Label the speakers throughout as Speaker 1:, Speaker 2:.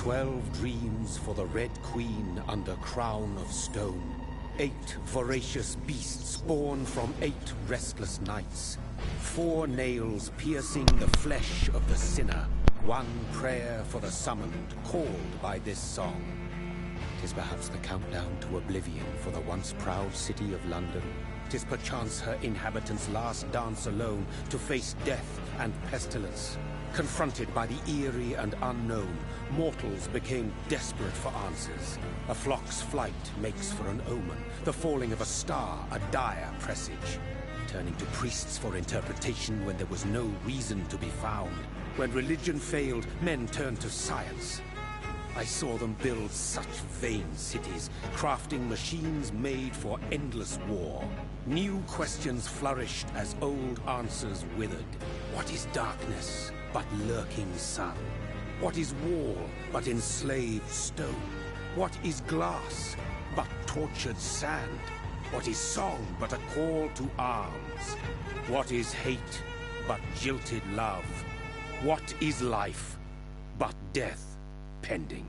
Speaker 1: 12 dreams for the Red Queen under crown of stone. 8 voracious beasts born from 8 restless nights. 4 nails piercing the flesh of the sinner. 1 prayer for the summoned, called by this song. 'Tis perhaps the countdown to oblivion for the once proud city of London. 'Tis perchance her inhabitants' last dance alone to face death and pestilence. Confronted by the eerie and unknown, mortals became desperate for answers. A flock's flight makes for an omen, the falling of a star a dire presage. Turning to priests for interpretation when there was no reason to be found. When religion failed, men turned to science. I saw them build such vain cities, crafting machines made for endless war. New questions flourished as old answers withered. What is darkness but lurking sun? What is wall but enslaved stone? What is glass but tortured sand? What is song but a call to arms? What is hate but jilted love? What is life but death pending?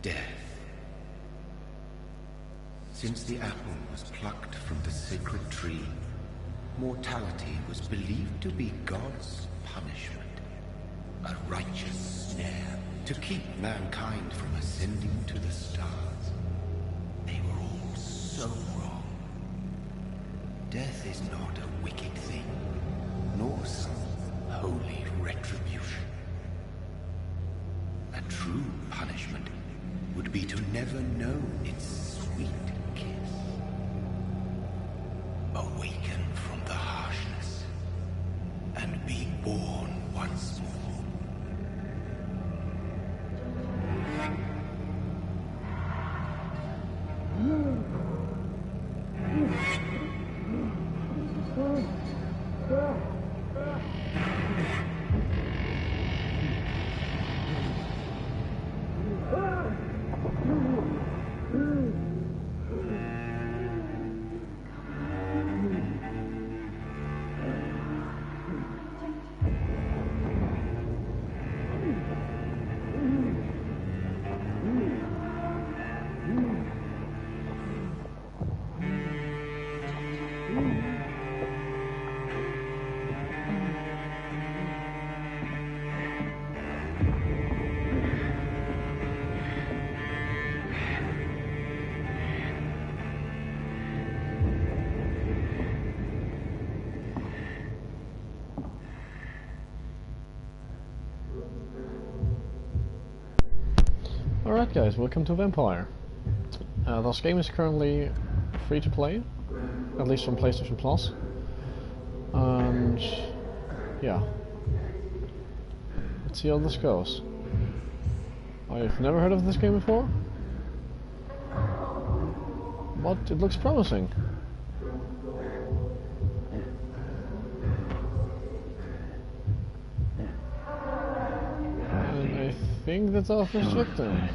Speaker 2: Death. Since the apple was plucked from the sacred tree, mortality was believed to be God's punishment. A righteous snare to keep mankind from ascending to the stars. They were all so wrong. Death is not a wicked thing, nor some holy retribution. A true punishment would be to never know its sweet kiss. Awaken from the harshness and be born once more.
Speaker 3: Alright guys, welcome to Vampire. This game is currently free to play, at least on PlayStation Plus. And yeah, let's see how this goes. I've never heard of this game before, but it looks promising. And I think that's our first victim.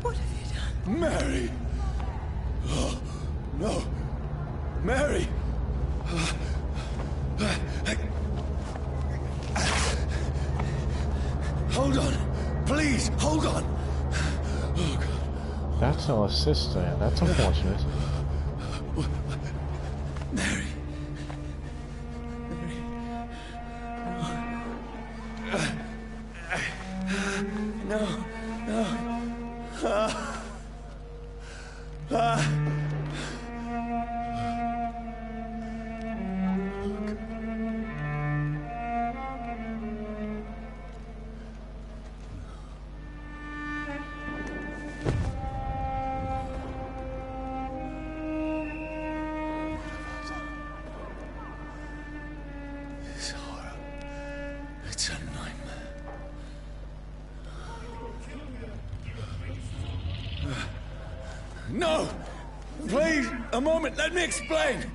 Speaker 4: What have you done?
Speaker 5: Mary! Oh, no! Mary! Hold on! Please, hold on! Oh, God.
Speaker 3: That's our sister, that's unfortunate.
Speaker 5: This horror. It's a nightmare. No! Please, a moment, let me explain!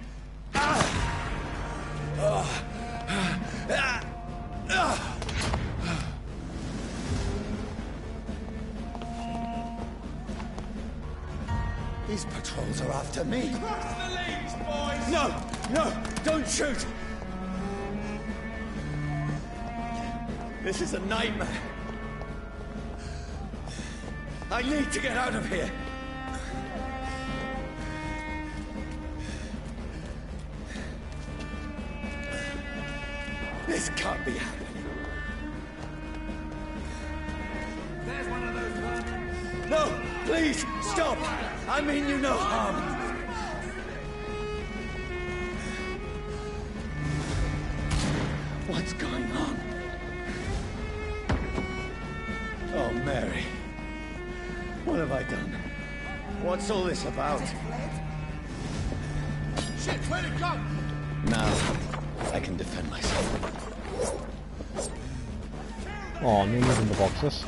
Speaker 5: These patrols are after me.
Speaker 6: Cross the leads, boys!
Speaker 5: No! No! Don't shoot! This is a nightmare. I need to get out of here. This can't be happening.
Speaker 6: There's one of those ones.
Speaker 5: No! Please! Stop! I mean you no harm. What's going on? Oh, Mary. What have I done? What's all this about?
Speaker 6: Shit, where'd it go?
Speaker 5: Now, I can defend myself.
Speaker 3: Oh, no use in the boxes.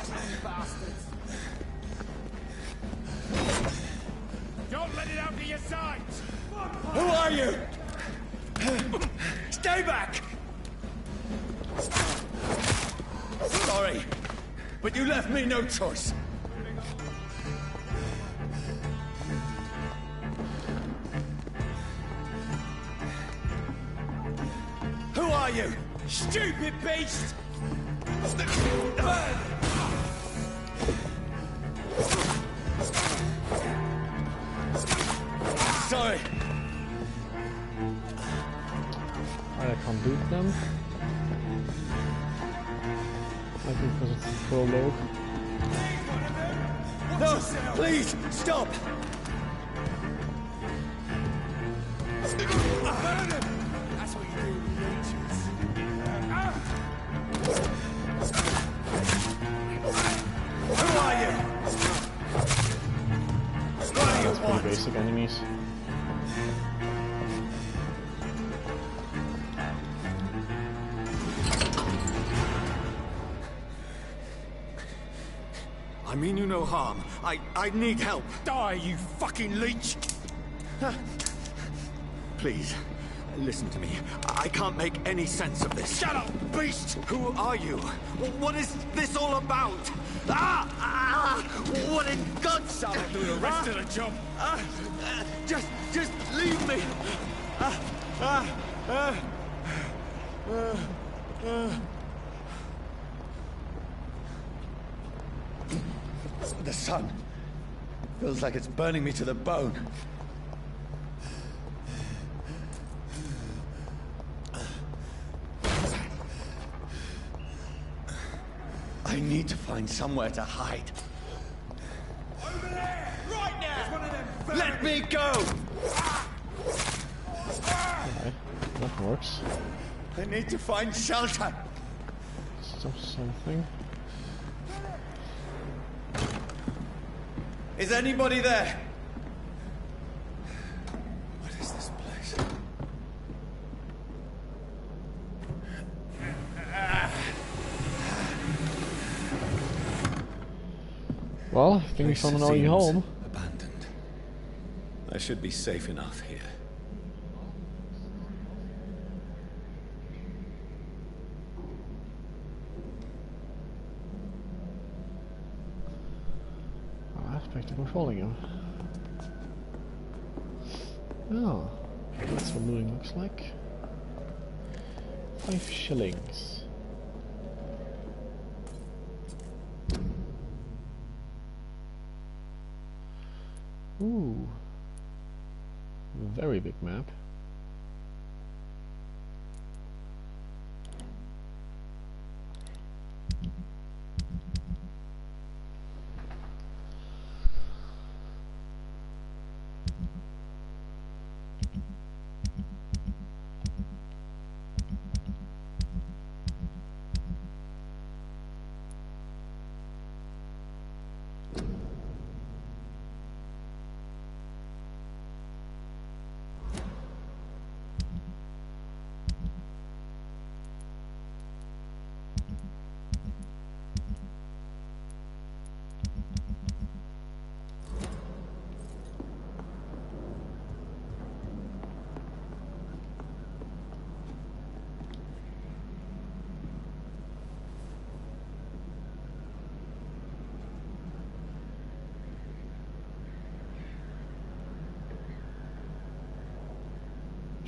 Speaker 6: Don't let it out of your sight!
Speaker 5: Who are you? Stay back! Sorry, but you left me no choice. Who are you?
Speaker 6: Stupid beast!
Speaker 5: Sorry.
Speaker 3: I can't beat them. I think because it's the prologue.
Speaker 5: No, please, stop!
Speaker 6: Burn him! That's what you do with leeches.
Speaker 5: Who are you? What do you
Speaker 3: That's pretty
Speaker 5: want?
Speaker 3: basic enemies.
Speaker 5: I mean you no harm. I need help.
Speaker 6: Die, you fucking leech!
Speaker 5: Please, listen to me. I can't make any sense of this.
Speaker 6: Shut up, beast!
Speaker 5: Who are you? What is this all about? What in God's name?
Speaker 6: I'll do the rest of the job.
Speaker 5: Just leave me. The sun feels like it's burning me to the bone. I need to find somewhere to hide.
Speaker 6: Over there! Right now! There's one of them.
Speaker 5: Let me go!
Speaker 3: Alright, that works.
Speaker 5: I need to find shelter.
Speaker 3: Stop something.
Speaker 5: Is anybody there? What is this place?
Speaker 3: Well, I think we found an way home.
Speaker 5: Abandoned. I should be safe enough here.
Speaker 3: Back to controlling him. Oh, that's what looting looks like. 5 shillings. Ooh, very big map.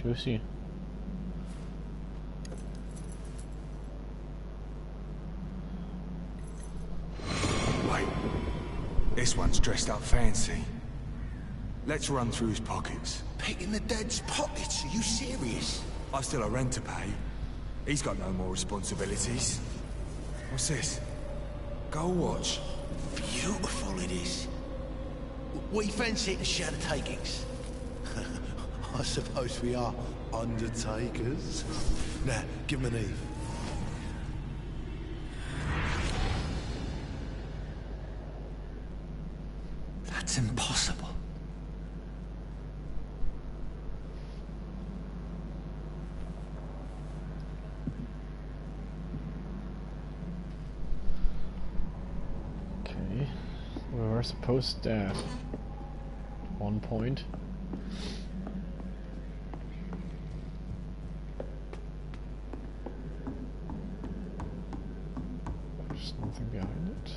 Speaker 3: vi se.
Speaker 6: Wait. This one's dressed up fancy. Let's run through his pockets.
Speaker 2: Picking the dead's pockets? Are you serious?
Speaker 6: I've still a rent to pay. He's got no more responsibilities. What's this? Gold watch.
Speaker 2: Beautiful it is. We fancy to share the takings. I suppose we are undertakers. Now, give him an Eve. That's impossible.
Speaker 3: Okay. We were supposed at one point. There's nothing behind it.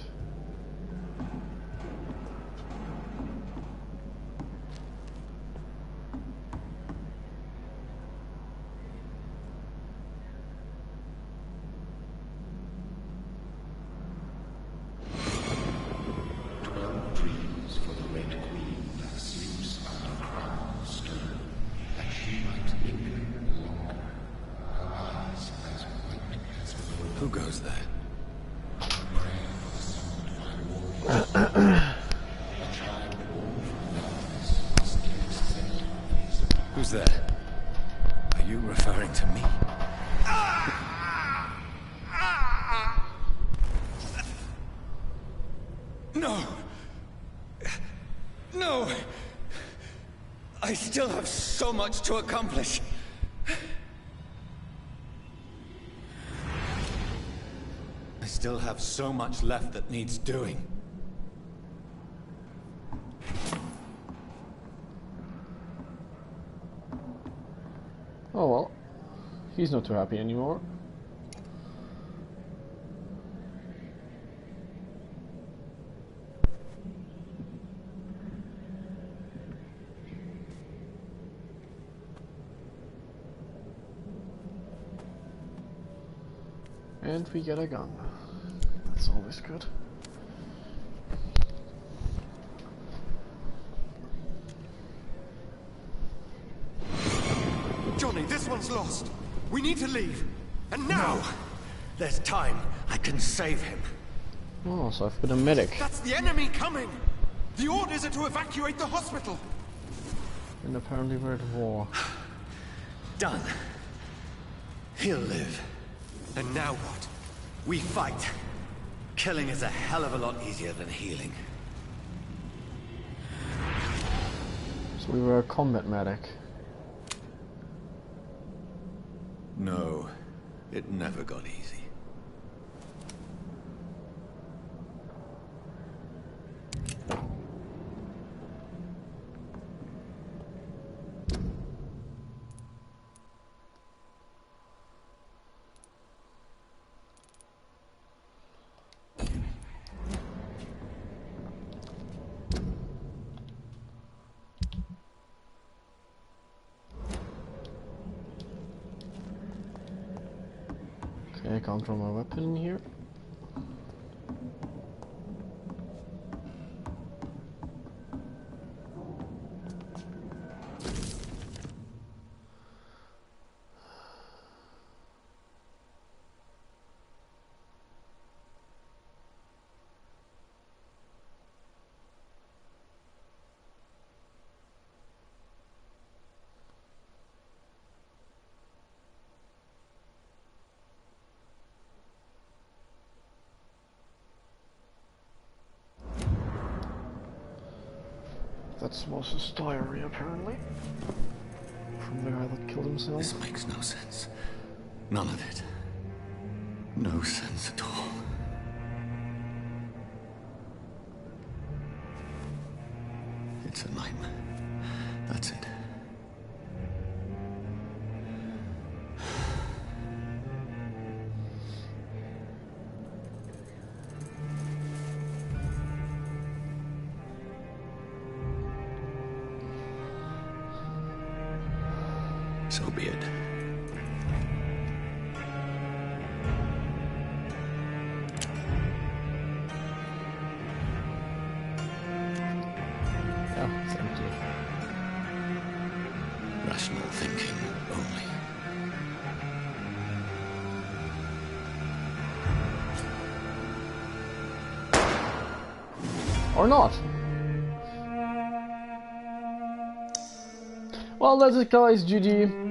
Speaker 5: Who goes there? Who's there? Are you referring to me? No! No! I still have so much to accomplish. I still have so much left that needs doing.
Speaker 3: Oh well, he's not too happy anymore. And we get a gun. That's always good.
Speaker 5: Johnny, this one's lost. We need to leave. And now! No. There's time. I can save him.
Speaker 3: Oh, so I've been a medic.
Speaker 5: That's the enemy coming! The orders are to evacuate the hospital!
Speaker 3: And apparently we're at war.
Speaker 5: Done. He'll live. And now what? We fight. Killing is a hell of a lot easier than healing.
Speaker 3: So we were a combat medic.
Speaker 5: No, it never got easy.
Speaker 3: Okay, I can't throw my weapon in here. That was his diary, apparently. From the guy that killed himself.
Speaker 5: This makes no sense. None of it. No sense at all. It's a nightmare. That's it. So be it.
Speaker 3: Yeah, it's empty.
Speaker 5: Rational thinking only.
Speaker 3: Or not. Well, that's it, guys. GG.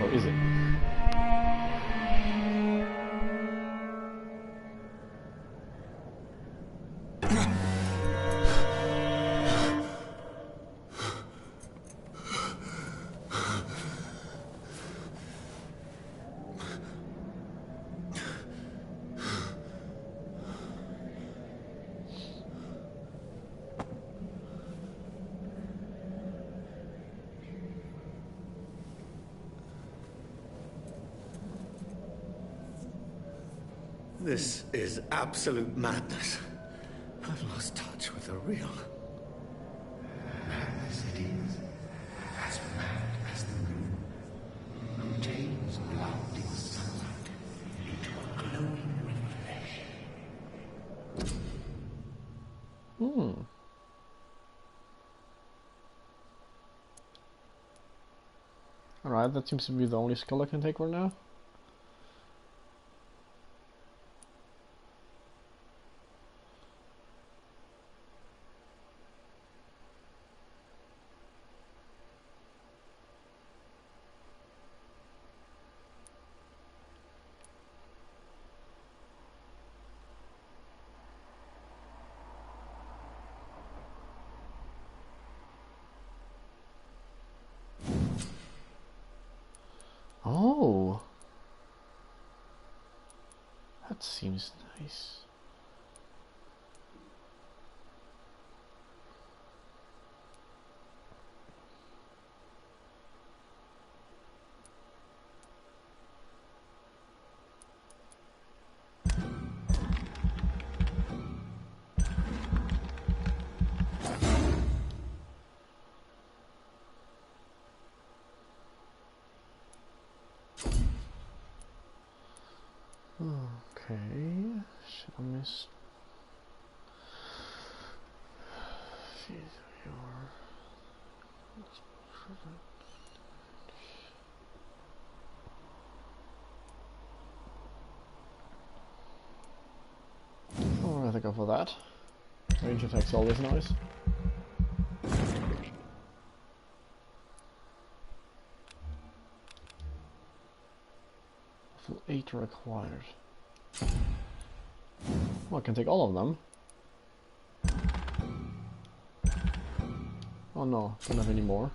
Speaker 3: Or is it?
Speaker 5: This is absolute madness. I've lost touch with the real.
Speaker 2: Madness it is, as mad as the moon, who changes blinding sunlight into a glowing reflection.
Speaker 3: Alright, that seems to be the only skill I can take right now. Oh, that seems nice. Okay, should I miss? Oh, I think I'll go for that. Range attack's always nice. Level 8 required. Well, I can take all of them. Oh no, don't have any more.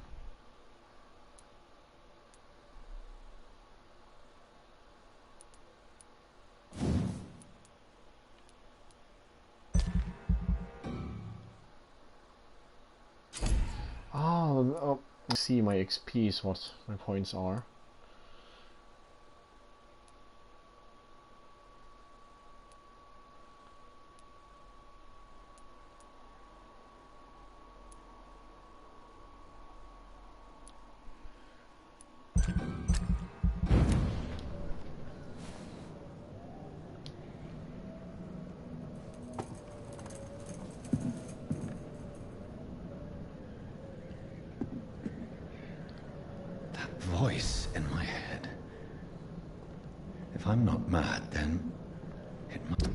Speaker 3: Oh, I see my XP is what my points are.
Speaker 5: Voice in my head. If I'm not mad, then it must.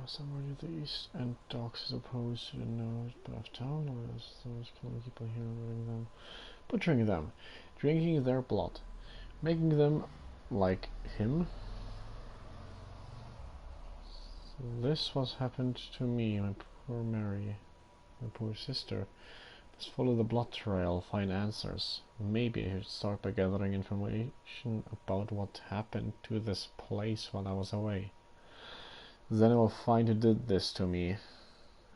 Speaker 3: Somewhere near the east end docks as opposed to the north of town, or as those killing people here, murdering them, butchering them, drinking their blood, making them like him. So this was happened to me, my poor Mary, my poor sister. Let's follow the blood trail, find answers. Maybe I should start by gathering information about what happened to this place while I was away. Then I will find who did this to me,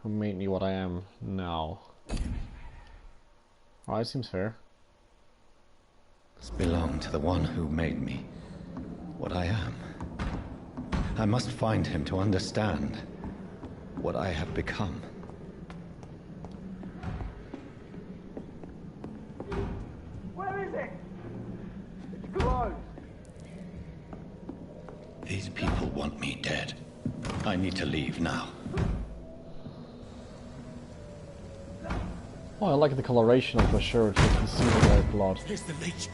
Speaker 3: who made me what I am now. Alright, seems fair.
Speaker 2: belong to the one who made me what I am. I must find him to understand what I have become.
Speaker 7: Where is it? It's closed.
Speaker 2: These people want me dead. I need to leave now.
Speaker 3: Oh, I like the coloration of the shirt. You can see the red blood.
Speaker 6: Here's the leech.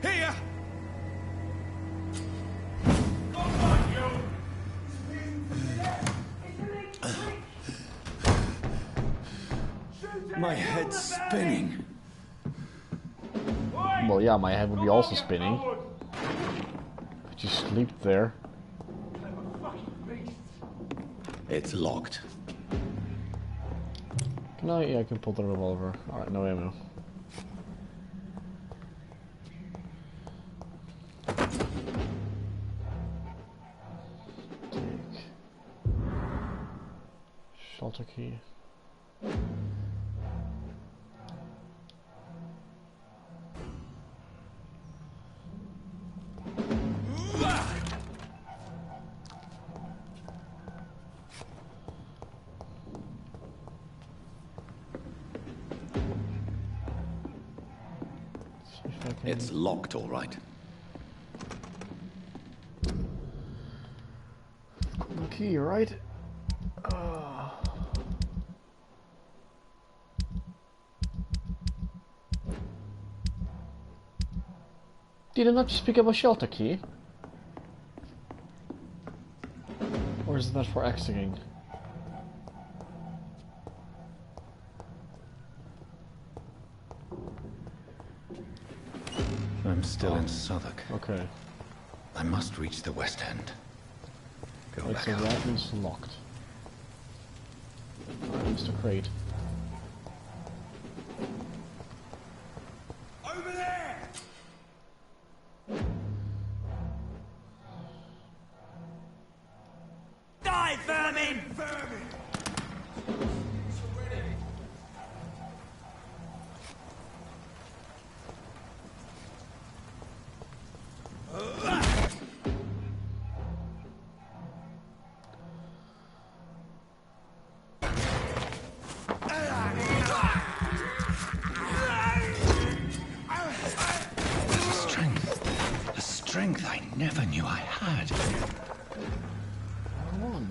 Speaker 6: Here! My head's spinning.
Speaker 3: Well, yeah, my head would be also spinning. But you sleep there.
Speaker 2: It's locked.
Speaker 3: Can I? Yeah, I can pull the revolver. Alright, no ammo. Take. Shelter key.
Speaker 2: It's locked, all right.
Speaker 3: The key, right? Did I not just pick up a shelter key? Or is that for exiting?
Speaker 2: I'm still in Southwark.
Speaker 3: Okay.
Speaker 2: I must reach the West End. Go
Speaker 3: Right,
Speaker 2: back
Speaker 3: so
Speaker 2: out.
Speaker 3: that means locked. Alright, Mr. Crate.
Speaker 6: Over there! Die, vermin! Vermin!
Speaker 2: A strength I never knew I had.
Speaker 3: Come on.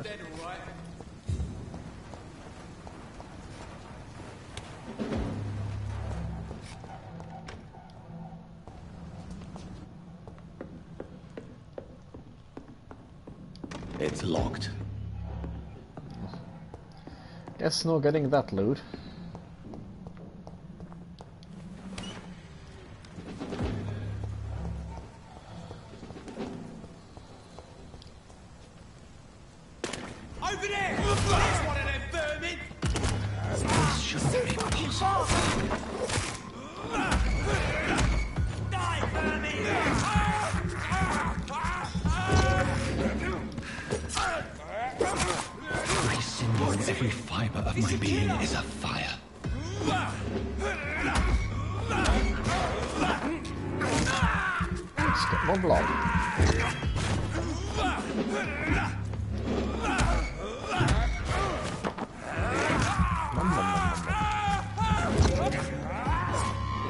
Speaker 6: Dead, all right.
Speaker 2: It's locked.
Speaker 3: Guess no getting that loot.
Speaker 6: Over there! There's one of them vermin!
Speaker 2: This shouldn't be possible.
Speaker 6: Die, vermin!
Speaker 2: Every sinew and every fiber of my being is afire.
Speaker 3: Let's get more blood.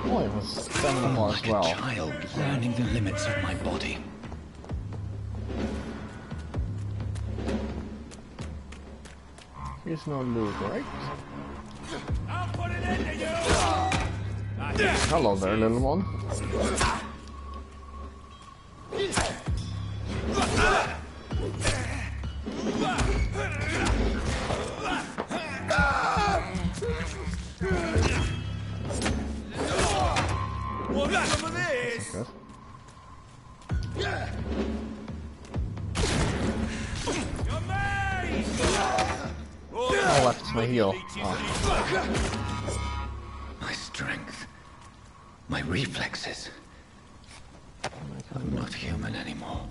Speaker 3: Oh, it was stamina bar as
Speaker 2: Like a
Speaker 3: well.
Speaker 2: child learning the limits of my body.
Speaker 3: Here's no loot, right?
Speaker 6: I'll put it into you!
Speaker 3: Hello there, little one.
Speaker 6: Well, that's some of this!
Speaker 3: Good.
Speaker 6: You're made!
Speaker 3: Oh, left my heel. Oh.
Speaker 2: My strength. My reflexes. I'm not human anymore.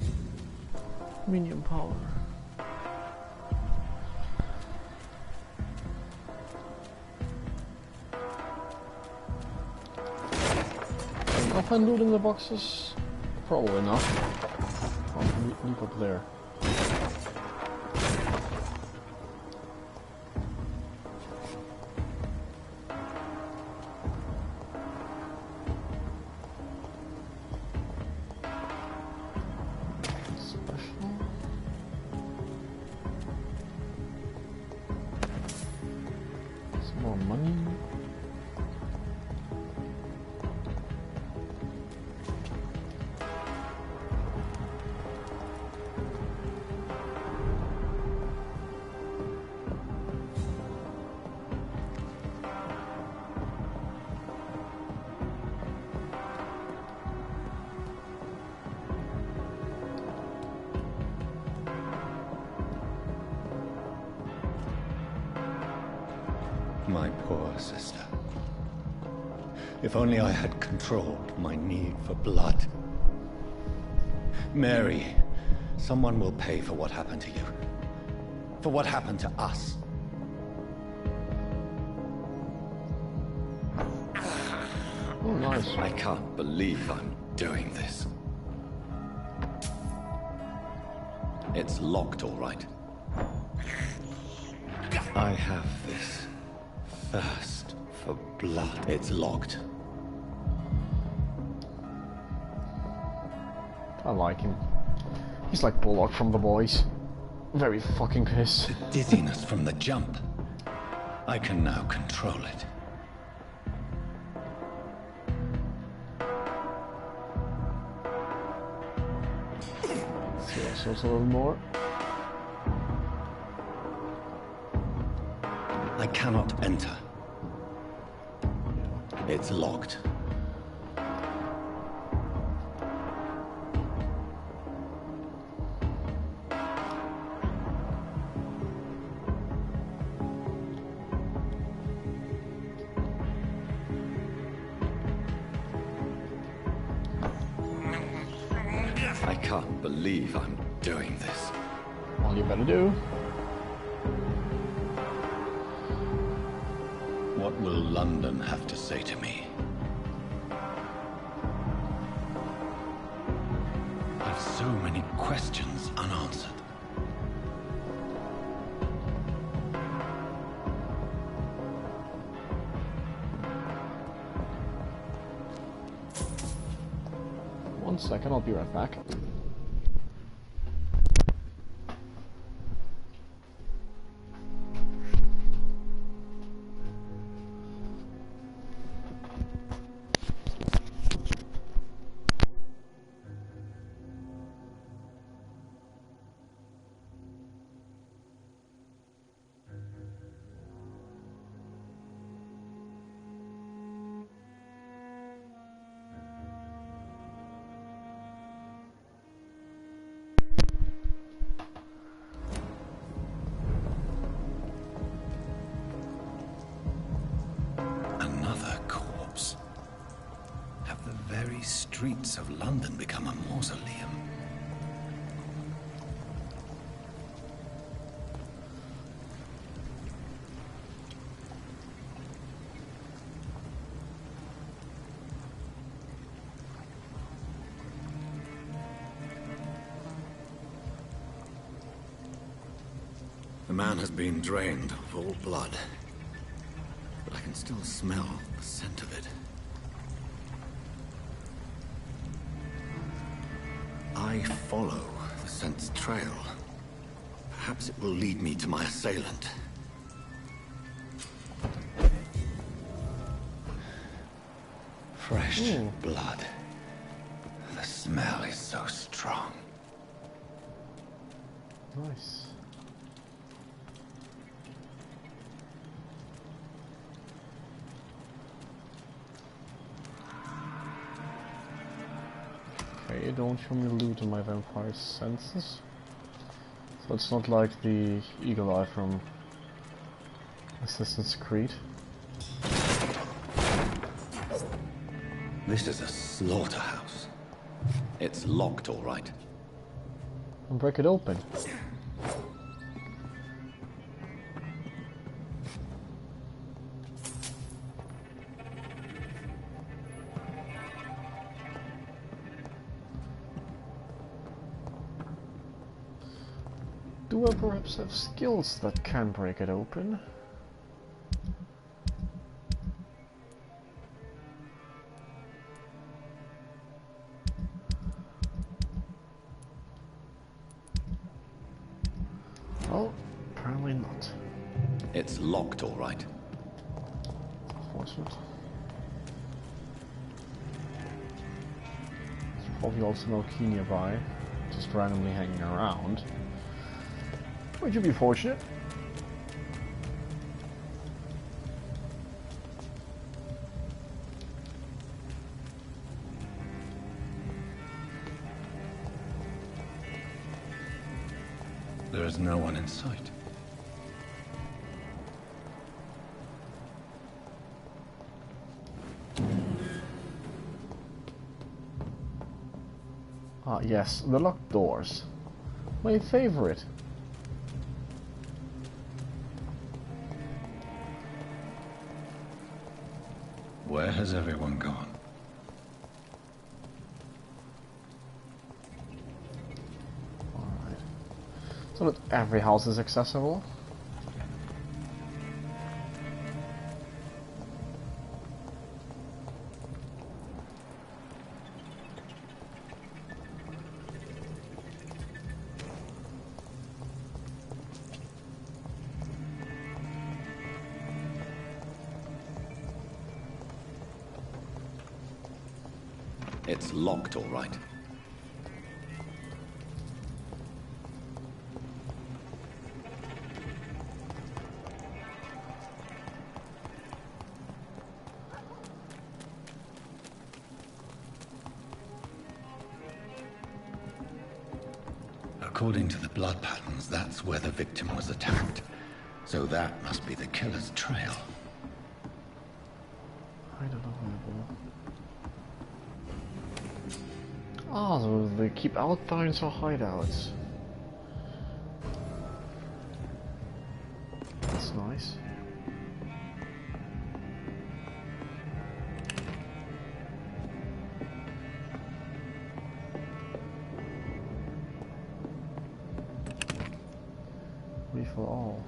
Speaker 3: Minion power. If I'm looting the boxes, probably not. Oh, leap up there. More money.
Speaker 2: My poor sister. If only I had controlled my need for blood. Mary, someone will pay for what happened to you. For what happened to us.
Speaker 3: Oh, nice.
Speaker 2: I can't believe I'm doing this. It's locked, all right. I have this thirst for blood. It's locked.
Speaker 3: I like him. He's like Bullock from The Boys. Very fucking pissed.
Speaker 2: The dizziness from the jump. I can now control it.
Speaker 3: So it's a little more.
Speaker 2: I cannot enter. It's locked. I can't believe I'm doing this.
Speaker 3: All you better do.
Speaker 2: What will London have to say to me? I've so many questions unanswered.
Speaker 3: One second, I'll be right back.
Speaker 2: Streets of London become a mausoleum. The man has been drained of all blood, but I can still smell the scent of it. I follow the scent's trail. Perhaps it will lead me to my assailant. Fresh blood. The smell is so strong.
Speaker 3: Nice. Okay, don't show me loot in my vampire senses. So it's not like the eagle eye from Assassin's Creed.
Speaker 2: This is a slaughterhouse. It's locked, all right.
Speaker 3: And break it open. Do I perhaps have skills that can break it open? Well, apparently not.
Speaker 5: It's locked, all right.
Speaker 3: Unfortunate. There's probably also no key nearby, just randomly hanging around. Would you be fortunate?
Speaker 5: There is no one in sight.
Speaker 3: Ah, yes, the locked doors. My favorite.
Speaker 5: Where has everyone gone?
Speaker 3: Alright. So that every house is accessible.
Speaker 5: It's locked, all right. According to the blood patterns, that's where the victim was attacked. So that must be the killer's trail.
Speaker 3: I don't know where. Ah, so they keep outfinds or hideouts. That's nice. Free for all.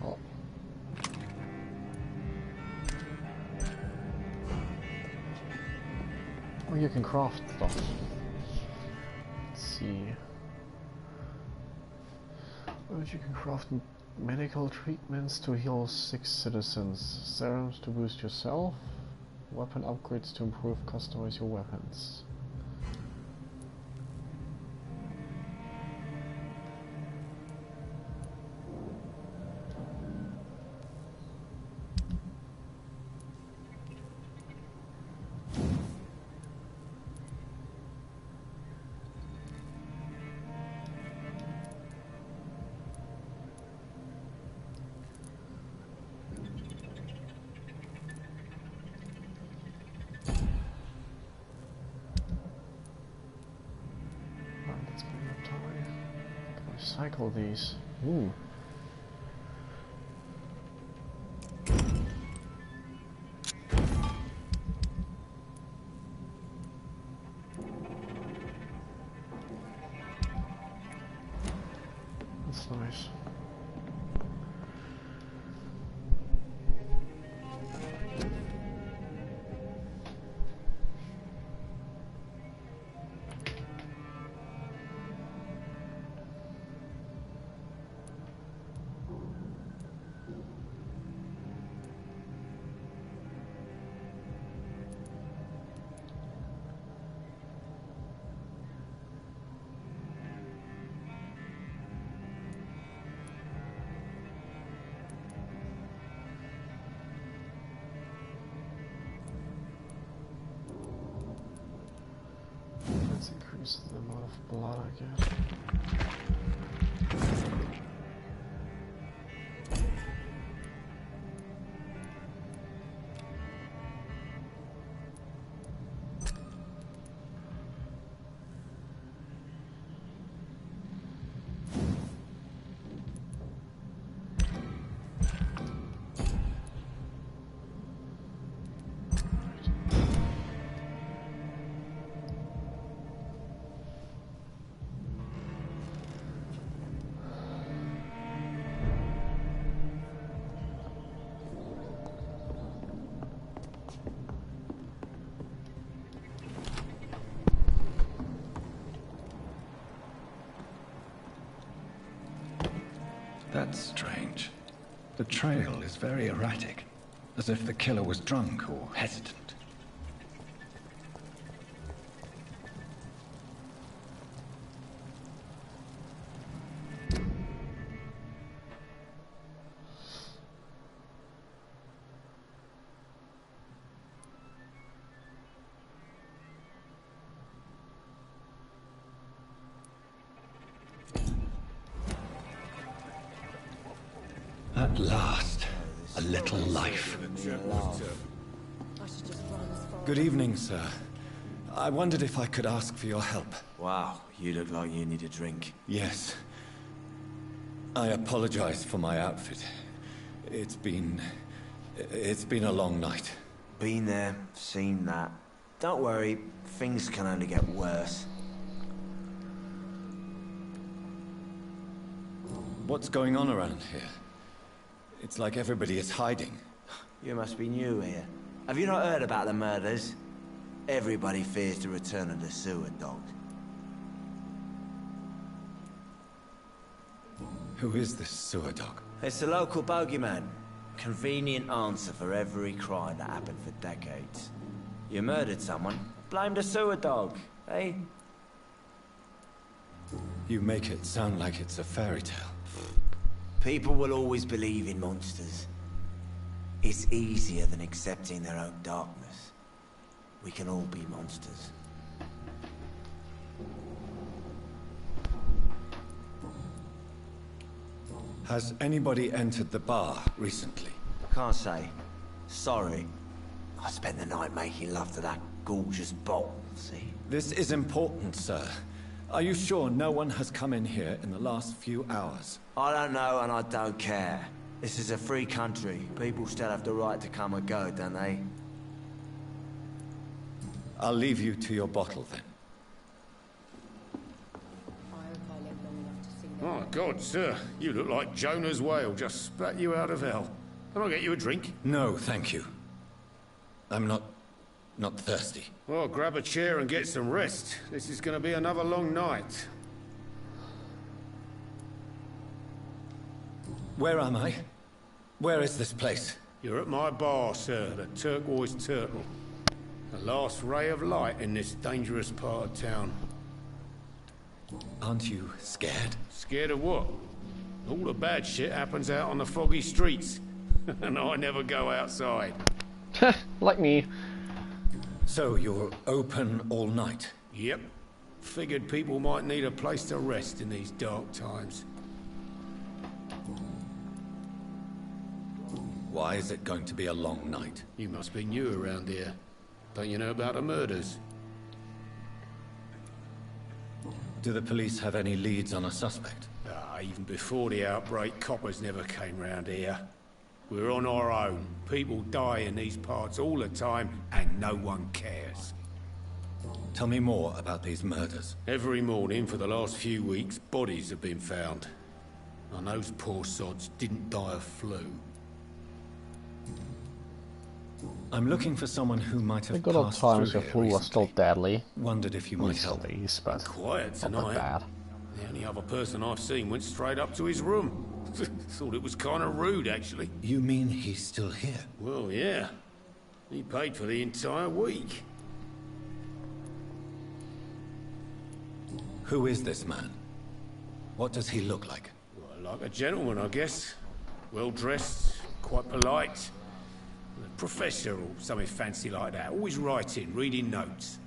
Speaker 3: Oh. Oh, you can craft stuff. Let's see. Oh, you can craft medical treatments to heal 6 citizens, serums to boost yourself, weapon upgrades to improve, customize your weapons. Recycle these. Ooh. That's nice. Let's increase the amount of blood I get.
Speaker 8: That's strange. The trail is very erratic, as if the killer was drunk or hesitant. At last, a little life.
Speaker 5: Good evening, sir. I wondered if I could ask for your help.
Speaker 9: Wow, you look like you need a drink.
Speaker 5: Yes. I apologize for my outfit. It's been a long night.
Speaker 9: Been there, seen that. Don't worry, things can only get worse.
Speaker 5: What's going on around here? It's like everybody is hiding.
Speaker 9: You must be new here. Have you not heard about the murders? Everybody fears the return of the sewer dog.
Speaker 5: Who is this sewer dog?
Speaker 9: It's the local bogeyman. Convenient answer for every crime that happened for decades. You murdered someone, blame the sewer dog, eh?
Speaker 5: You make it sound like it's a fairy tale.
Speaker 9: People will always believe in monsters. It's easier than accepting their own darkness. We can all be monsters.
Speaker 5: Has anybody entered the bar recently?
Speaker 9: Can't say. Sorry. I spent the night making love to that gorgeous bottle, see?
Speaker 5: This is important, sir. Are you sure no one has come in here in the last few hours?
Speaker 9: I don't know and I don't care. This is a free country. People still have the right to come and go, don't they?
Speaker 5: I'll leave you to your bottle then.
Speaker 10: My God, sir, you look like Jonah's whale just spat you out of hell. Can I get you a drink?
Speaker 5: No, thank you. I'm not thirsty.
Speaker 10: Well, grab a chair and get some rest. This is going to be another long night.
Speaker 5: Where am I? Where is this place?
Speaker 10: You're at my bar, sir, the Turquoise Turtle. The last ray of light in this dangerous part of town.
Speaker 5: Aren't you scared?
Speaker 10: Scared of what? All the bad shit happens out on the foggy streets. And I never go outside.
Speaker 3: Like me.
Speaker 5: So you're open all night?
Speaker 10: Yep. Figured people might need a place to rest in these dark times.
Speaker 5: Why is it going to be a long night?
Speaker 10: You must be new around here. Don't you know about the murders?
Speaker 5: Do the police have any leads on a suspect?
Speaker 10: Even before the outbreak, coppers never came round here. We're on our own. People die in these parts all the time, and no one cares.
Speaker 5: Tell me more about these murders.
Speaker 10: Every morning for the last few weeks, bodies have been found. And those poor sods didn't die of flu.
Speaker 5: I'm looking for someone who might have
Speaker 3: The good old
Speaker 5: passed
Speaker 3: times
Speaker 5: through
Speaker 3: of
Speaker 5: here
Speaker 3: flu was still
Speaker 5: recently.
Speaker 3: deadly.
Speaker 5: Wondered if you might help.
Speaker 3: East, but
Speaker 10: Quiet
Speaker 3: not
Speaker 10: tonight.
Speaker 3: that bad.
Speaker 10: The only other person I've seen went straight up to his room. Thought it was kind of rude, actually.
Speaker 5: You mean he's still here?
Speaker 10: Well, yeah. He paid for the entire week.
Speaker 5: Who is this man? What does he look like?
Speaker 10: Well, like a gentleman, I guess. Well-dressed, quite polite. A professor or something fancy like that. Always writing, reading notes.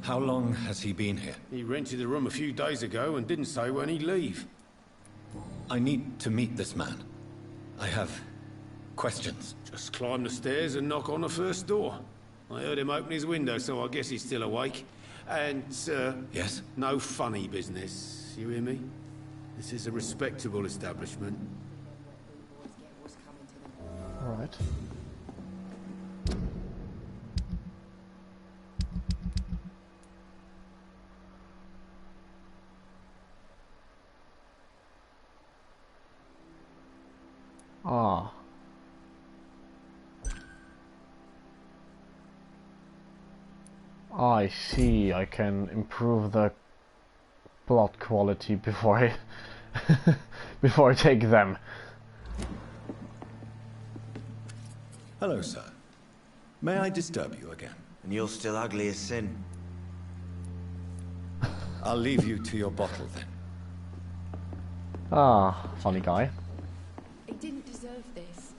Speaker 5: How long has he been here?
Speaker 10: He rented the room a few days ago and didn't say when he'd leave.
Speaker 5: I need to meet this man. I have questions.
Speaker 10: Just climb the stairs and knock on the first door. I heard him open his window, so I guess he's still awake. And,
Speaker 5: Yes?
Speaker 10: no funny business. You hear me? This is a respectable establishment.
Speaker 3: Alright. Ah. I see, I can improve the blood quality before I before I take them.
Speaker 5: Hello, sir. May I disturb you again?
Speaker 9: And you're still ugly as sin.
Speaker 5: I'll leave you to your bottle then.
Speaker 3: Ah, funny guy.
Speaker 4: He didn't deserve this.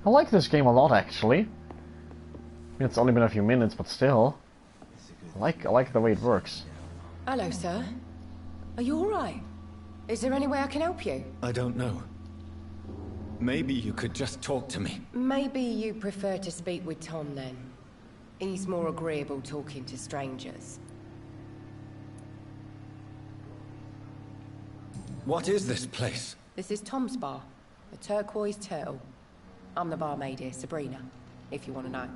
Speaker 3: I like this game a lot, actually. I mean, it's only been a few minutes, but still. I like the way it works.
Speaker 4: Hello, sir. Are you alright? Is there any way I can help you?
Speaker 5: I don't know. Maybe you could just talk to me.
Speaker 4: Maybe you prefer to speak with Tom, then. He's more agreeable talking to strangers.
Speaker 5: What is this place?
Speaker 4: This is Tom's bar, the Turquoise Turtle. I'm the barmaid here, Sabrina, if you want to know.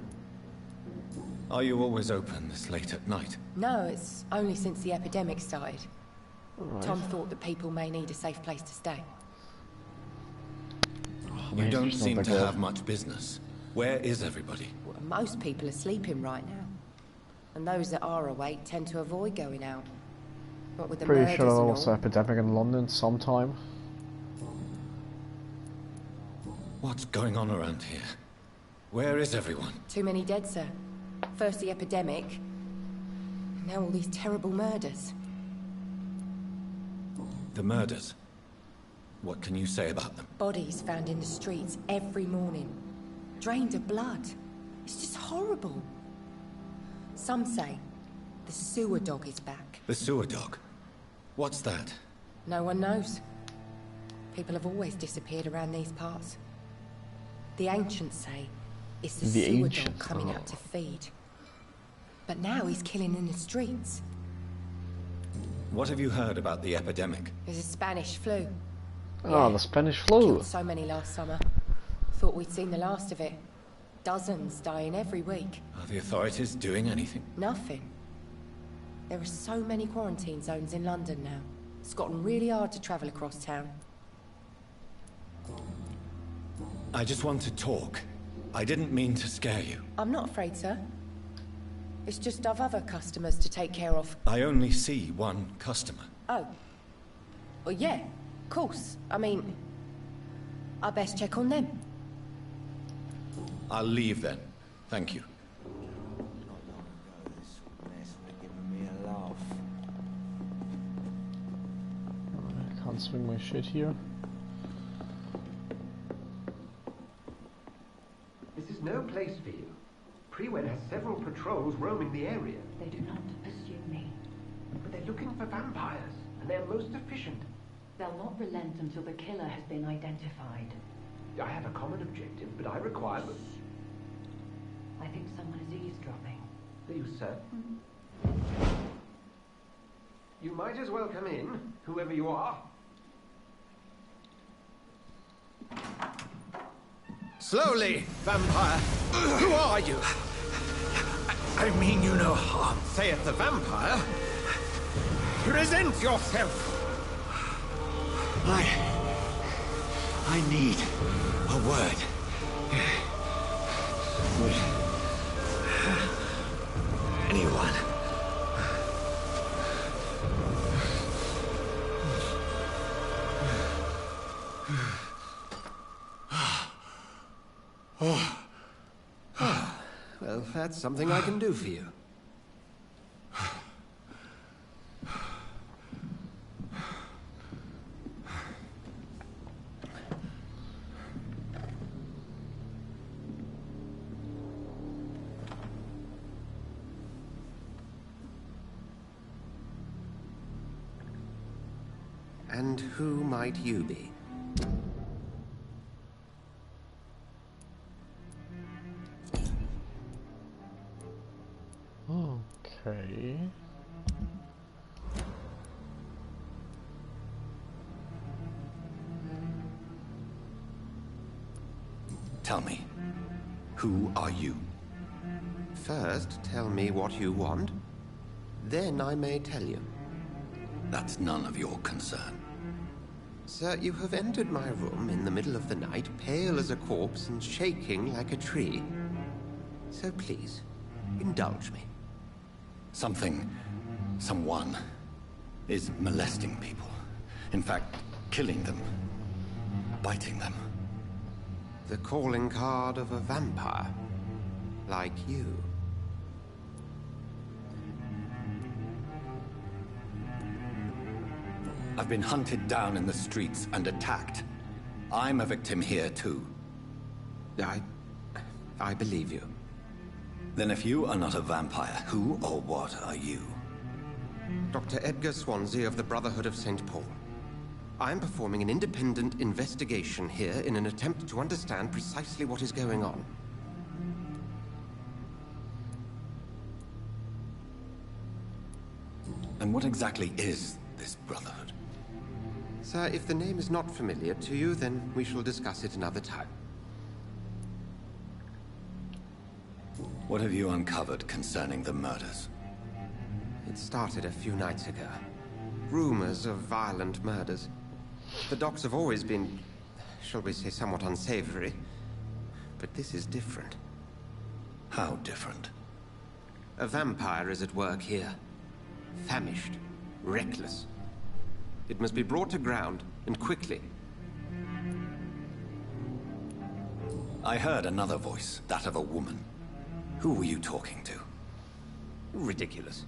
Speaker 5: Are you always open this late at night?
Speaker 4: No, it's only since the epidemic started.
Speaker 3: Right.
Speaker 4: Tom thought that people may need a safe place to stay.
Speaker 5: You don't seem to have much business. Where is everybody?
Speaker 4: Well, most people are sleeping right now. And those that are awake tend to avoid going out. But with the
Speaker 3: Pretty
Speaker 4: murders
Speaker 3: sure there
Speaker 4: and
Speaker 3: was
Speaker 4: all,
Speaker 3: an epidemic in London sometime.
Speaker 5: What's going on around here? Where is everyone?
Speaker 4: too many dead, sir. First the epidemic, now all these terrible murders.
Speaker 5: The murders. What can you say about them?
Speaker 4: Bodies found in the streets every morning. Drained of blood. It's just horrible. Some say the sewer dog is back.
Speaker 5: The sewer dog? What's that?
Speaker 4: No one knows. People have always disappeared around these parts. The ancients say it's the sewer dog coming out to feed. But now he's killing in the streets.
Speaker 5: What have you heard about the epidemic?
Speaker 4: There's a Spanish flu.
Speaker 3: Ah, the Spanish flu.
Speaker 4: Killed so many last summer. Thought we'd seen the last of it. Dozens dying every week.
Speaker 5: Are the authorities doing anything?
Speaker 4: Nothing. There are so many quarantine zones in London now. It's gotten really hard to travel across town.
Speaker 5: I just want to talk. I didn't mean to scare you.
Speaker 4: I'm not afraid, sir. It's just I've other customers to take care of.
Speaker 5: I only see one customer.
Speaker 4: Oh. Well, yeah, of course. I mean, I best check on them.
Speaker 5: I'll leave then. Thank you.
Speaker 3: I can't swing my shit here.
Speaker 11: This is no place for you. Prewen has several patrols roaming the area.
Speaker 12: They do not pursue me.
Speaker 11: But they're looking for vampires, and they're most efficient.
Speaker 12: They'll not relent until the killer has been identified.
Speaker 11: I have a common objective, but I require them.
Speaker 12: I think someone is eavesdropping.
Speaker 11: Do you, sir? You might as well come in, whoever you are.
Speaker 5: Slowly, vampire! Who are you?
Speaker 11: I mean you no harm, saith the vampire. Present yourself!
Speaker 5: I need a word. Anyone?
Speaker 11: Well, that's something I can do for you. And who might you be?
Speaker 3: Okay.
Speaker 5: Tell me, who are you?
Speaker 11: First, tell me what you want. Then I may tell you.
Speaker 5: That's none of your concern.
Speaker 11: Sir, you have entered my room in the middle of the night, pale as a corpse and shaking like a tree. So please, indulge me.
Speaker 13: Someone is molesting people. In fact, killing them. Biting them.
Speaker 11: The calling card of a vampire. Like you.
Speaker 13: I've been hunted down in the streets and attacked. I'm a victim here, too.
Speaker 11: I believe you.
Speaker 13: Then if you are not a vampire, who or what are you?
Speaker 11: Dr. Edgar Swansea of the Brotherhood of St. Paul. I am performing an independent investigation here in an attempt to understand precisely what is going on.
Speaker 13: And what exactly is this Brotherhood?
Speaker 11: Sir, if the name is not familiar to you, then we shall discuss it another time.
Speaker 13: What have you uncovered concerning the murders?
Speaker 11: It started a few nights ago. Rumors of violent murders. The docks have always been, shall we say, somewhat unsavory. But this is different.
Speaker 13: How different?
Speaker 11: A vampire is at work here. Famished. Reckless. It must be brought to ground, and quickly.
Speaker 13: I heard another voice, that of a woman. Who were you talking to?
Speaker 11: Ridiculous.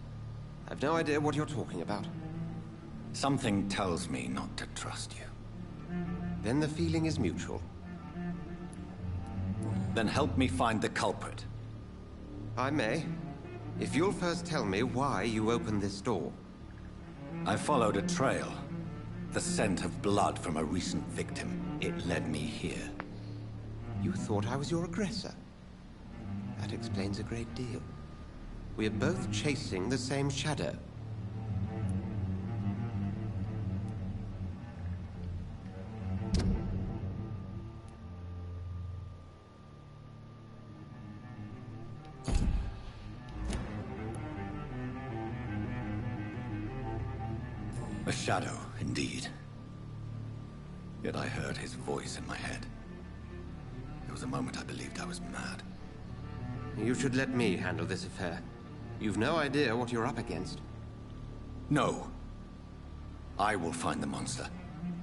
Speaker 11: I've no idea what you're talking about.
Speaker 13: Something tells me not to trust you.
Speaker 11: Then the feeling is mutual.
Speaker 13: Then help me find the culprit.
Speaker 11: I may. If you'll first tell me why you opened this door.
Speaker 13: I followed a trail. The scent of blood from a recent victim. It led me here.
Speaker 11: You thought I was your aggressor. That explains a great deal. We are both chasing the same shadow.
Speaker 13: A shadow, indeed. Yet I heard his voice in my head. There was a moment I believed I was mad.
Speaker 11: You should let me handle this affair. You've no idea what you're up against.
Speaker 13: No. I will find the monster.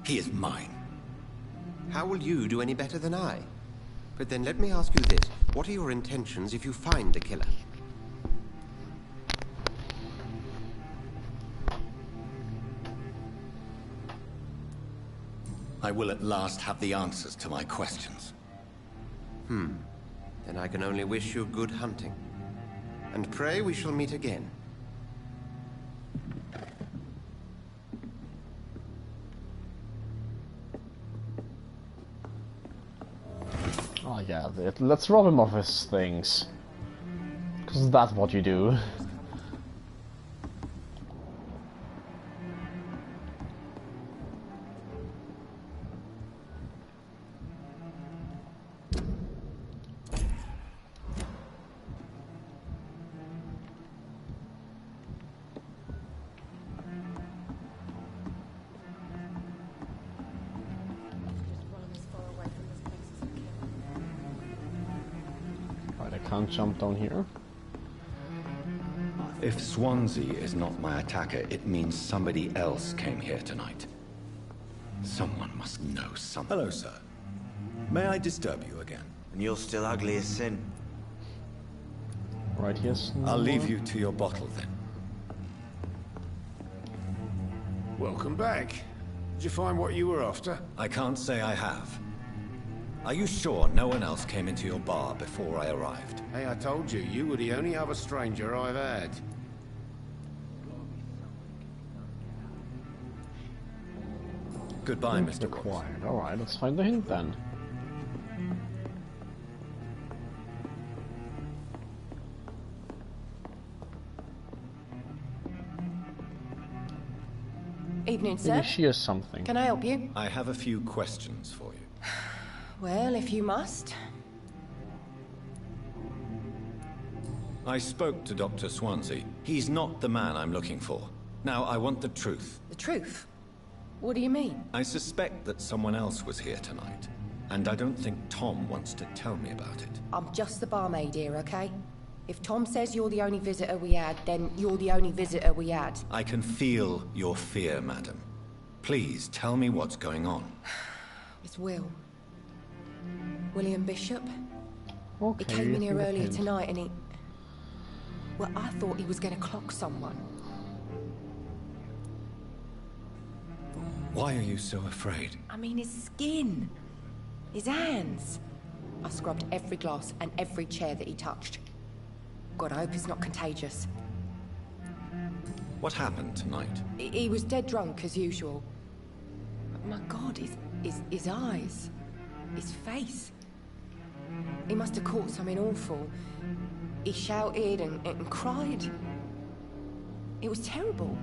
Speaker 13: He is mine.
Speaker 11: How will you do any better than I? But then let me ask you this. What are your intentions if you find the killer?
Speaker 13: I will at last have the answers to my questions.
Speaker 11: Then I can only wish you good hunting. And pray we shall meet again.
Speaker 3: Oh yeah, let's rob him of his things. Because that's what you do. Can't jump down here.
Speaker 13: If Swansea is not my attacker, it means somebody else came here tonight. Someone must know something.
Speaker 5: Hello, sir. May I disturb you again?
Speaker 9: And you're still ugly as sin.
Speaker 3: Right, yes.
Speaker 13: I'll leave you to your bottle then.
Speaker 10: Welcome back. Did you find what you were after?
Speaker 13: I can't say I have. Are you sure no one else came into your bar before I arrived?
Speaker 10: Hey, I told you, you were the only other stranger I've had.
Speaker 13: Goodbye, Mr.
Speaker 3: Required. Alright, let's find the hint then.
Speaker 4: Evening, sir.
Speaker 3: Maybe she has something.
Speaker 4: Can I help you?
Speaker 13: I have a few questions for you.
Speaker 4: Well, if you must.
Speaker 13: I spoke to Dr. Swansea. He's not the man I'm looking for. Now, I want the truth.
Speaker 4: The truth? What do you mean?
Speaker 13: I suspect that someone else was here tonight. And I don't think Tom wants to tell me about it.
Speaker 4: I'm just the barmaid here, okay? If Tom says you're the only visitor we had, then you're the only visitor we had.
Speaker 13: I can feel your fear, madam. Please, tell me what's going on.
Speaker 4: It's Will. William Bishop.
Speaker 3: Okay,
Speaker 4: He came in here earlier tonight and he... Well, I thought he was going to clock someone.
Speaker 13: Why are you so afraid?
Speaker 4: I mean, his skin. His hands. I scrubbed every glass and every chair that he touched. God, I hope it's not contagious.
Speaker 13: What happened tonight?
Speaker 4: He was dead drunk, as usual. But my God, his eyes. His face. He must have caught something awful. He shouted and cried. It was terrible.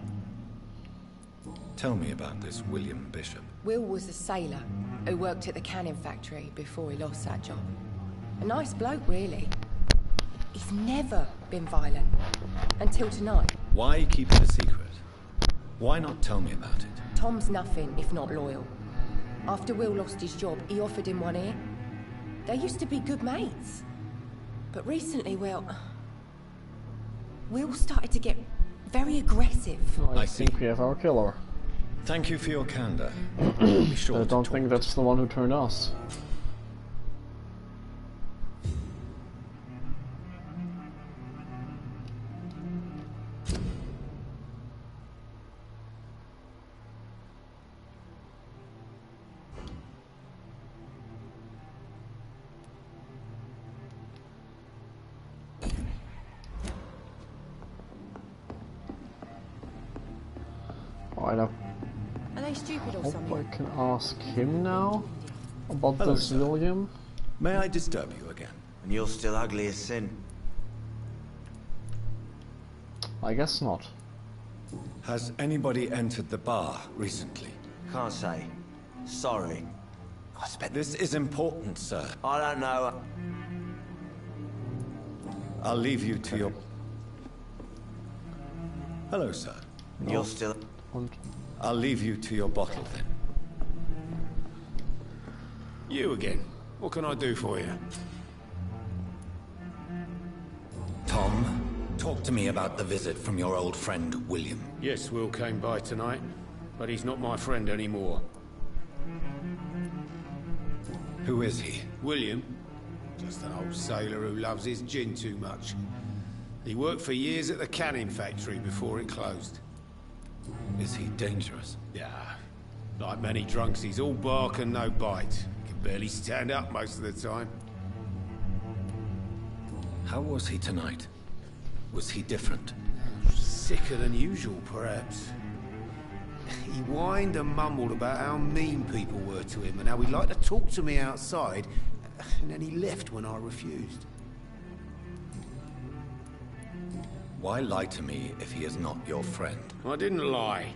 Speaker 13: Tell me about this William Bishop.
Speaker 4: Will was a sailor who worked at the canning factory before he lost that job. A nice bloke, really. He's never been violent. Until tonight.
Speaker 13: Why keep it a secret? Why not tell me about it?
Speaker 4: Tom's nothing if not loyal. After Will lost his job, he offered him one ear. They used to be good mates. But recently, well... Will started to get very aggressive.
Speaker 3: I think we have our killer.
Speaker 13: Thank you for your candor. Be sure
Speaker 3: I don't think that's the one who turned us. I
Speaker 4: Are they stupid or
Speaker 3: hope
Speaker 4: something?
Speaker 3: I can ask him now about
Speaker 13: Hello,
Speaker 3: this
Speaker 13: sir.
Speaker 3: William.
Speaker 13: May I disturb you again?
Speaker 9: And you're still ugly as sin.
Speaker 3: I guess not.
Speaker 13: Has anybody entered the bar recently?
Speaker 9: Can't say. Sorry.
Speaker 13: This is important, sir.
Speaker 9: I don't know.
Speaker 13: I'll leave you to your... Hello, sir.
Speaker 9: You're still...
Speaker 13: I'll leave you to your bottle, then.
Speaker 10: You again. What can I do for you?
Speaker 13: Tom, talk to me about the visit from your old friend, William.
Speaker 10: Yes, Will came by tonight, but he's not my friend anymore.
Speaker 13: Who is he?
Speaker 10: William? Just an old sailor who loves his gin too much. He worked for years at the canning factory before it closed.
Speaker 13: Is he dangerous?
Speaker 10: Yeah. Like many drunks, he's all bark and no bite. Can barely stand up most of the time.
Speaker 13: How was he tonight? Was he different?
Speaker 10: Sicker than usual, perhaps. He whined and mumbled about how mean people were to him and how he'd like to talk to me outside, and then he left when I refused.
Speaker 13: Why lie to me if he is not your friend?
Speaker 10: I didn't lie.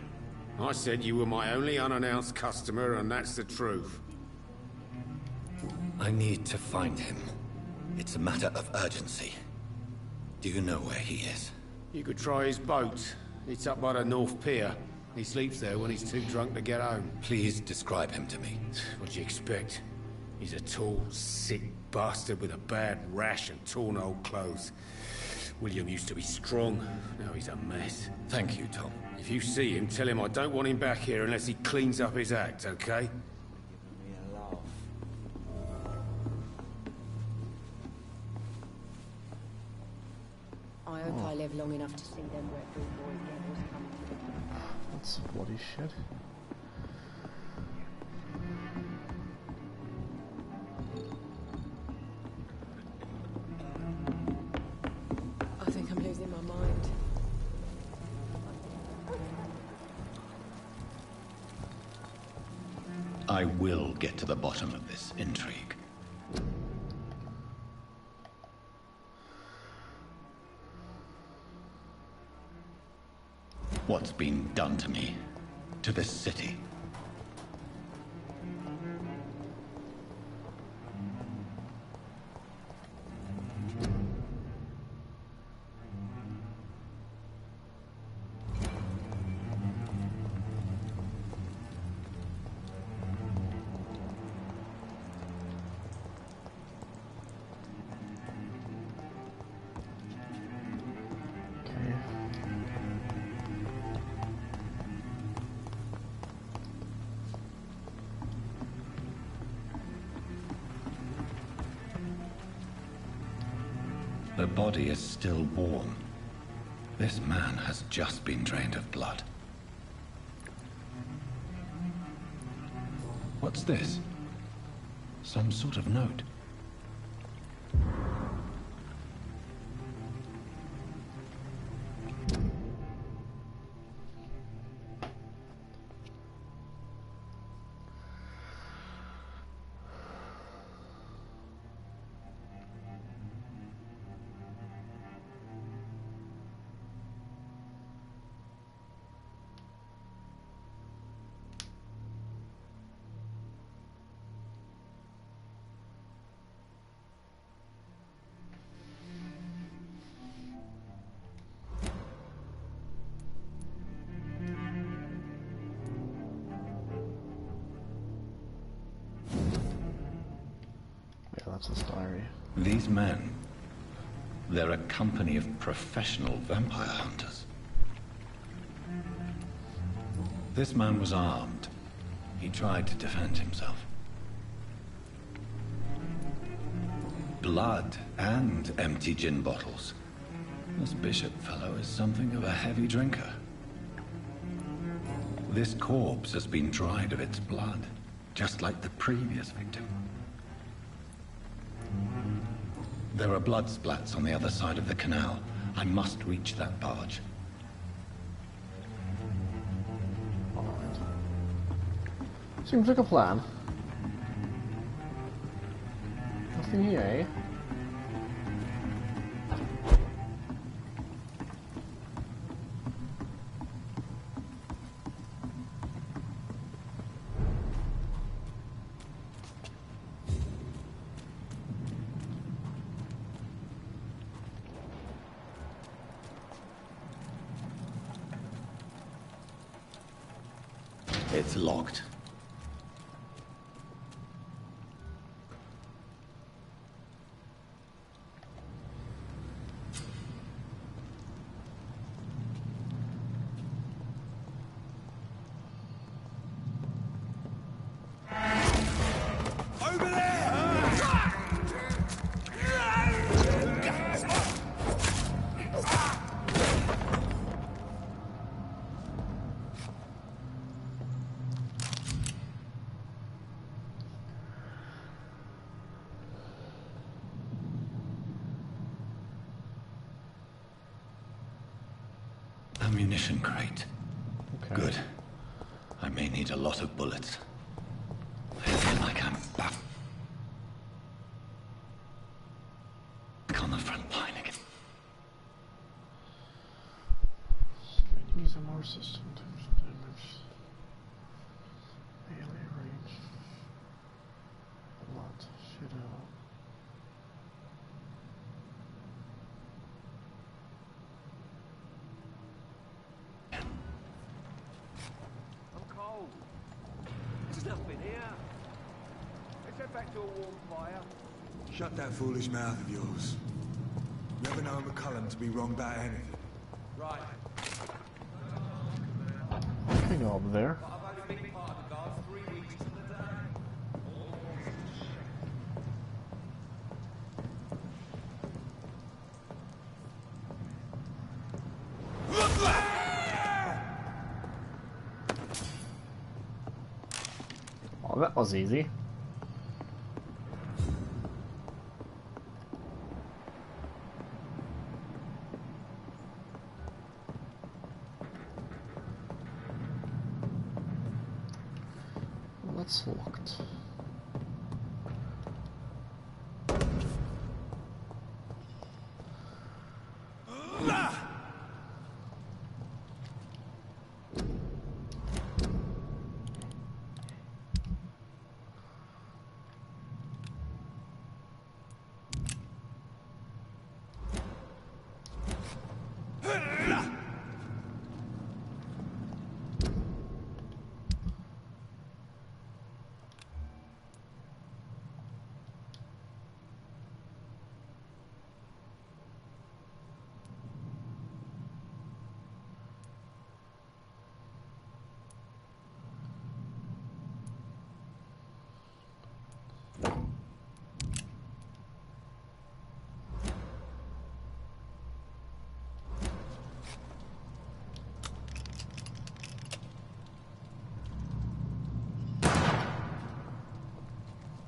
Speaker 10: I said you were my only unannounced customer, and that's the truth.
Speaker 13: I need to find him. It's a matter of urgency. Do you know where he is?
Speaker 10: You could try his boat. It's up by the North Pier. He sleeps there when he's too drunk to get home.
Speaker 13: Please describe him to me.
Speaker 10: What do you expect? He's a tall, sick bastard with a bad rash and torn old clothes. William used to be strong. Now he's a mess.
Speaker 13: Thank you, Tom.
Speaker 10: If you see him, tell him I don't want him back here unless he cleans up his act, okay?
Speaker 4: I hope I live long enough to see them wet blue boys levels come.
Speaker 3: That's bloody shit.
Speaker 4: I think I'm losing my mind.
Speaker 8: I will get to the bottom of this intrigue. What's been done to me? To this city? The body is still warm. This man has just been drained of blood. What's this? Some sort of note.
Speaker 3: That's his diary.
Speaker 8: These men, they're a company of professional vampire hunters. This man was armed. He tried to defend himself. Blood and empty gin bottles. This bishop fellow is something of a heavy drinker. This corpse has been dried of its blood, just like the previous victim. There are blood splats on the other side of the canal. I must reach that barge.
Speaker 3: Alright. Seems like a plan. Nothing here, eh?
Speaker 8: It's locked.
Speaker 6: Over there!
Speaker 8: Ammunition crate.
Speaker 3: Okay.
Speaker 8: Good. I may need a lot of bullets. I feel like I'm back on the front line again.
Speaker 3: Use a more system to damage. Melee range. Blood. Shadow.
Speaker 6: Shut that foolish mouth of yours. Never known McCullum to be wrong about anything. Right.
Speaker 3: What can go up there? Oh, that was easy. That's locked.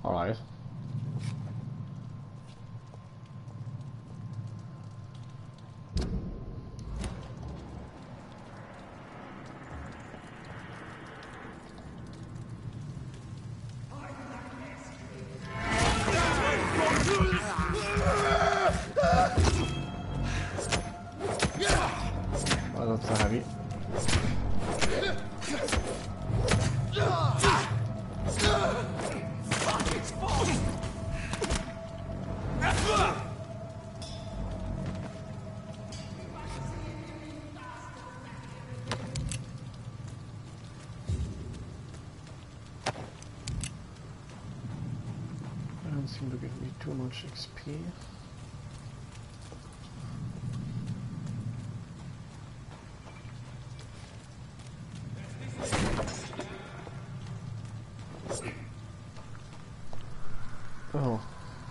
Speaker 3: Alright. Oh, that's so heavy. Doesn't seem to give me too much XP. Oh,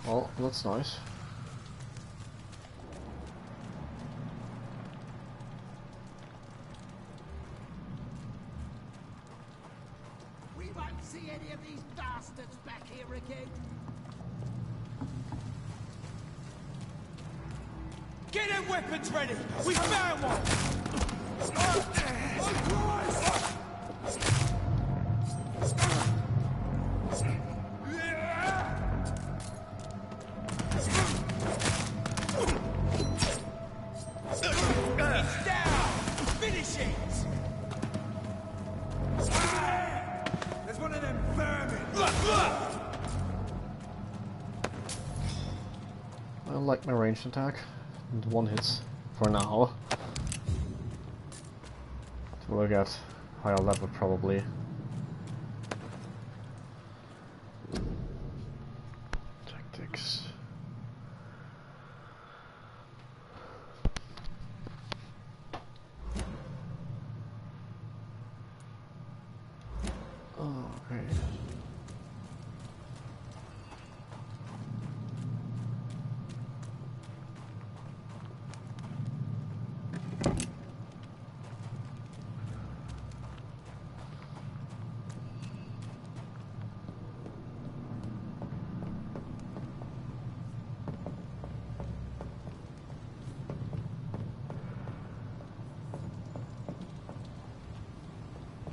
Speaker 3: well, that's nice.
Speaker 14: We won't see any of these bastards back here again.
Speaker 7: Get them weapons ready! We found one!
Speaker 3: I like my ranged attack. And one hits for now. We'll get higher level probably. Tactics. Oh, okay.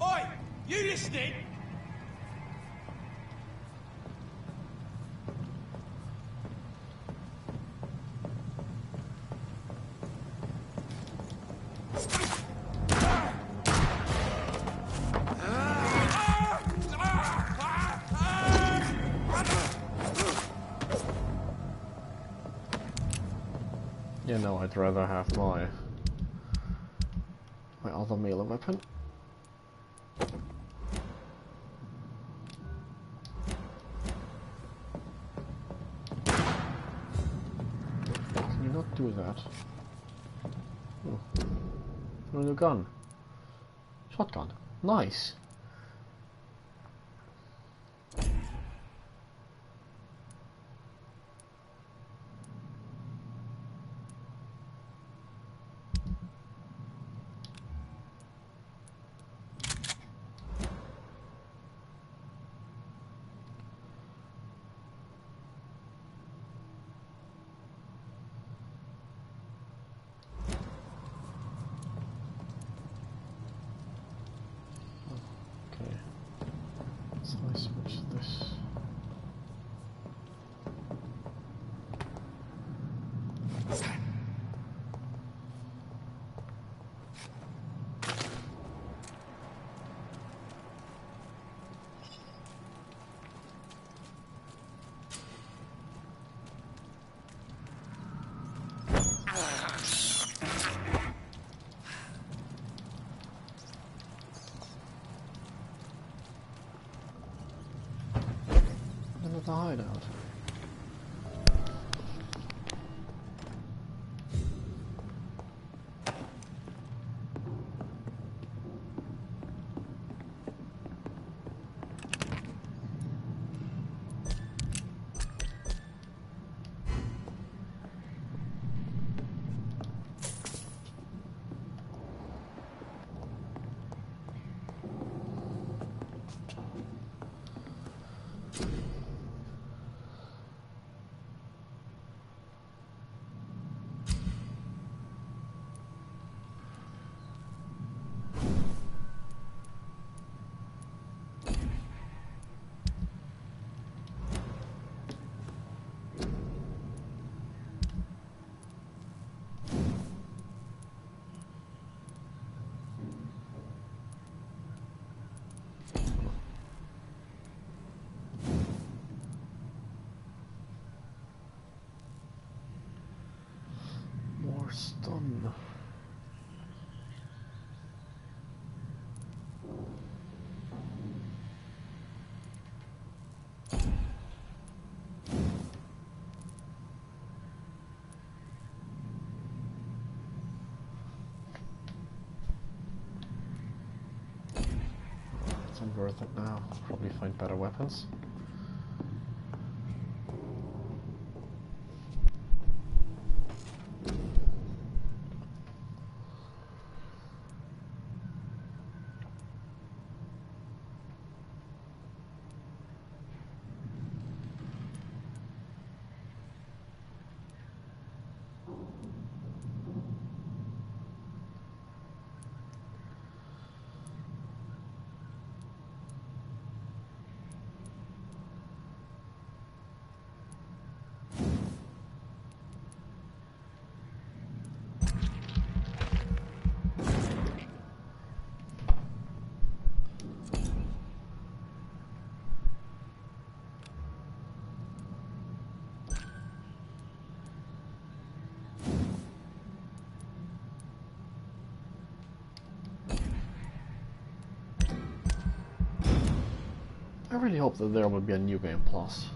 Speaker 7: Oi! You listening?
Speaker 3: Yeah, no, I'd rather have my other melee weapon. Can you not do that? Oh. A new gun. Shotgun. Nice. So I switch this. The hideout. worth it now. Probably find better weapons. I really hope that there will be a New Game Plus.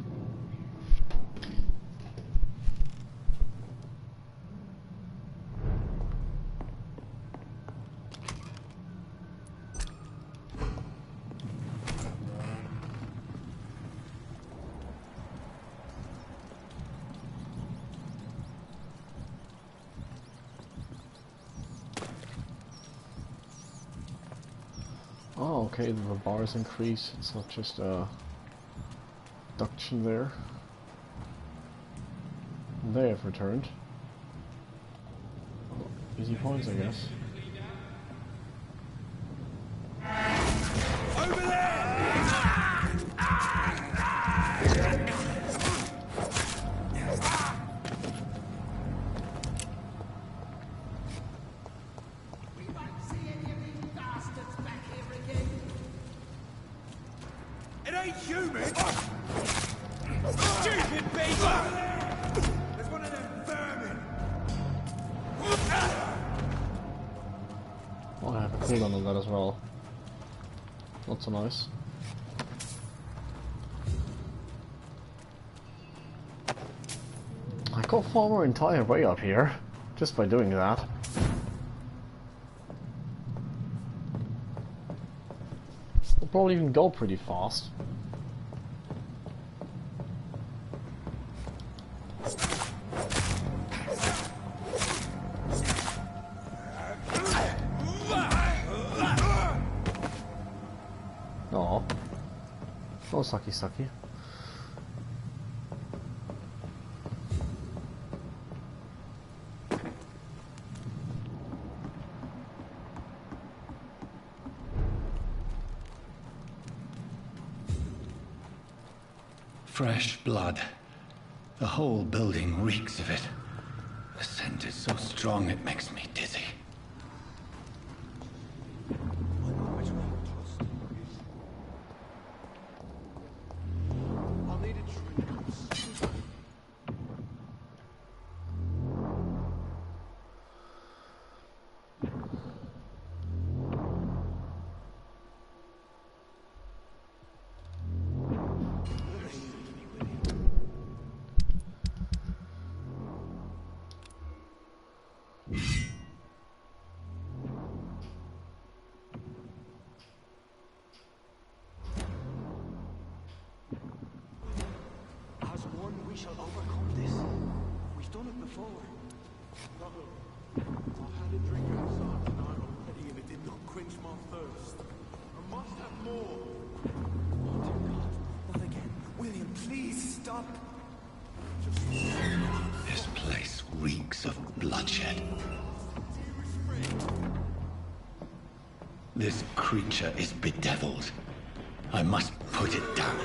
Speaker 3: Oh, okay, the bars increase, it's not just a reduction there. They have returned. Easy points, I guess.
Speaker 7: Over there!
Speaker 14: We won't see any of these bastards back here again.
Speaker 7: It ain't human! Stupid people! There's one of them vermin!
Speaker 3: Oh, I have a cooldown on that as well. Not so nice. I got far our entire way up here, just by doing that. We'll probably even go pretty fast. Oh. Oh, sucky sucky.
Speaker 8: Fresh blood. The whole building reeks of it. The scent is so strong it makes me dizzy.
Speaker 7: I'll need a drink. As one, we shall overcome this. We've done it before. Brother, I've had a drink outside tonight already and it did not quench my thirst. I must have more. Oh dear God, not again. William, please stop.
Speaker 8: This place reeks of bloodshed. This creature is bedeviled. I must put it down.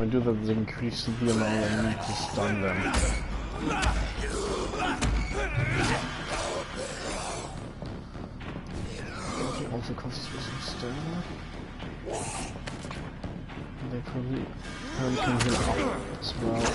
Speaker 3: we do that, it increases the amount I need to stun them. It also costs me some stamina. And they probably can heal up as well.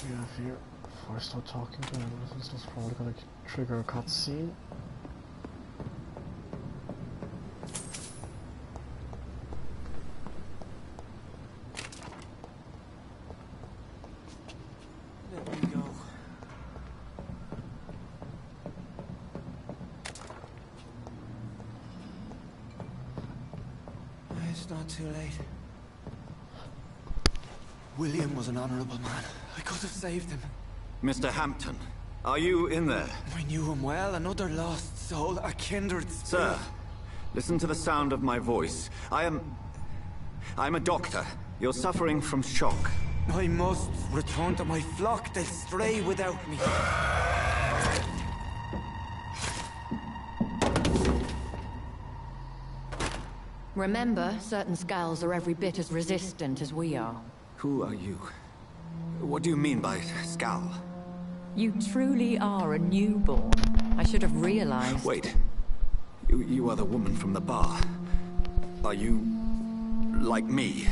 Speaker 3: We have here before I start talking to him. This is probably gonna trigger a cutscene.
Speaker 9: Let me go. It's not too late. William was an honorable man. I could have saved him.
Speaker 13: Mr. Hampton, are you in there?
Speaker 9: I knew him well, another lost soul, a kindred spirit.
Speaker 13: Sir, listen to the sound of my voice. I'm a doctor. You're suffering from shock.
Speaker 9: I must return to my flock. They'll stray without me.
Speaker 12: Remember, certain skulls are every bit as resistant as we are.
Speaker 13: Who are you? What do you mean by Skal?
Speaker 12: You truly are a newborn. I should have realized.
Speaker 13: Wait. You are the woman from the bar. Are you like me?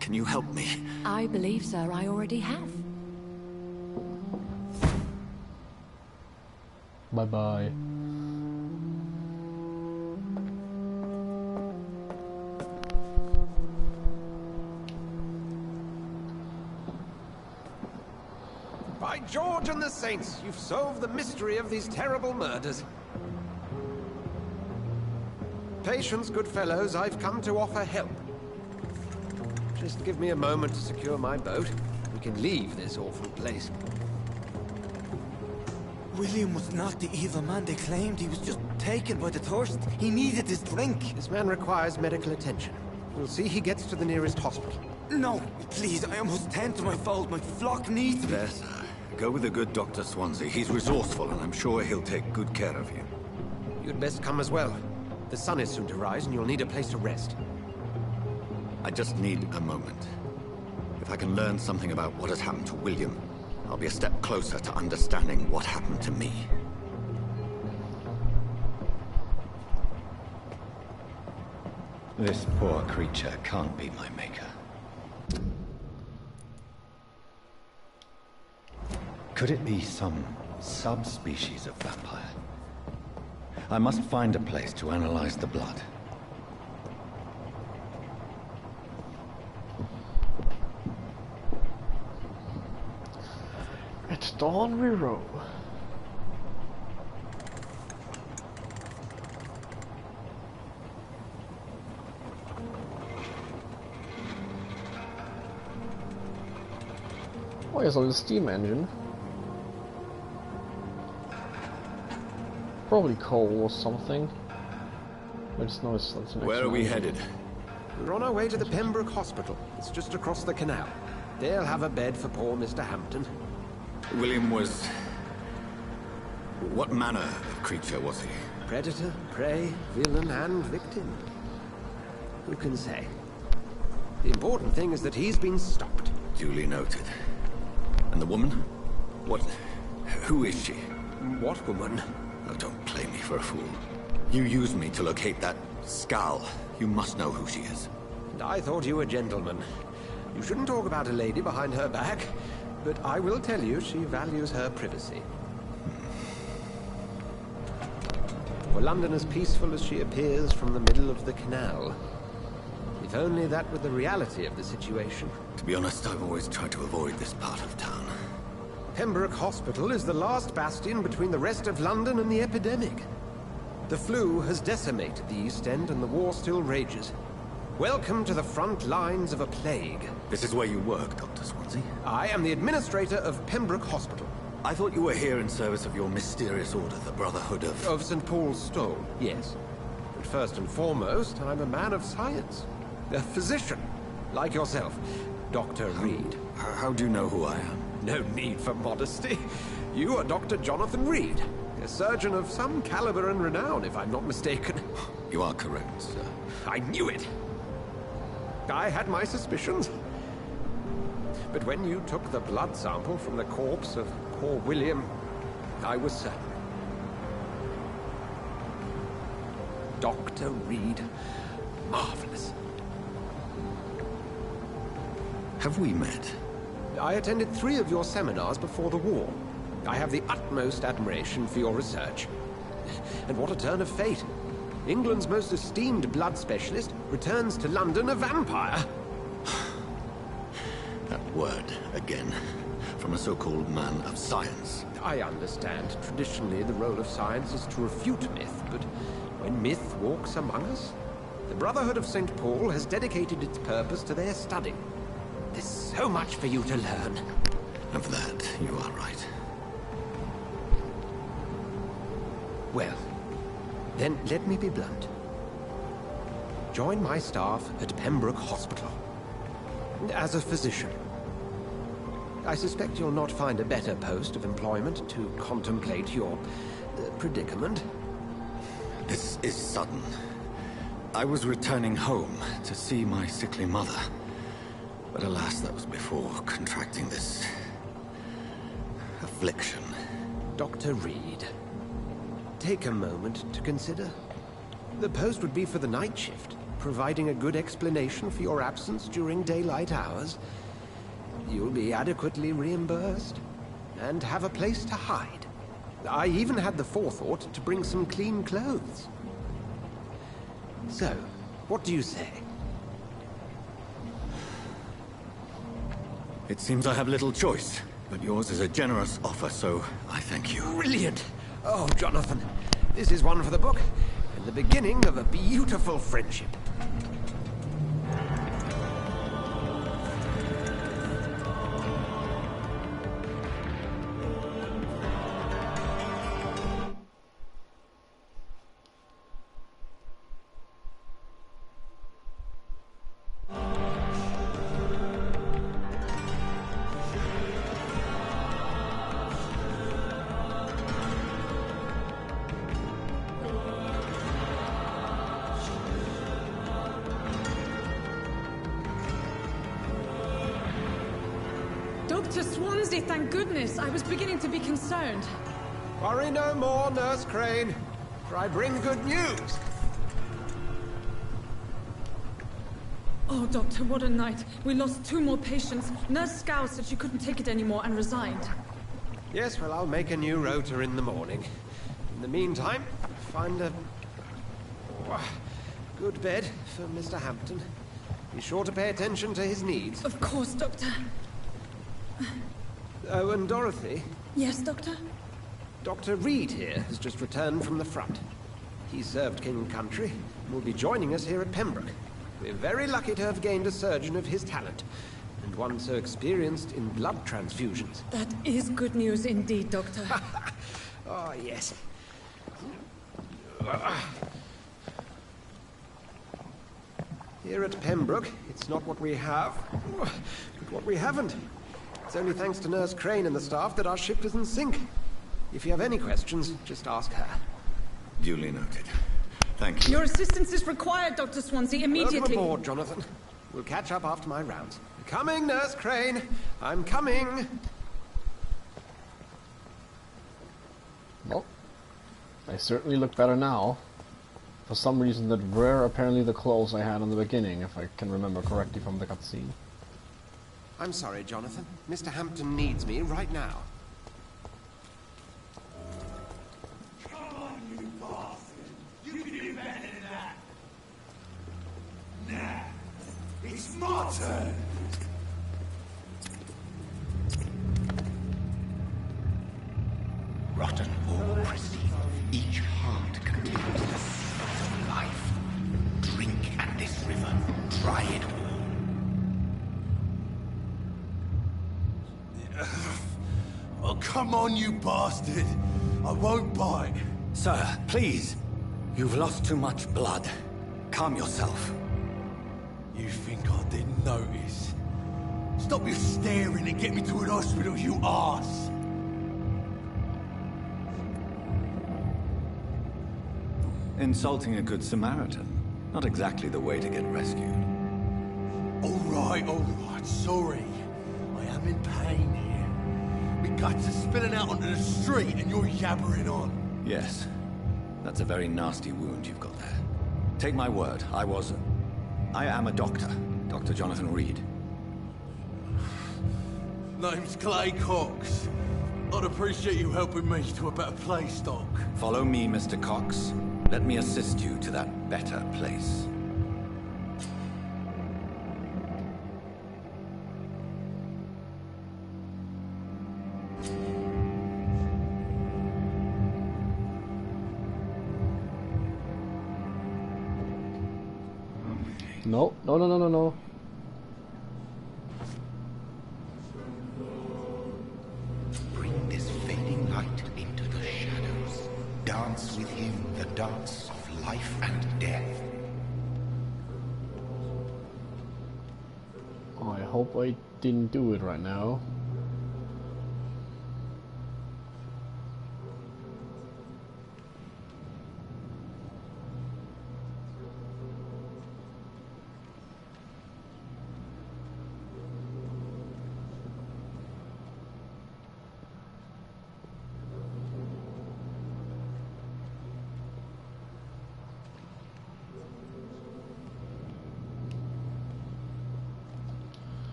Speaker 13: Can you help me?
Speaker 12: I believe, sir, I already have.
Speaker 3: Bye-bye.
Speaker 11: By George and the Saints, you've solved the mystery of these terrible murders. Patience, good fellows, I've come to offer help. Just give me a moment to secure my boat. We can leave this awful place.
Speaker 9: William was not the evil man they claimed. He was just taken by the thirst. He needed his drink.
Speaker 11: This man requires medical attention. We'll see he gets to the nearest hospital.
Speaker 9: No, please, I must tend to my fold. My flock needs me.
Speaker 13: Yes, sir. Go with the good Dr. Swansea. He's resourceful, and I'm sure he'll take good care of you.
Speaker 11: You'd best come as well. The sun is soon to rise, and you'll need a place to rest.
Speaker 13: I just need a moment. If I can learn something about what has happened to William, I'll be a step closer to understanding what happened to me.
Speaker 8: This poor creature can't be my maker. Could it be some subspecies of vampire? I must find a place to analyze the blood.
Speaker 3: At dawn we row. Oh, there's a little steam engine. Probably coal or something. I just noticed that's an
Speaker 13: Where are we headed?
Speaker 11: We're on our way to the Pembroke Hospital. It's just across the canal. They'll have a bed for poor Mr. Hampton.
Speaker 13: William was... What manner of creature was he?
Speaker 11: Predator, prey, villain, and victim. Who can say? The important thing is that he's been stopped.
Speaker 13: Duly noted. And the woman? What... Who is she?
Speaker 11: What woman?
Speaker 13: Oh, don't play me for a fool. You used me to locate that Scowl. You must know who she is.
Speaker 11: I thought you a gentleman. You shouldn't talk about a lady behind her back, but I will tell you she values her privacy. For London as peaceful as she appears from the middle of the canal. If only that were the reality of the situation.
Speaker 13: To be honest, I've always tried to avoid this part of town.
Speaker 11: Pembroke Hospital is the last bastion between the rest of London and the epidemic. The flu has decimated the East End and the war still rages. Welcome to the front lines of a plague.
Speaker 13: This is where you work, Dr. Swansea?
Speaker 11: I am the administrator of Pembroke Hospital.
Speaker 13: I thought you were here in service of your mysterious order, the Brotherhood of...
Speaker 11: Of St. Paul's Stole, yes. But first and foremost, I'm a man of science. A physician, like yourself, Dr. Reed.
Speaker 13: How do you know who I am?
Speaker 11: No need for modesty. You are Dr. Jonathan Reed, a surgeon of some caliber and renown, if I'm not mistaken.
Speaker 13: You are correct, sir.
Speaker 11: I knew it! I had my suspicions. But when you took the blood sample from the corpse of poor William, I was certain. Dr. Reed. Marvelous.
Speaker 13: Have we met?
Speaker 11: I attended 3 of your seminars before the war. I have the utmost admiration for your research. And what a turn of fate. England's most esteemed blood specialist returns to London a vampire.
Speaker 13: That word, again, from a so-called man of science.
Speaker 11: I understand. Traditionally, the role of science is to refute myth, but when myth walks among us, the Brotherhood of St. Paul has dedicated its purpose to their study. There's so much for you to learn.
Speaker 13: And for that, you are right.
Speaker 11: Well, then let me be blunt. Join my staff at Pembroke Hospital. As a physician. I suspect you'll not find a better post of employment to contemplate your predicament.
Speaker 13: This is sudden. I was returning home to see my sickly mother. But alas, that was before contracting this... affliction.
Speaker 11: Dr. Reed, take a moment to consider. The post would be for the night shift, providing a good explanation for your absence during daylight hours. You'll be adequately reimbursed, and have a place to hide. I even had the forethought to bring some clean clothes. So, what do you say?
Speaker 13: It seems I have little choice, but yours is a generous offer, so I thank you.
Speaker 11: Brilliant! Oh, Jonathan, this is one for the book, and the beginning of a beautiful friendship.
Speaker 15: Dr. Swansea, thank goodness. I was beginning to be concerned.
Speaker 11: Worry no more, Nurse Crane, for I bring good news.
Speaker 15: Oh, Doctor, what a night. We lost 2 more patients. Nurse Scowl said she couldn't take it anymore and resigned.
Speaker 11: Yes, well, I'll make a new rota in the morning. In the meantime, find a... good bed for Mr. Hampton. Be sure to pay attention to his needs.
Speaker 15: Of course, Doctor.
Speaker 11: Oh, and Dorothy?
Speaker 15: Yes, Doctor?
Speaker 11: Dr. Reed here has just returned from the front. He served King and Country and will be joining us here at Pembroke. We're very lucky to have gained a surgeon of his talent, and one so experienced in blood transfusions.
Speaker 15: That is good news indeed, Doctor.
Speaker 11: Oh, yes. Here at Pembroke, it's not what we have, but what we haven't. It's only thanks to Nurse Crane and the staff that our ship is in sync. If you have any questions, just ask her.
Speaker 13: Duly noted. Thank you.
Speaker 15: Your assistance is required, Dr. Swansea, immediately.
Speaker 11: Welcome aboard, Jonathan. We'll catch up after my rounds. Coming, Nurse Crane. I'm coming.
Speaker 3: Well, I certainly look better now. For some reason that were apparently the clothes I had in the beginning, if I can remember correctly from the cutscene.
Speaker 11: I'm sorry, Jonathan. Mr. Hampton needs me right now.
Speaker 7: Come on, you bastard! You can do better than that! Nah, it's my turn!
Speaker 2: Rotten ore, Christine. Each heart contains the seed of life. Drink at this river. Try it all.
Speaker 7: Oh, come on, you bastard! I won't bite.
Speaker 1: Sir, please. You've lost too much blood. Calm yourself.
Speaker 7: You think I didn't notice? Stop your staring and get me to an hospital, you arse!
Speaker 8: Insulting a good Samaritan. Not exactly the way to get rescued.
Speaker 7: All right, sorry. I am in pain here. My guts are spilling out onto the street and you're yabbering on.
Speaker 8: Yes. That's a very nasty wound you've got there. Take my word, I am a doctor. Dr. Jonathan Reed.
Speaker 7: Name's Clay Cox. I'd appreciate you helping me to a better place, Doc.
Speaker 8: Follow me, Mr. Cox. Let me assist you to that better place.
Speaker 3: No.
Speaker 2: Bring this fading light into the shadows. Dance with him the dance of life and death.
Speaker 3: I hope I didn't do it right now.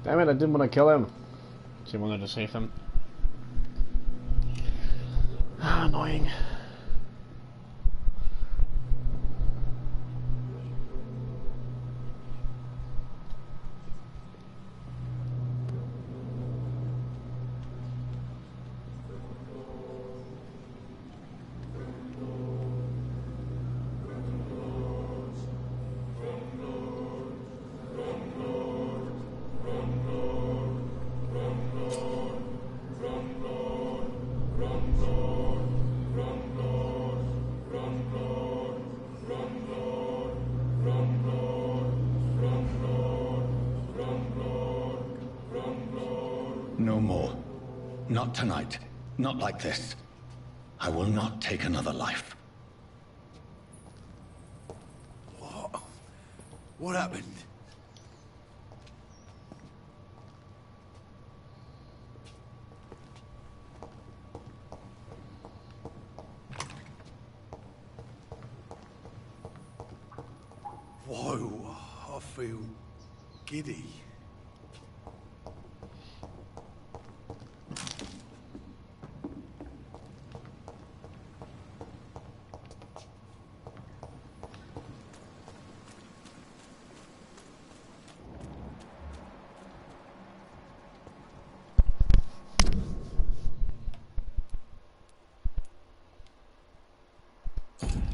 Speaker 3: Damn it, I didn't want to kill him. She wanted to save him. Annoying.
Speaker 8: No more. Not tonight. Not like this. I will not take another life.
Speaker 7: What happened? Whoa, I feel giddy.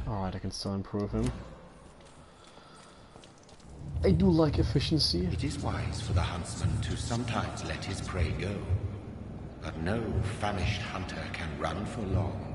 Speaker 3: Alright, I can still improve him. I do like efficiency.
Speaker 2: It is wise for the huntsman to sometimes let his prey go. But no famished hunter can run for long.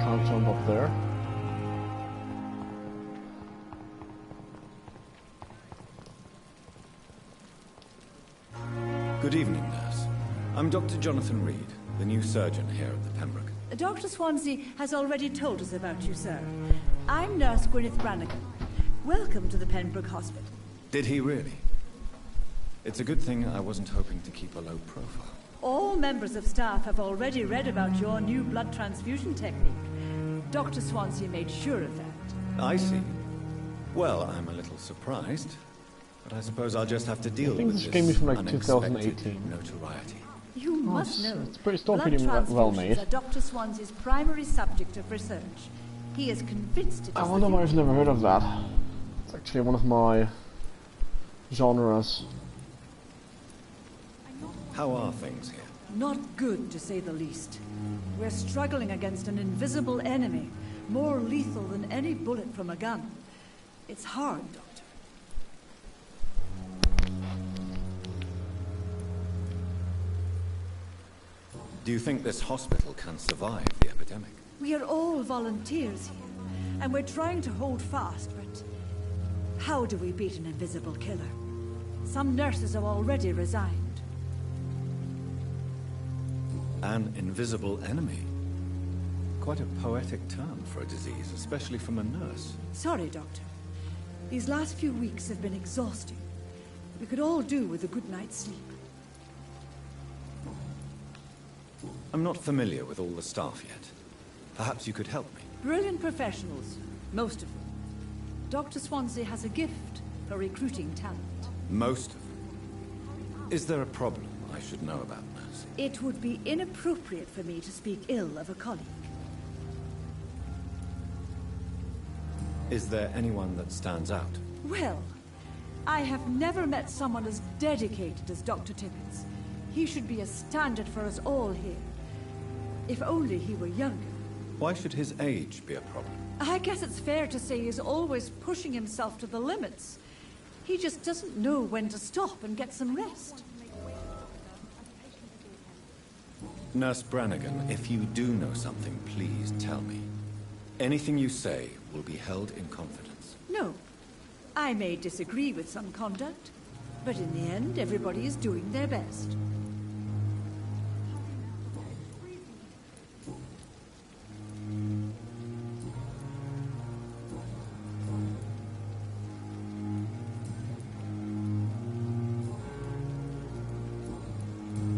Speaker 3: can't jump up there.
Speaker 8: Good evening, nurse. I'm Dr. Jonathan Reed, the new surgeon here at the Pembroke.
Speaker 16: Dr. Swansea has already told us about you, sir. I'm Nurse Gwyneth Brannigan. Welcome to the Pembroke Hospital.
Speaker 8: Did he really? It's a good thing I wasn't hoping to keep a low profile.
Speaker 16: All members of staff have already read about your new blood transfusion technique. Dr. Swansea made sure of that.
Speaker 8: I see. Well, I'm a little surprised, but I suppose I'll just have to deal with this
Speaker 3: game is from like
Speaker 8: unexpected
Speaker 3: 2018.
Speaker 8: notoriety.
Speaker 16: You must know.
Speaker 3: It's still pretty
Speaker 16: blood
Speaker 3: well made.
Speaker 16: transfusions are Dr. Swansea's primary subject of research. He is convinced it is
Speaker 3: I wonder why I've never heard of that. It's actually one of my genres.
Speaker 8: How are things here?
Speaker 16: Not good, to say the least. We're struggling against an invisible enemy, more lethal than any bullet from a gun. It's hard, Doctor.
Speaker 8: Do you think this hospital can survive the epidemic?
Speaker 16: We are all volunteers here, and we're trying to hold fast, but how do we beat an invisible killer? Some nurses have already resigned.
Speaker 8: An invisible enemy? Quite a poetic term for a disease, especially from a nurse.
Speaker 16: Sorry, Doctor. These last few weeks have been exhausting. We could all do with a good night's sleep.
Speaker 8: I'm not familiar with all the staff yet. Perhaps you could help me.
Speaker 16: Brilliant professionals, most of them. Dr. Swansea has a gift for recruiting talent.
Speaker 8: Most of them. Is there a problem I should know about, nurse?
Speaker 16: It would be inappropriate for me to speak ill of a colleague.
Speaker 8: Is there anyone that stands out?
Speaker 16: Well, I have never met someone as dedicated as Dr. Tippins. He should be a standard for us all here. If only he were younger.
Speaker 8: Why should his age be a problem?
Speaker 16: I guess it's fair to say he's always pushing himself to the limits. He just doesn't know when to stop and get some rest.
Speaker 8: Nurse Brannigan, if you do know something, please tell me. Anything you say will be held in confidence.
Speaker 16: No. I may disagree with some conduct, but in the end, everybody is doing their best.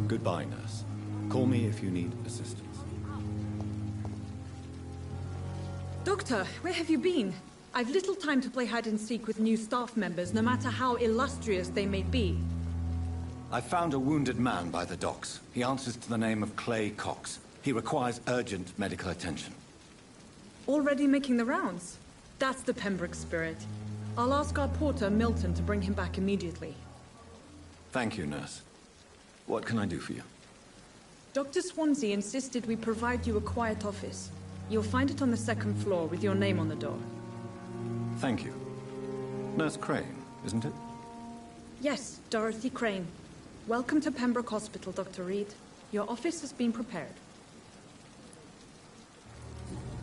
Speaker 8: Goodbye, nurse. Call me if you need assistance.
Speaker 15: Doctor, where have you been? I've little time to play hide-and-seek with new staff members, no matter how illustrious they may be.
Speaker 8: I found a wounded man by the docks. He answers to the name of Clay Cox. He requires urgent medical attention.
Speaker 15: Already making the rounds? That's the Pembroke spirit. I'll ask our porter, Milton, to bring him back immediately.
Speaker 8: Thank you, nurse. What can I do for you?
Speaker 15: Dr. Swansea insisted we provide you a quiet office. You'll find it on the second floor with your name on the door.
Speaker 8: Thank you. Nurse Crane, isn't it?
Speaker 15: Yes, Dorothy Crane. Welcome to Pembroke Hospital, Dr. Reed. Your office has been prepared.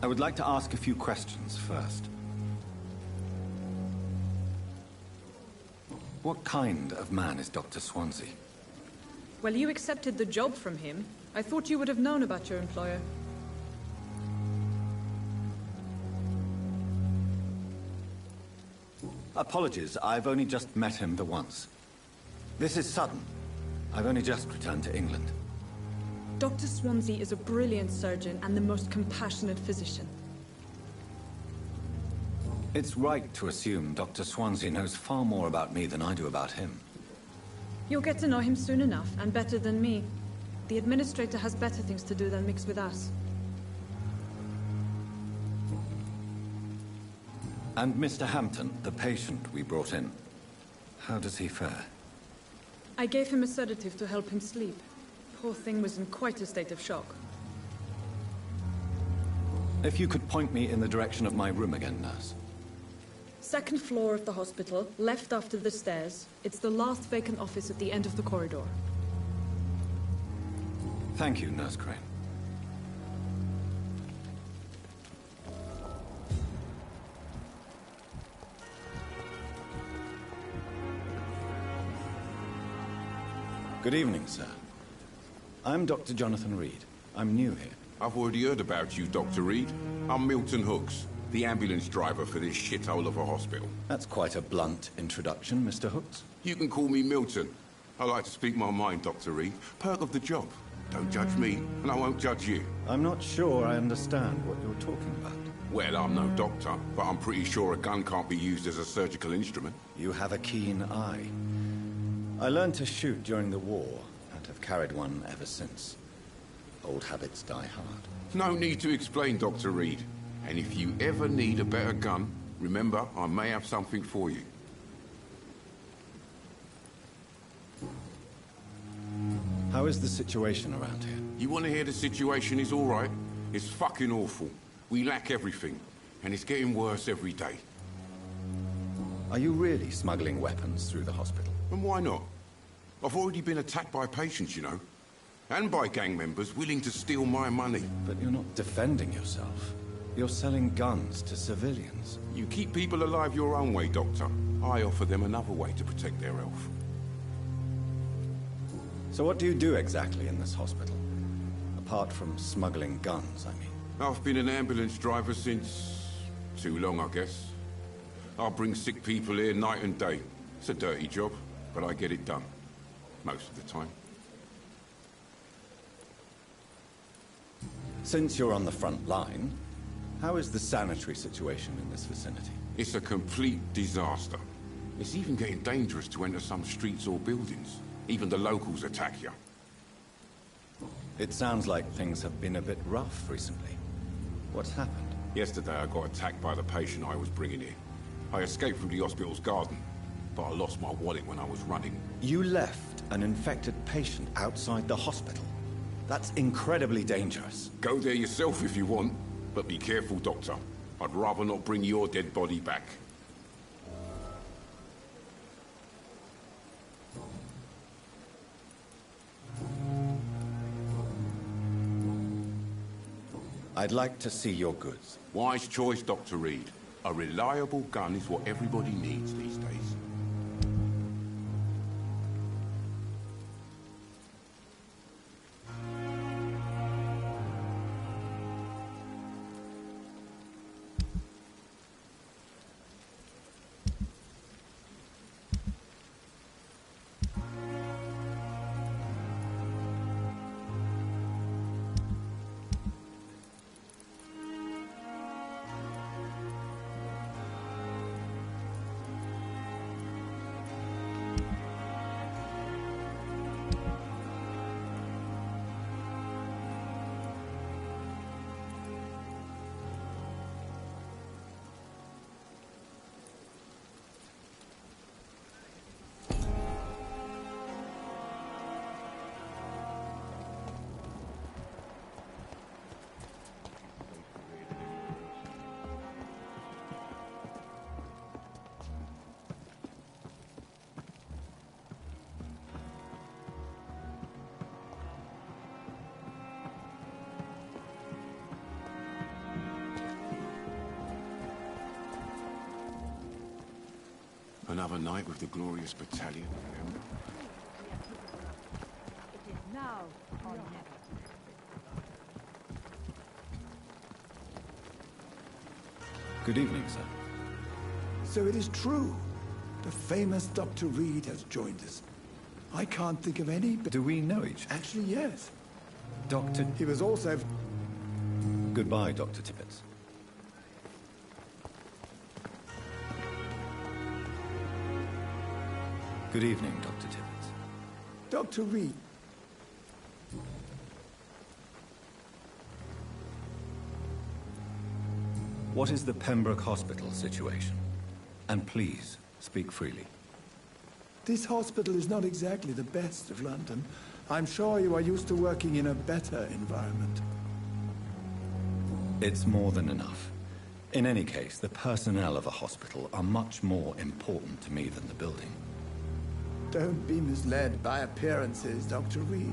Speaker 8: I would like to ask a few questions first. What kind of man is Dr. Swansea?
Speaker 15: Well, you accepted the job from him. I thought you would have known about your employer.
Speaker 8: Apologies, I've only just met him the once. This is sudden. I've only just returned to England.
Speaker 15: Dr. Swansea is a brilliant surgeon and the most compassionate physician.
Speaker 8: It's right to assume Dr. Swansea knows far more about me than I do about him.
Speaker 15: You'll get to know him soon enough, and better than me. The administrator has better things to do than mix with us.
Speaker 8: And Mr. Hampton, the patient we brought in. How does he fare?
Speaker 15: I gave him a sedative to help him sleep. Poor thing was in quite a state of shock.
Speaker 8: If you could point me in the direction of my room again, nurse.
Speaker 15: Second floor of the hospital, left after the stairs. It's the last vacant office at the end of the corridor.
Speaker 8: Thank you, Nurse Crane. Good evening, sir. I'm Dr. Jonathan Reed. I'm new here.
Speaker 17: I've already heard about you, Dr. Reed. I'm Milton Hooks, the ambulance driver for this shithole of a hospital.
Speaker 8: That's quite a blunt introduction, Mr. Hooks.
Speaker 17: You can call me Milton. I like to speak my mind, Dr. Reed. Perk of the job. Don't judge me, and I won't judge you.
Speaker 8: I'm not sure I understand what you're talking about.
Speaker 17: Well, I'm no doctor, but I'm pretty sure a gun can't be used as a surgical instrument.
Speaker 8: You have a keen eye. I learned to shoot during the war, and have carried one ever since. Old habits die hard.
Speaker 17: No need to explain, Dr. Reed. And if you ever need a better gun, remember, I may have something for you.
Speaker 8: How is the situation around here?
Speaker 17: You want to hear the situation is all right? It's fucking awful. We lack everything, and it's getting worse every day.
Speaker 8: Are you really smuggling weapons through the hospital?
Speaker 17: And why not? I've already been attacked by patients, you know. And by gang members willing to steal my money.
Speaker 8: But you're not defending yourself. You're selling guns to civilians.
Speaker 17: You keep people alive your own way, Doctor. I offer them another way to protect their health.
Speaker 8: So what do you do exactly in this hospital? Apart from smuggling guns, I mean.
Speaker 17: I've been an ambulance driver since... too long, I guess. I bring sick people here night and day. It's a dirty job, but I get it done. Most of the time.
Speaker 8: Since you're on the front line, how is the sanitary situation in this vicinity?
Speaker 17: It's a complete disaster. It's even getting dangerous to enter some streets or buildings. Even the locals attack you.
Speaker 8: It sounds like things have been a bit rough recently. What's happened?
Speaker 17: Yesterday I got attacked by the patient I was bringing here. I escaped through the hospital's garden, but I lost my wallet when I was running.
Speaker 8: You left an infected patient outside the hospital? That's incredibly dangerous.
Speaker 17: Go there yourself if you want, but be careful, Doctor. I'd rather not bring your dead body back.
Speaker 8: I'd like to see your goods.
Speaker 17: Wise choice, Dr. Reed. A reliable gun is what everybody needs these days. Another night with the glorious battalion.
Speaker 16: It is now or never.
Speaker 8: Good evening, sir.
Speaker 6: So it is true. The famous Dr. Reed has joined us. I can't think of any, but...
Speaker 8: Do we know each other?
Speaker 6: Actually, yes.
Speaker 8: Doctor...
Speaker 6: He was also...
Speaker 8: Goodbye, Dr. Tippett. Good evening, Dr. Tippett.
Speaker 6: Dr. Reed.
Speaker 8: What is the Pembroke Hospital situation? And please, speak freely.
Speaker 6: This hospital is not exactly the best of London. I'm sure you are used to working in a better environment.
Speaker 8: It's more than enough.
Speaker 13: In any case, the personnel of a hospital are much more important to me than the building.
Speaker 18: Don't be misled by appearances, Dr. Reed.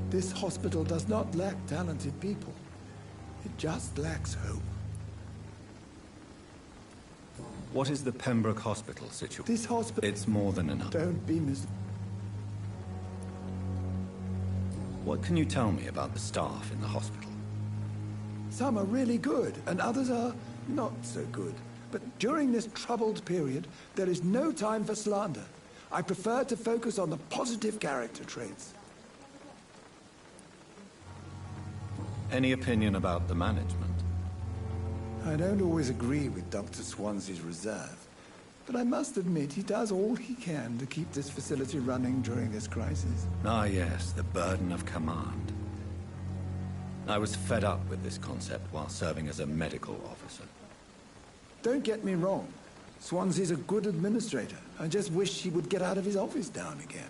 Speaker 18: This hospital does not lack talented people. It just lacks hope.
Speaker 13: What is the Pembroke Hospital situation?
Speaker 18: This hospital...
Speaker 13: It's more than enough.
Speaker 18: Don't be
Speaker 13: What can you tell me about the staff in the hospital?
Speaker 18: Some are really good, and others are not so good. But during this troubled period, there is no time for slander. I prefer to focus on the positive character traits.
Speaker 13: Any opinion about the management?
Speaker 18: I don't always agree with Dr. Swansea's reserve, but I must admit he does all he can to keep this facility running during this crisis.
Speaker 13: Ah yes, the burden of command. I was fed up with this concept while serving as a medical officer.
Speaker 18: Don't get me wrong. Swansea's a good administrator. I just wish he would get out of his office down again.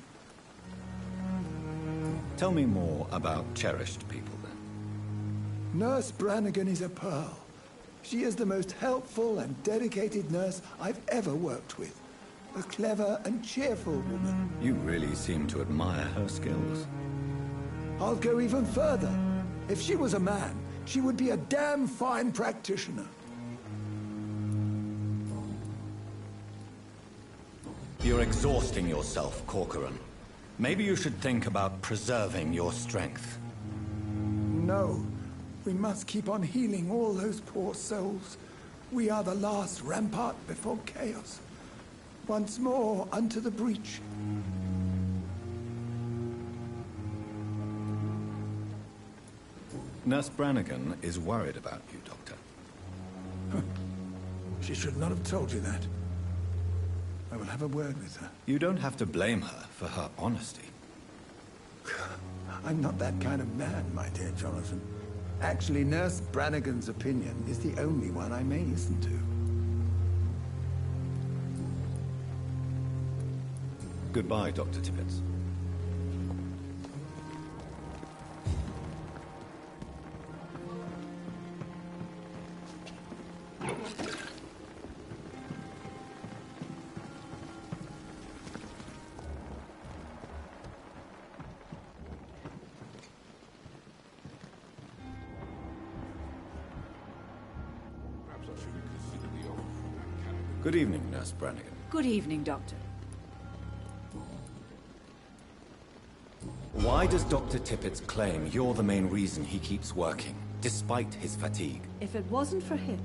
Speaker 13: Tell me more about cherished people then.
Speaker 18: Nurse Brannigan is a pearl. She is the most helpful and dedicated nurse I've ever worked with. A clever and cheerful woman.
Speaker 13: You really seem to admire her skills.
Speaker 18: I'll go even further. If she was a man, she would be a damn fine practitioner.
Speaker 13: You're exhausting yourself, Corcoran. Maybe you should think about preserving your strength.
Speaker 18: No. We must keep on healing all those poor souls. We are the last rampart before chaos. Once more unto the breach.
Speaker 13: Nurse Brannigan is worried about you, Doctor.
Speaker 18: She should not have told you that. I will have a word with her.
Speaker 13: You don't have to blame her for her honesty.
Speaker 18: I'm not that kind of man, my dear Jonathan. Actually, Nurse Brannigan's opinion is the only one I may listen to.
Speaker 13: Goodbye, Dr. Tippett. Good evening, Nurse Brannigan.
Speaker 16: Good evening, Doctor.
Speaker 13: Why does Dr. Tippett claim you're the main reason he keeps working, despite his fatigue?
Speaker 16: If it wasn't for him,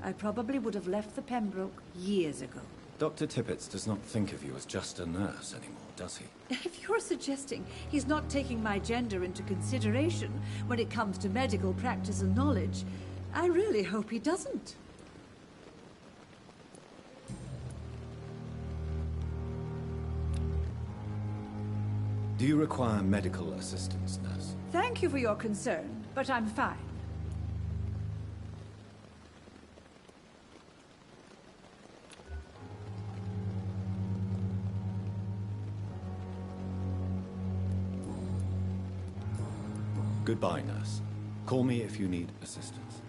Speaker 16: I probably would have left the Pembroke years ago.
Speaker 13: Dr. Tippett does not think of you as just a nurse anymore, does he?
Speaker 16: If you're suggesting he's not taking my gender into consideration when it comes to medical practice and knowledge, I really hope he doesn't.
Speaker 13: Do you require medical assistance, nurse?
Speaker 16: Thank you for your concern, but I'm fine.
Speaker 13: Goodbye, nurse. Call me if you need assistance.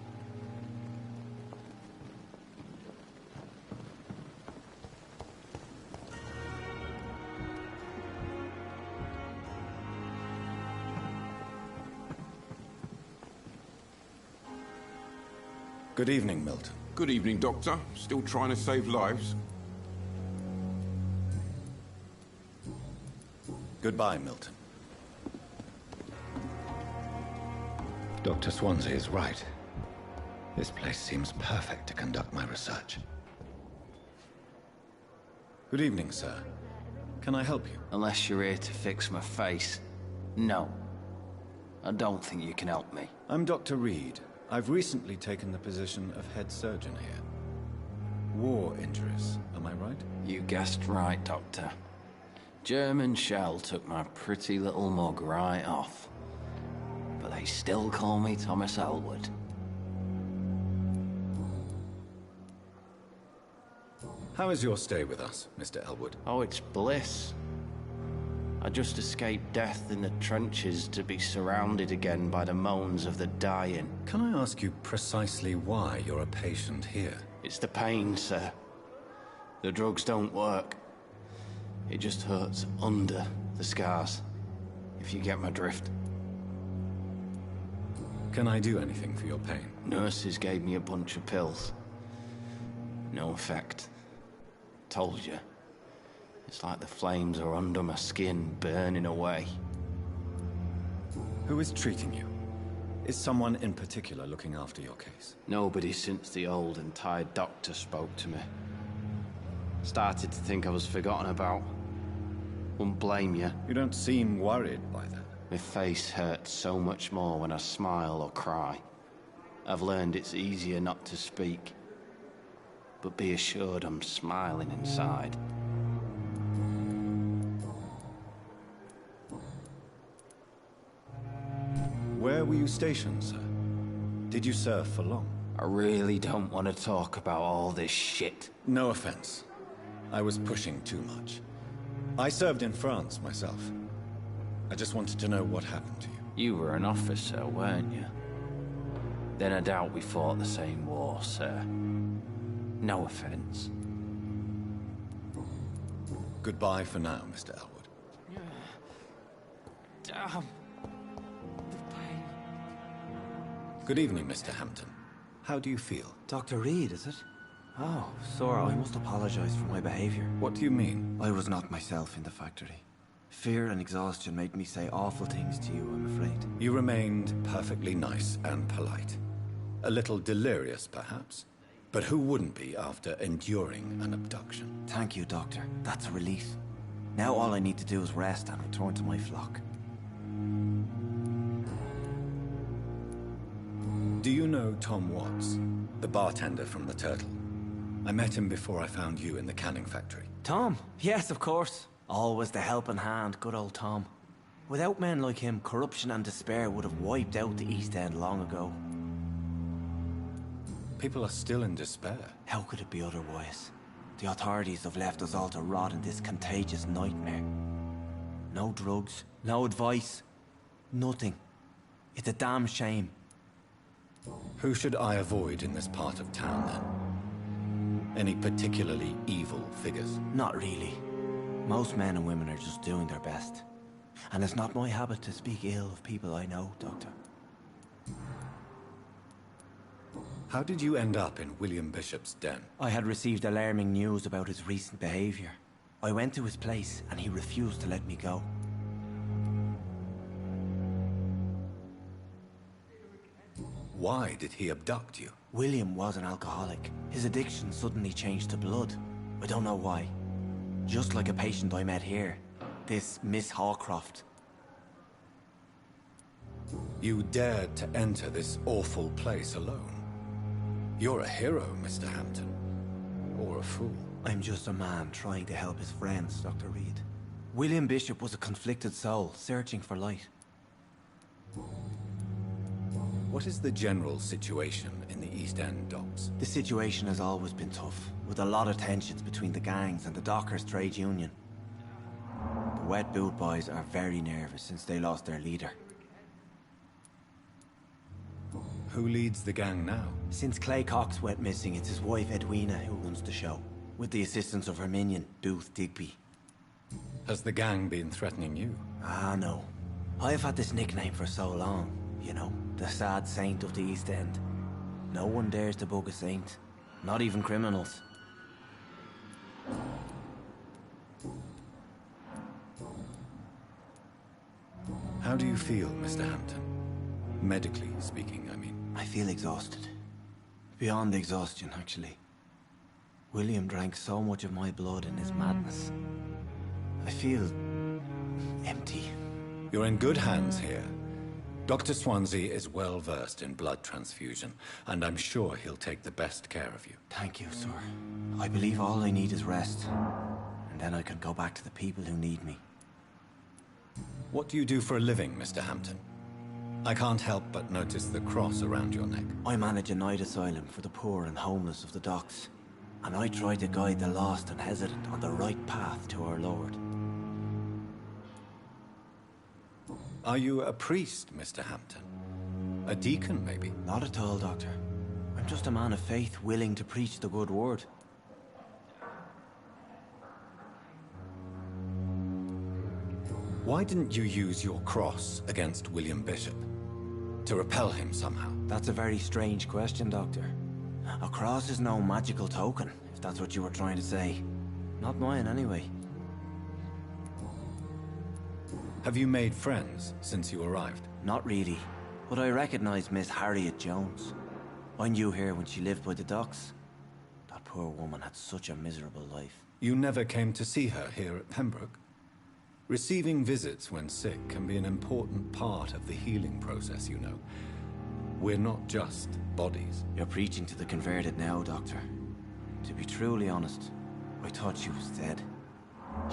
Speaker 13: Good evening, Milton.
Speaker 17: Good evening, Doctor. Still trying to save lives?
Speaker 13: Goodbye, Milton. Dr. Swansea is right. This place seems perfect to conduct my research. Good evening, sir. Can I help you?
Speaker 19: Unless you're here to fix my face. No. I don't think you can help me.
Speaker 13: I'm Dr. Reed. I've recently taken the position of head surgeon here. War injuries, am I right?
Speaker 19: You guessed right, Doctor. German shell took my pretty little mug right off. But they still call me Thomas Elwood.
Speaker 13: How is your stay with us, Mr. Elwood?
Speaker 19: Oh, it's bliss. I just escaped death in the trenches to be surrounded again by the moans of the dying.
Speaker 13: Can I ask you precisely why you're a patient here?
Speaker 19: It's the pain, sir. The drugs don't work. It just hurts under the scars, if you get my drift.
Speaker 13: Can I do anything for your pain?
Speaker 19: Nurses gave me a bunch of pills. No effect. Told you. It's like the flames are under my skin, burning away.
Speaker 13: Who is treating you? Is someone in particular looking after your case?
Speaker 19: Nobody since the old and tired doctor spoke to me. Started to think I was forgotten about. Wouldn't blame you.
Speaker 13: You don't seem worried by that.
Speaker 19: My face hurts so much more when I smile or cry. I've learned it's easier not to speak. But be assured I'm smiling inside.
Speaker 13: Where were you stationed, sir? Did you serve for long?
Speaker 19: I really don't want to talk about all this shit.
Speaker 13: No offense. I was pushing too much. I served in France myself. I just wanted to know what happened to you.
Speaker 19: You were an officer, weren't you? Then I doubt we fought the same war, sir. No offense.
Speaker 13: Goodbye for now, Mr. Elwood.
Speaker 19: Damn.
Speaker 13: Good evening, Mr. Hampton. How do you feel?
Speaker 9: Dr. Reed, is it? Oh, sir, I must apologize for my behavior.
Speaker 13: What do you mean?
Speaker 9: I was not myself in the factory. Fear and exhaustion made me say awful things to you, I'm afraid.
Speaker 13: You remained perfectly nice and polite. A little delirious, perhaps. But who wouldn't be after enduring an abduction?
Speaker 9: Thank you, Doctor. That's a relief. Now all I need to do is rest and return to my flock.
Speaker 13: Do you know Tom Watts, the bartender from the Turtle? I met him before I found you in the canning factory.
Speaker 9: Tom? Yes, of course. Always the helping hand, good old Tom. Without men like him, corruption and despair would have wiped out the East End long ago.
Speaker 13: People are still in despair.
Speaker 9: How could it be otherwise? The authorities have left us all to rot in this contagious nightmare. No drugs, no advice, nothing. It's a damn shame.
Speaker 13: Who should I avoid in this part of town, then? Any particularly evil figures?
Speaker 9: Not really. Most men and women are just doing their best. And it's not my habit to speak ill of people I know, Doctor.
Speaker 13: How did you end up in William Bishop's den?
Speaker 9: I had received alarming news about his recent behavior. I went to his place, and he refused to let me go.
Speaker 13: Why did he abduct you?
Speaker 9: William was an alcoholic. His addiction suddenly changed to blood. I don't know why. Just like a patient I met here. This Miss Hawcroft.
Speaker 13: You dared to enter this awful place alone. You're a hero, Mr. Hampton. Or a fool.
Speaker 9: I'm just a man trying to help his friends, Dr. Reed. William Bishop was a conflicted soul, searching for light.
Speaker 13: What is the general situation in the East End docks?
Speaker 9: The situation has always been tough, with a lot of tensions between the gangs and the dockers' trade union. The wet boot boys are very nervous since they lost their leader.
Speaker 13: Who leads the gang now?
Speaker 9: Since Clay Cox went missing, it's his wife Edwina who runs the show, with the assistance of her minion, Booth Digby.
Speaker 13: Has the gang been threatening you?
Speaker 9: Ah, no. I've had this nickname for so long, you know, the sad saint of the East End. No one dares to bug a saint, not even criminals.
Speaker 13: How do you feel, Mr. Hampton? Medically speaking, I mean.
Speaker 9: I feel exhausted. Beyond exhaustion, actually. William drank so much of my blood in his madness. I feel empty.
Speaker 13: You're in good hands here. Dr. Swansea is well versed in blood transfusion, and I'm sure he'll take the best care of you.
Speaker 9: Thank you, sir. I believe all I need is rest, and then I can go back to the people who need me.
Speaker 13: What do you do for a living, Mr. Hampton? I can't help but notice the cross around your neck.
Speaker 9: I manage a night asylum for the poor and homeless of the docks, and I try to guide the lost and hesitant on the right path to our Lord.
Speaker 8: Are you a priest, Mr. Hampton? A deacon, maybe?
Speaker 9: Not at all, Doctor. I'm just a man of faith willing to preach the good word.
Speaker 8: Why didn't you use your cross against William Bishop? To repel him somehow?
Speaker 9: That's a very strange question, Doctor. A cross is no magical token, if that's what you were trying to say. Not mine, anyway.
Speaker 8: Have you made friends since you arrived?
Speaker 9: Not really, but I recognize Miss Harriet Jones. I knew her when she lived by the docks. That poor woman had such a miserable life.
Speaker 8: You never came to see her here at Pembroke? Receiving visits when sick can be an important part of the healing process, you know. We're not just bodies.
Speaker 9: You're preaching to the converted now, Doctor. To be truly honest, I thought she was dead.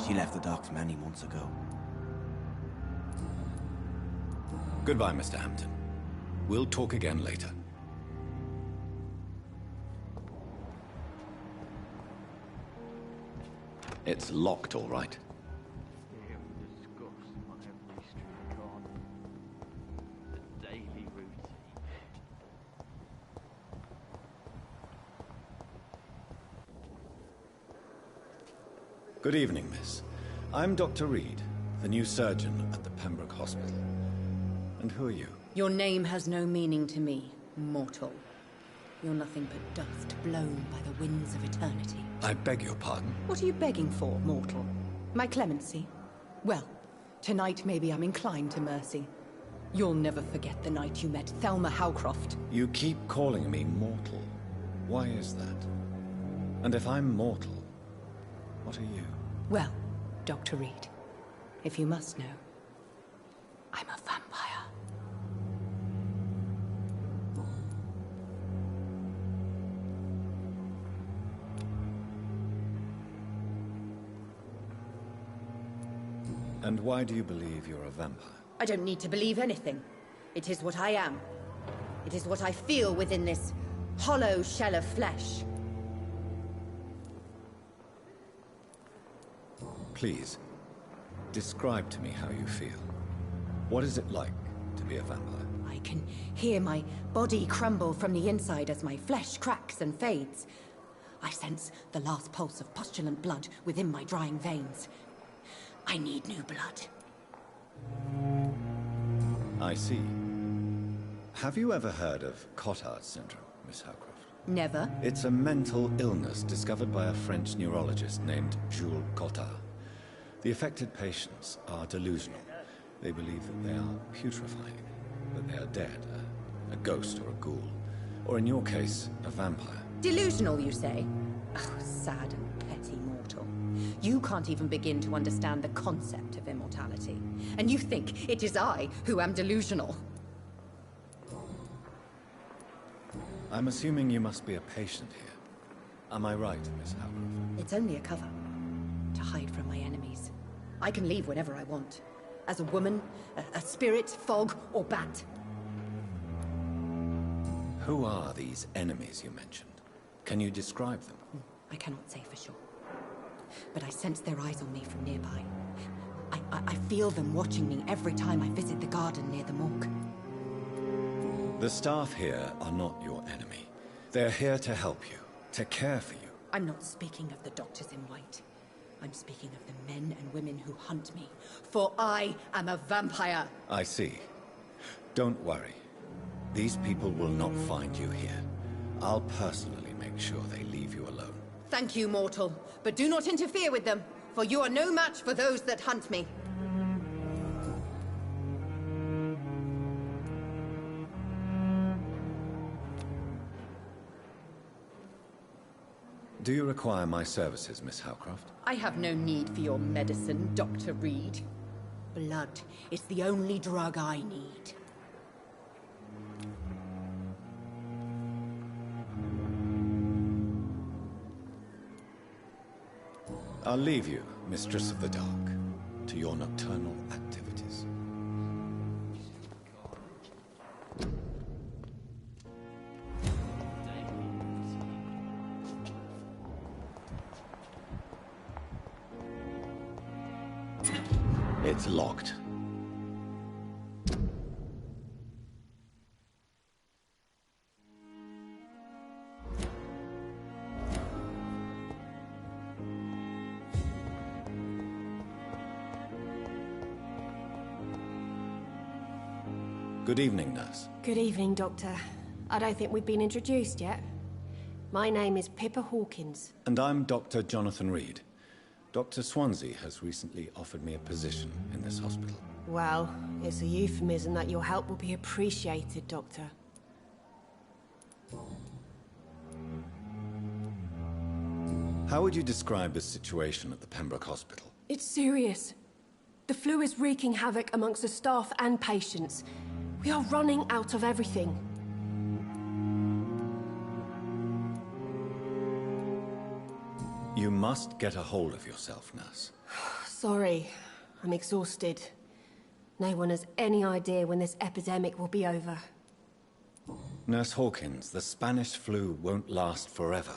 Speaker 9: She left the docks many months ago.
Speaker 8: Goodbye, Mr. Hampton. We'll talk again later. It's locked, all right. Good evening, miss. I'm Dr. Reed, the new surgeon at the Pembroke Hospital. And who are you?
Speaker 12: Your name has no meaning to me, mortal. You're nothing but dust blown by the winds of eternity.
Speaker 8: I beg your pardon?
Speaker 12: What are you begging for, mortal? My clemency? Well, tonight maybe I'm inclined to mercy. You'll never forget the night you met Thelma Howcroft.
Speaker 8: You keep calling me mortal. Why is that? And if I'm mortal, what are you?
Speaker 12: Well, Dr. Reed, if you must know, I'm a vampire.
Speaker 8: And why do you believe you're a vampire?
Speaker 12: I don't need to believe anything. It is what I am. It is what I feel within this hollow shell of flesh.
Speaker 8: Please, describe to me how you feel. What is it like to be a vampire?
Speaker 12: I can hear my body crumble from the inside as my flesh cracks and fades. I sense the last pulse of postulant blood within my drying veins. I need new blood.
Speaker 8: I see. Have you ever heard of Cotard syndrome, Miss Howcroft?
Speaker 12: Never.
Speaker 8: It's a mental illness discovered by a French neurologist named Jules Cotard. The affected patients are delusional. They believe that they are putrefying, that they are dead, a ghost or a ghoul, or in your case, a vampire.
Speaker 12: Delusional, you say? Oh, sad and petty mortal. You can't even begin to understand the concept of immortality. And you think it is I who am delusional.
Speaker 8: I'm assuming you must be a patient here. Am I right, Miss Howcroft?
Speaker 12: It's only a cover. To hide from my enemies. I can leave whenever I want. As a woman, a spirit, fog, or bat.
Speaker 8: Who are these enemies you mentioned? Can you describe them?
Speaker 12: I cannot say for sure. But I sense their eyes on me from nearby. I feel them watching me every time I visit the garden near the morgue.
Speaker 8: The staff here are not your enemy. They're here to help you, to care for you.
Speaker 12: I'm not speaking of the doctors in white. I'm speaking of the men and women who hunt me. For I am a vampire.
Speaker 8: I see. Don't worry. These people will not find you here. I'll personally make sure they leave you alone.
Speaker 12: Thank you, mortal. But do not interfere with them, for you are no match for those that hunt me.
Speaker 8: Do you require my services, Miss Howcroft?
Speaker 12: I have no need for your medicine, Dr. Reed. Blood is the only drug I need.
Speaker 8: I'll leave you, Mistress of the Dark, to your nocturnal activities. It's locked. Good evening, nurse.
Speaker 20: Good evening, Doctor. I don't think we've been introduced yet. My name is Pippa Hawkins.
Speaker 8: And I'm Dr. Jonathan Reed. Dr. Swansea has recently offered me a position in this hospital.
Speaker 20: Well, it's a euphemism that your help will be appreciated, Doctor.
Speaker 8: How would you describe the situation at the Pembroke Hospital?
Speaker 20: It's serious. The flu is wreaking havoc amongst the staff and patients. We are running out of everything.
Speaker 8: You must get a hold of yourself, nurse.
Speaker 20: Sorry, I'm exhausted. No one has any idea when this epidemic will be over.
Speaker 8: Nurse Hawkins, the Spanish flu won't last forever.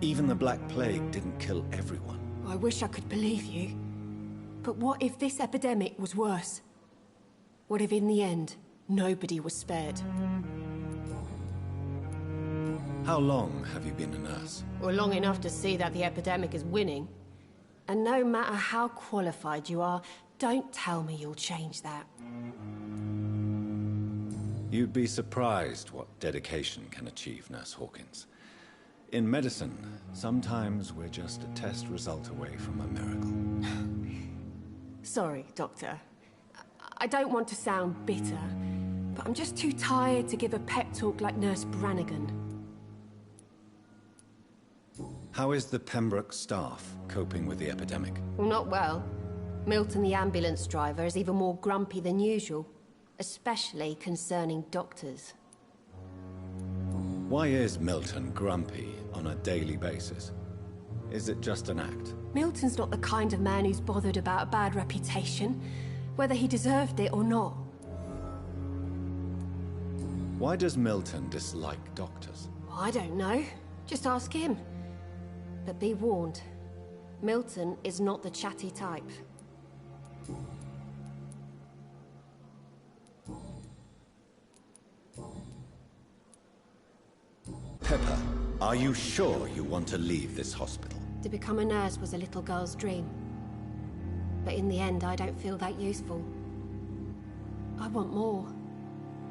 Speaker 8: Even the Black Plague didn't kill everyone.
Speaker 20: I wish I could believe you. But what if this epidemic was worse? What if in the end, nobody was spared?
Speaker 8: How long have you been a nurse?
Speaker 20: Well, long enough to see that the epidemic is winning. And no matter how qualified you are, don't tell me you'll change that.
Speaker 8: You'd be surprised what dedication can achieve, Nurse Hawkins. In medicine, sometimes we're just a test result away from a miracle.
Speaker 20: Sorry, Doctor. I don't want to sound bitter, but I'm just too tired to give a pep talk like Nurse Brannigan.
Speaker 8: How is the Pembroke staff coping with the epidemic?
Speaker 20: Well, not well. Milton, the ambulance driver, is even more grumpy than usual, especially concerning doctors.
Speaker 8: Why is Milton grumpy on a daily basis? Is it just an act?
Speaker 20: Milton's not the kind of man who's bothered about a bad reputation, whether he deserved it or not.
Speaker 8: Why does Milton dislike doctors?
Speaker 20: I don't know. Just ask him. But be warned, Milton is not the chatty type.
Speaker 8: Pepper, are you sure you want to leave this hospital?
Speaker 20: To become a nurse was a little girl's dream. But in the end, I don't feel that useful. I want more.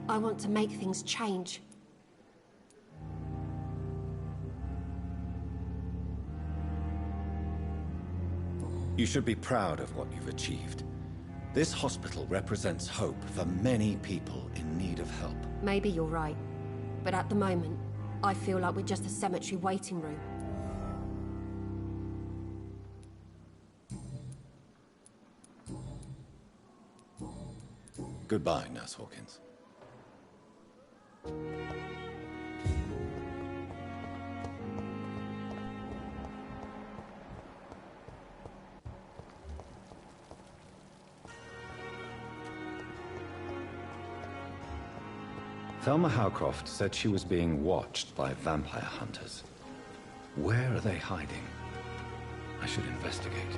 Speaker 20: I want to make things change.
Speaker 8: You should be proud of what you've achieved. This hospital represents hope for many people in need of help.
Speaker 20: Maybe you're right. But at the moment, I feel like we're just a cemetery waiting room.
Speaker 8: Goodbye, Nurse Hawkins. Thelma Howcroft said she was being watched by vampire hunters. Where are they hiding? I should investigate.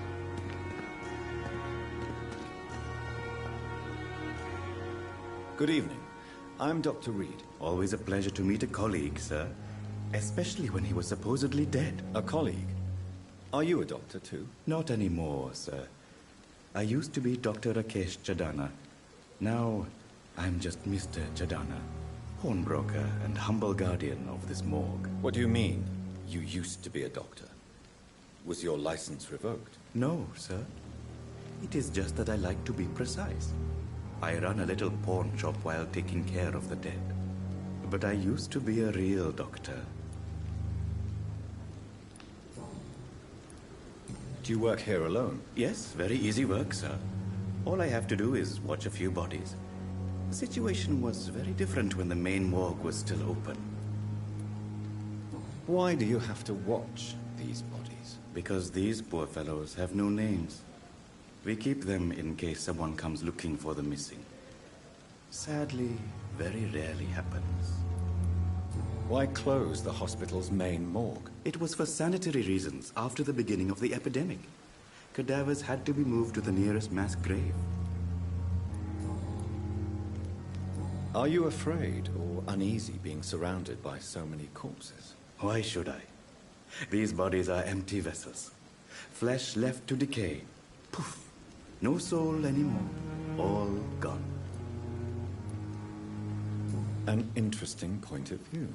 Speaker 8: Good evening. I'm Dr. Reed.
Speaker 21: Always a pleasure to meet a colleague, sir. Especially when he was supposedly dead.
Speaker 8: A colleague? Are you a doctor too?
Speaker 21: Not anymore, sir. I used to be Dr. Rakesh Chadana. Now, I'm just Mr. Chadana, pawnbroker and humble guardian of this morgue.
Speaker 8: What do you mean, you used to be a doctor? Was your license revoked?
Speaker 21: No, sir. It is just that I like to be precise. I run a little pawn shop while taking care of the dead. But I used to be a real doctor.
Speaker 8: Do you work here alone?
Speaker 21: Yes, very easy work, sir. All I have to do is watch a few bodies. The situation was very different when the main morgue was still open.
Speaker 8: Why do you have to watch these bodies?
Speaker 21: Because these poor fellows have no names. We keep them in case someone comes looking for the missing. Sadly, very rarely happens.
Speaker 8: Why close the hospital's main morgue?
Speaker 21: It was for sanitary reasons after the beginning of the epidemic. Cadavers had to be moved to the nearest mass grave.
Speaker 8: Are you afraid or uneasy being surrounded by so many corpses?
Speaker 21: Why should I? These bodies are empty vessels. Flesh left to decay. Poof. No soul anymore. All gone.
Speaker 8: An interesting point of view.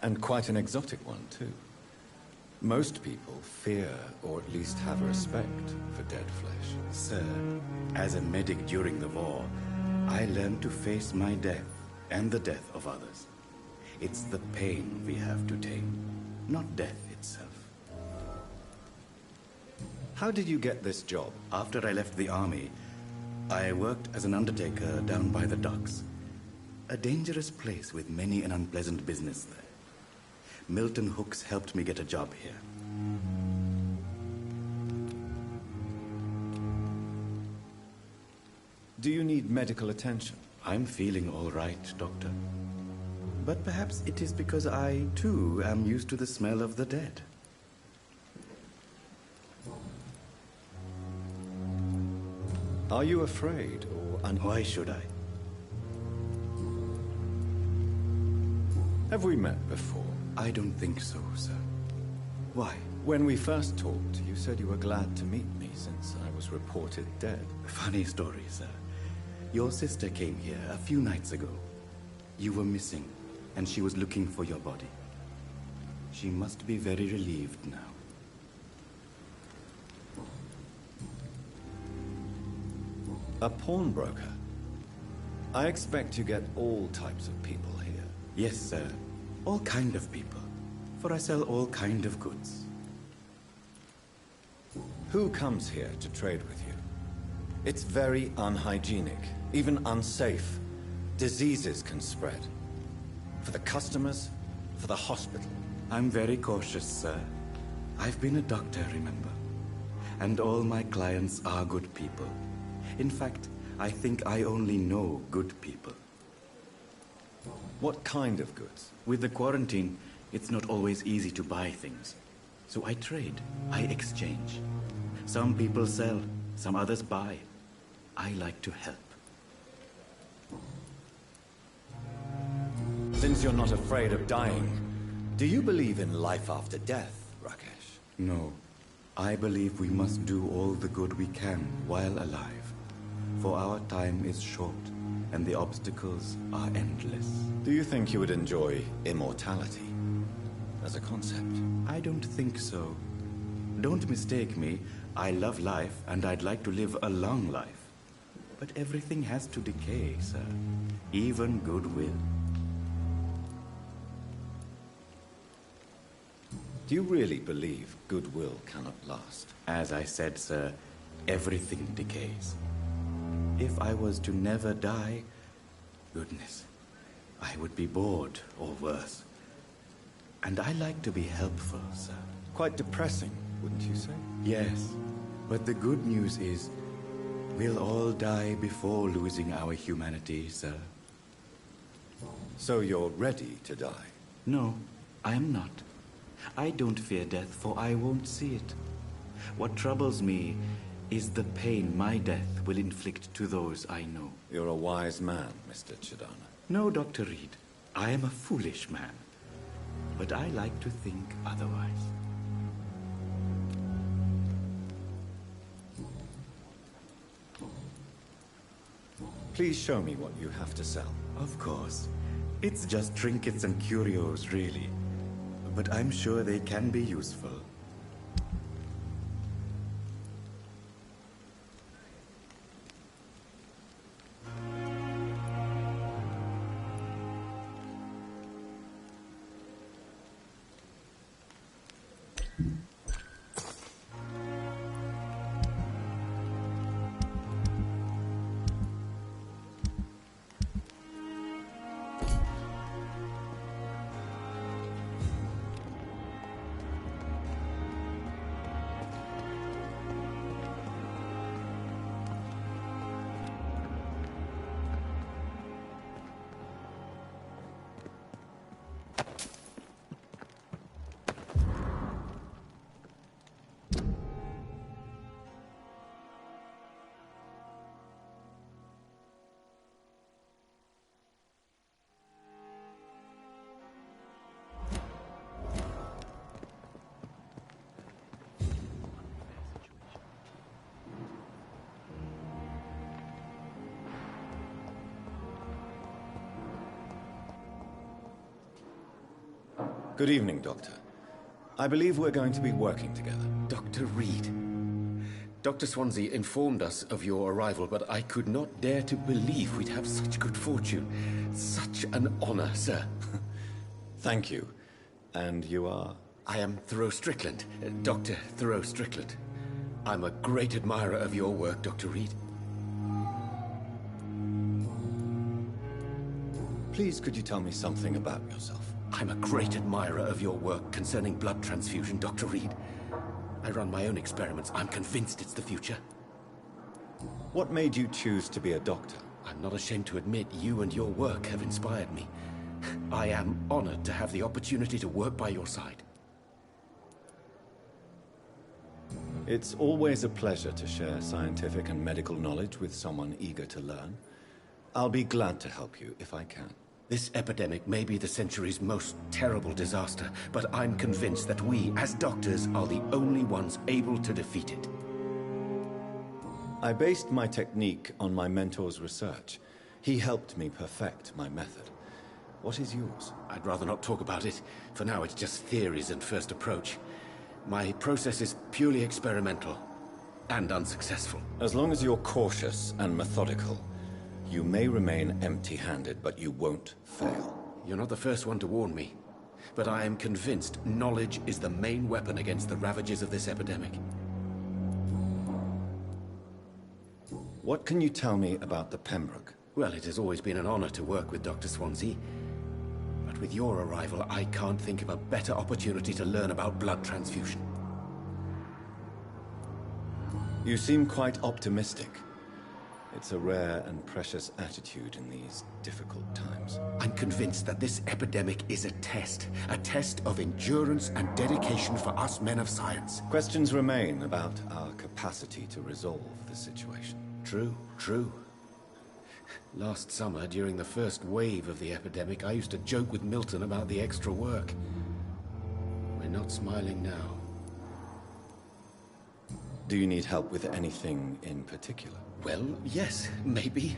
Speaker 8: And quite an exotic one, too. Most people fear, or at least have respect, for dead flesh.
Speaker 21: Sir, as a medic during the war, I learned to face my death and the death of others. It's the pain we have to tame, not death itself.
Speaker 8: How did you get this job?
Speaker 21: After I left the army, I worked as an undertaker down by the docks. A dangerous place with many an unpleasant business there. Milton Hooks helped me get a job here.
Speaker 8: Do you need medical attention?
Speaker 21: I'm feeling all right, Doctor. But perhaps it is because I, too, am used to the smell of the dead.
Speaker 8: Are you afraid, or
Speaker 21: why should I?
Speaker 8: Have we met before?
Speaker 21: I don't think so, sir. Why?
Speaker 8: When we first talked, you said you were glad to meet me since I was reported dead.
Speaker 21: Funny story, sir. Your sister came here a few nights ago. You were missing, and she was looking for your body. She must be very relieved now.
Speaker 8: A pawnbroker? I expect you get all types of people here.
Speaker 21: Yes, sir. All kind of people. For I sell all kind of goods.
Speaker 8: Who comes here to trade with you? It's very unhygienic, even unsafe. Diseases can spread. For the customers, for the hospital.
Speaker 21: I'm very cautious, sir. I've been a doctor, remember? And all my clients are good people. In fact, I think I only know good people.
Speaker 8: What kind of goods?
Speaker 21: With the quarantine, it's not always easy to buy things. So I trade, I exchange. Some people sell, some others buy. I like to help.
Speaker 8: Since you're not afraid of dying, do you believe in life after death, Rakesh?
Speaker 21: No. I believe we must do all the good we can while alive. For our time is short, and the obstacles are endless.
Speaker 8: Do you think you would enjoy immortality as a concept?
Speaker 21: I don't think so. Don't mistake me. I love life, and I'd like to live a long life. But everything has to decay, sir. Even goodwill.
Speaker 8: Do you really believe goodwill cannot last?
Speaker 21: As I said, sir, everything decays. If I was to never die, goodness, I would be bored or worse. And I like to be helpful, sir.
Speaker 8: Quite depressing, wouldn't you say?
Speaker 21: Yes, but the good news is, we'll all die before losing our humanity, sir.
Speaker 8: So you're ready to die?
Speaker 21: No, I'm not. I don't fear death, for I won't see it. What troubles me is the pain my death will inflict to those I know.
Speaker 8: You're a wise man, Mr. Chidana.
Speaker 21: No, Dr. Reed. I am a foolish man. But I like to think otherwise.
Speaker 8: Please show me what you have to sell.
Speaker 21: Of course. It's just trinkets and curios, really. But I'm sure they can be useful.
Speaker 8: Good evening, Doctor. I believe we're going to be working together.
Speaker 1: Dr. Reed. Dr. Swansea informed us of your arrival, but I could not dare to believe we'd have such good fortune. Such an honor, sir.
Speaker 8: Thank you. And you are?
Speaker 1: I am Thoreau Strickland, Dr. Thoreau Strickland. I'm a great admirer of your work, Dr. Reed.
Speaker 8: Please, could you tell me something about yourself?
Speaker 1: I'm a great admirer of your work concerning blood transfusion, Dr. Reed. I run my own experiments. I'm convinced it's the future.
Speaker 8: What made you choose to be a doctor?
Speaker 1: I'm not ashamed to admit you and your work have inspired me. I am honored to have the opportunity to work by your side.
Speaker 8: It's always a pleasure to share scientific and medical knowledge with someone eager to learn. I'll be glad to help you if I can.
Speaker 1: This epidemic may be the century's most terrible disaster, but I'm convinced that we, as doctors, are the only ones able to defeat it.
Speaker 8: I based my technique on my mentor's research. He helped me perfect my method. What is yours?
Speaker 1: I'd rather not talk about it. For now, it's just theories and first approach. My process is purely experimental and unsuccessful.
Speaker 8: As long as you're cautious and methodical, you may remain empty-handed, but you won't fail.
Speaker 1: You're not the first one to warn me, but I am convinced knowledge is the main weapon against the ravages of this epidemic.
Speaker 8: What can you tell me about the Pembroke?
Speaker 1: Well, it has always been an honor to work with Dr. Swansea. But with your arrival, I can't think of a better opportunity to learn about blood transfusion.
Speaker 8: You seem quite optimistic. It's a rare and precious attitude in these difficult times.
Speaker 1: I'm convinced that this epidemic is a test of endurance and dedication for us men of science.
Speaker 8: Questions remain about our capacity to resolve the situation.
Speaker 1: True. Last summer, during the first wave of the epidemic, I used to joke with Milton about the extra work. We're not smiling now.
Speaker 8: Do you need help with anything in particular?
Speaker 1: Well, yes, maybe.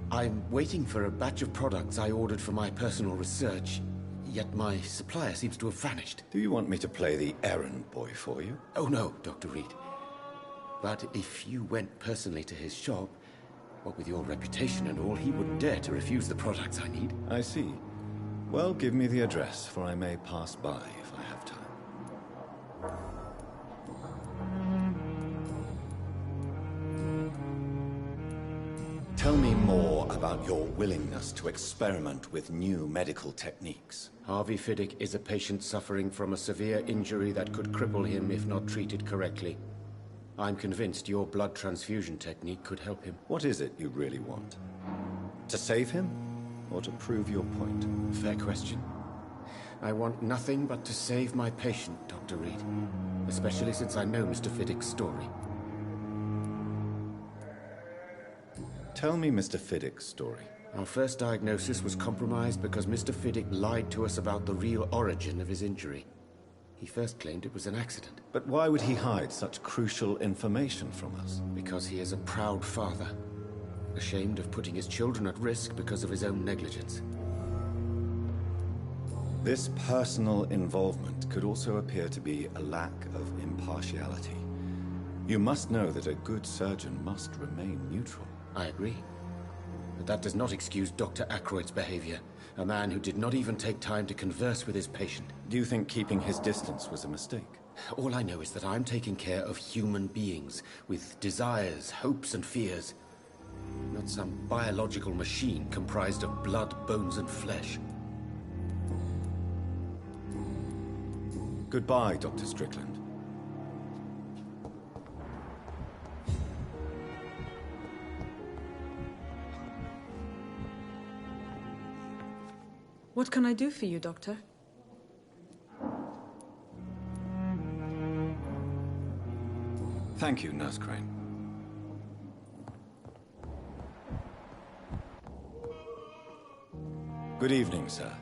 Speaker 1: I'm waiting for a batch of products I ordered for my personal research, yet my supplier seems to have vanished.
Speaker 8: Do you want me to play the errand boy for you?
Speaker 1: Oh no, Dr. Reed. But if you went personally to his shop, what with your reputation and all, he wouldn't dare to refuse the products I need.
Speaker 8: I see. Well, give me the address, for I may pass by if I have time. Tell me more about your willingness to experiment with new medical techniques.
Speaker 1: Harvey Fiddick is a patient suffering from a severe injury that could cripple him if not treated correctly. I'm convinced your blood transfusion technique could help him.
Speaker 8: What is it you really want? To save him, or to prove your point?
Speaker 1: Fair question. I want nothing but to save my patient, Dr. Reed. Especially since I know Mr. Fiddick's story.
Speaker 8: Tell me Mr. Fiddick's story.
Speaker 1: Our first diagnosis was compromised because Mr. Fiddick lied to us about the real origin of his injury. He first claimed it was an accident.
Speaker 8: But why would he hide such crucial information from us?
Speaker 1: Because he is a proud father, ashamed of putting his children at risk because of his own negligence.
Speaker 8: This personal involvement could also appear to be a lack of impartiality. You must know that a good surgeon must remain neutral.
Speaker 1: I agree. But that does not excuse Dr. Ackroyd's behavior, a man who did not even take time to converse with his patient.
Speaker 8: Do you think keeping his distance was a mistake?
Speaker 1: All I know is that I'm taking care of human beings with desires, hopes, and fears. Not some biological machine comprised of blood, bones, and flesh.
Speaker 8: Goodbye, Dr. Strickland.
Speaker 15: What can I do for you, Doctor?
Speaker 8: Thank you, Nurse Crane. Good evening, sir.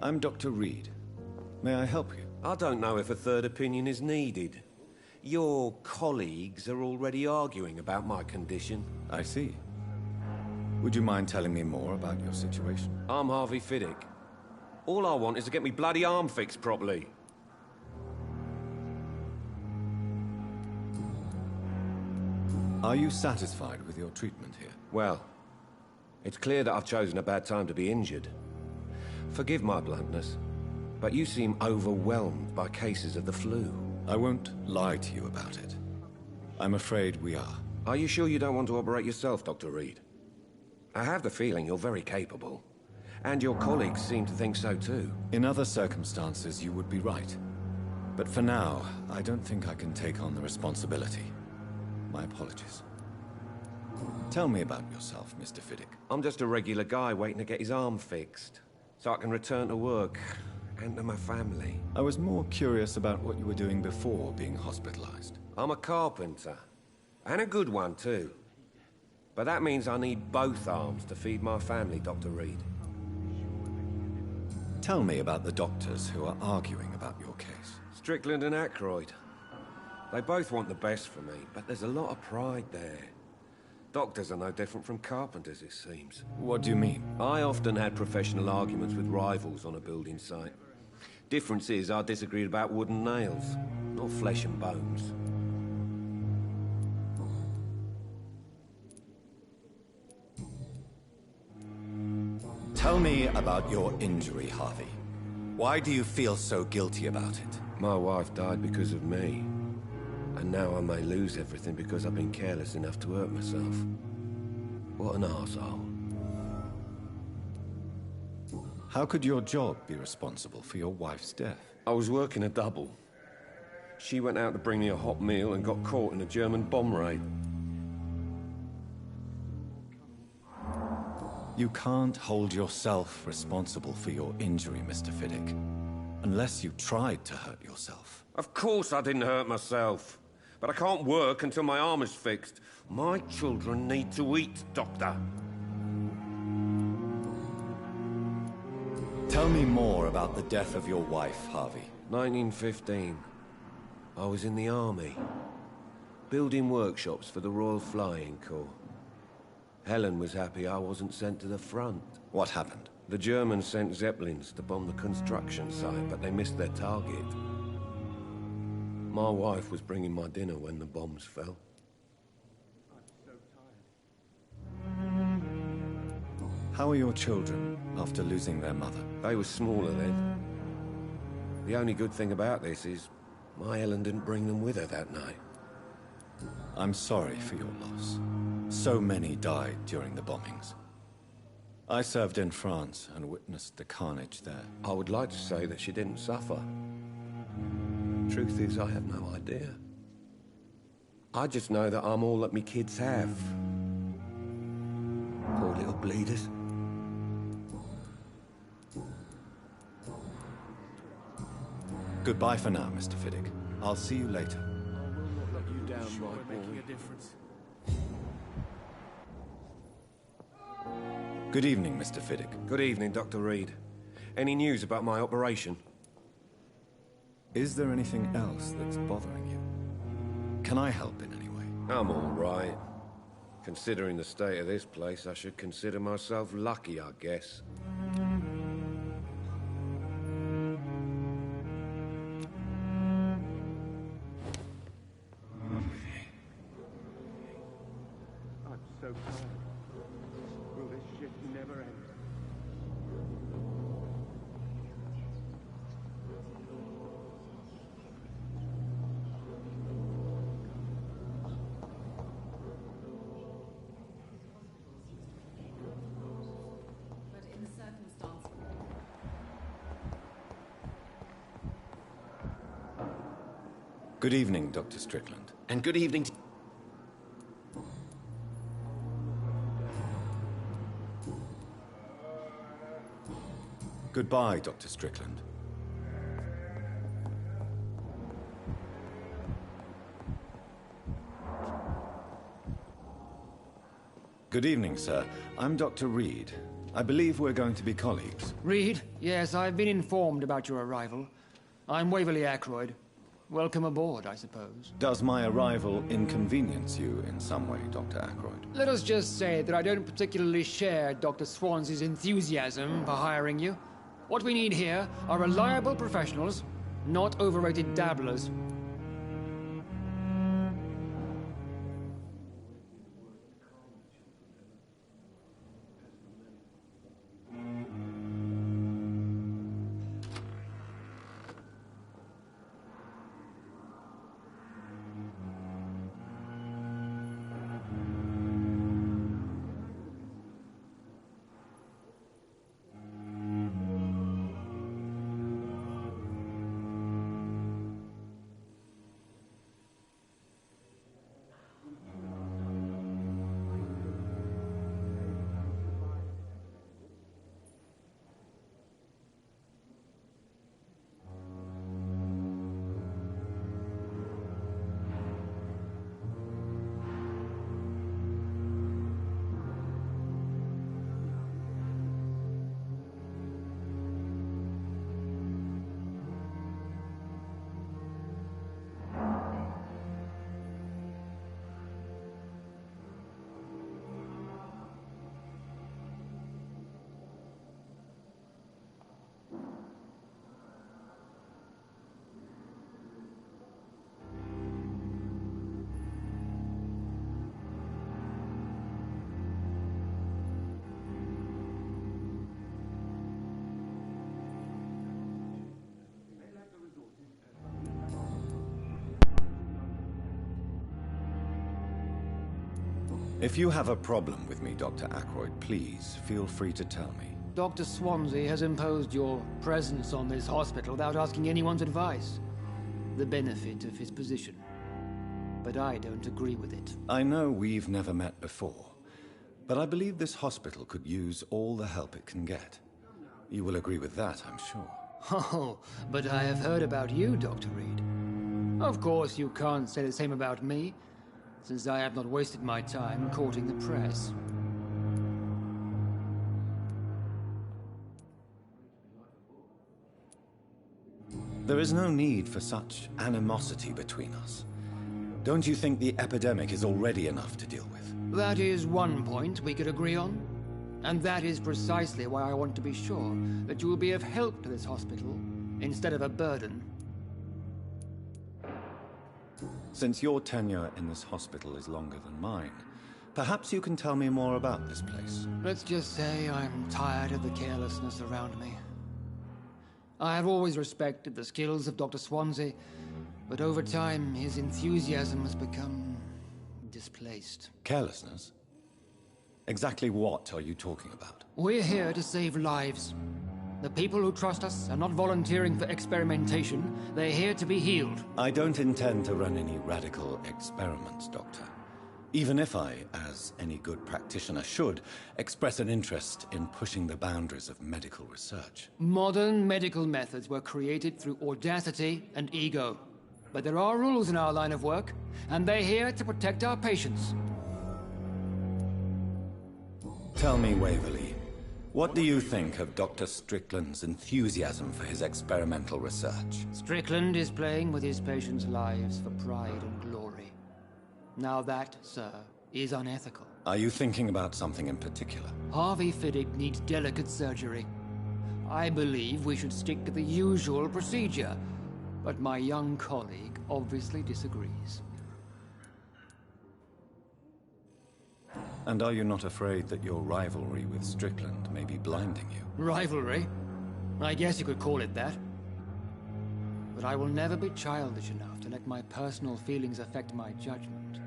Speaker 8: I'm Dr. Reed. May I help you?
Speaker 5: I don't know if a third opinion is needed. Your colleagues are already arguing about my condition.
Speaker 8: I see. Would you mind telling me more about your situation?
Speaker 5: I'm Harvey Fiddick. All I want is to get me bloody arm fixed properly.
Speaker 8: Are you satisfied with your treatment here?
Speaker 5: Well, it's clear that I've chosen a bad time to be injured. Forgive my bluntness, but you seem overwhelmed by cases of the flu.
Speaker 8: I won't lie to you about it. I'm afraid we are.
Speaker 5: Are you sure you don't want to operate yourself, Dr. Reed? I have the feeling you're very capable. And your colleagues seem to think so too.
Speaker 8: In other circumstances, you would be right. But for now, I don't think I can take on the responsibility. My apologies. Tell me about yourself, Mr. Fiddick.
Speaker 5: I'm just a regular guy waiting to get his arm fixed, so I can return to work and to my family.
Speaker 8: I was more curious about what you were doing before being hospitalized.
Speaker 5: I'm a carpenter, and a good one too. But that means I need both arms to feed my family, Dr. Reed.
Speaker 8: Tell me about the doctors who are arguing about your case.
Speaker 5: Strickland and Ackroyd. They both want the best for me, but there's a lot of pride there. Doctors are no different from carpenters, it seems.
Speaker 8: What do you mean?
Speaker 5: I often had professional arguments with rivals on a building site. Difference is, I disagreed about wooden nails, not flesh and bones.
Speaker 8: Tell me about your injury, Harvey. Why do you feel so guilty about it?
Speaker 5: My wife died because of me. And now I may lose everything because I've been careless enough to hurt myself. What an arsehole.
Speaker 8: How could your job be responsible for your wife's death?
Speaker 5: I was working a double. She went out to bring me a hot meal and got caught in a German bomb raid.
Speaker 8: You can't hold yourself responsible for your injury, Mr. Fiddick. Unless you tried to hurt yourself.
Speaker 5: Of course I didn't hurt myself. But I can't work until my arm is fixed. My children need to eat, Doctor.
Speaker 8: Tell me more about the death of your wife, Harvey.
Speaker 5: 1915. I was in the army. Building workshops for the Royal Flying Corps. Helen was happy I wasn't sent to the front.
Speaker 8: What happened?
Speaker 5: The Germans sent Zeppelins to bomb the construction site, but they missed their target. My wife was bringing my dinner when the bombs fell.
Speaker 8: How are your children after losing their mother?
Speaker 5: They were smaller then. The only good thing about this is my Helen didn't bring them with her that night.
Speaker 8: I'm sorry for your loss. So many died during the bombings. I served in France and witnessed the carnage there.
Speaker 5: I would like to say that she didn't suffer. Truth is, I have no idea. I just know that I'm all that me kids have. Poor little bleeders.
Speaker 8: Goodbye for now, Mr. Fiddick. I'll see you later. Good evening, Mr. Fiddick.
Speaker 5: Good evening, Dr. Reed. Any news about my operation?
Speaker 8: Is there anything else that's bothering you? Can I help in any way?
Speaker 5: I'm all right. Considering the state of this place, I should consider myself lucky, I guess.
Speaker 7: I'm so tired. Will this shit never end?
Speaker 8: Good evening, Dr. Strickland.
Speaker 21: And good evening to...
Speaker 8: Goodbye, Dr. Strickland. Good evening, sir. I'm Dr. Reed. I believe we're going to be colleagues.
Speaker 10: Reed? Yes, I've been informed about your arrival. I'm Waverly Ackroyd. Welcome aboard, I suppose.
Speaker 8: Does my arrival inconvenience you in some way, Dr. Ackroyd?
Speaker 10: Let us just say that I don't particularly share Dr. Swansea's enthusiasm for hiring you. What we need here are reliable professionals, not overrated dabblers.
Speaker 8: If you have a problem with me, Dr. Ackroyd, please feel free to tell me.
Speaker 10: Dr. Swansea has imposed your presence on this hospital without asking anyone's advice. The benefit of his position. But I don't agree with it.
Speaker 8: I know we've never met before, but I believe this hospital could use all the help it can get. You will agree with that, I'm sure.
Speaker 10: Oh, but I have heard about you, Dr. Reed. Of course, you can't say the same about me, since I have not wasted my time courting the press.
Speaker 8: There is no need for such animosity between us. Don't you think the epidemic is already enough to deal with?
Speaker 10: That is one point we could agree on. And that is precisely why I want to be sure that you will be of help to this hospital, instead of a burden.
Speaker 8: Since your tenure in this hospital is longer than mine, perhaps you can tell me more about this place.
Speaker 10: Let's just say I'm tired of the carelessness around me. I have always respected the skills of Dr. Swansea, but over time his enthusiasm has become displaced.
Speaker 8: Carelessness? Exactly what are you talking about?
Speaker 10: We're here to save lives. The people who trust us are not volunteering for experimentation. They're here to be healed.
Speaker 8: I don't intend to run any radical experiments, Doctor. Even if I, as any good practitioner should, express an interest in pushing the boundaries of medical research.
Speaker 10: Modern medical methods were created through audacity and ego. But there are rules in our line of work, and they're here to protect our patients.
Speaker 8: Tell me, Waverly, what do you think of Dr. Strickland's enthusiasm for his experimental research?
Speaker 10: Strickland is playing with his patients' lives for pride and glory. Now that, sir, is unethical.
Speaker 8: Are you thinking about something in particular?
Speaker 10: Harvey Fiddick needs delicate surgery. I believe we should stick to the usual procedure, but my young colleague obviously disagrees.
Speaker 8: And are you not afraid that your rivalry with Strickland may be blinding you?
Speaker 10: Rivalry? I guess you could call it that. But I will never be childish enough to let my personal feelings affect my judgment.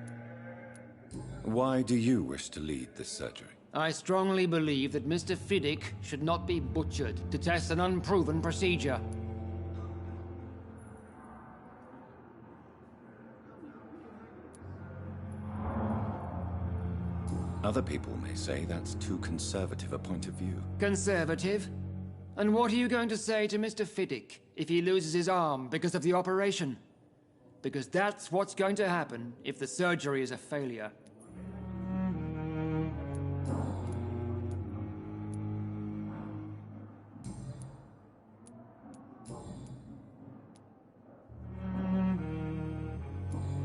Speaker 8: Why do you wish to lead this surgery?
Speaker 10: I strongly believe that Mr. Fiddick should not be butchered to test an unproven procedure.
Speaker 8: Other people may say that's too conservative a point of view.
Speaker 10: Conservative? And what are you going to say to Mr. Fiddick if he loses his arm because of the operation? Because that's what's going to happen if the surgery is a failure.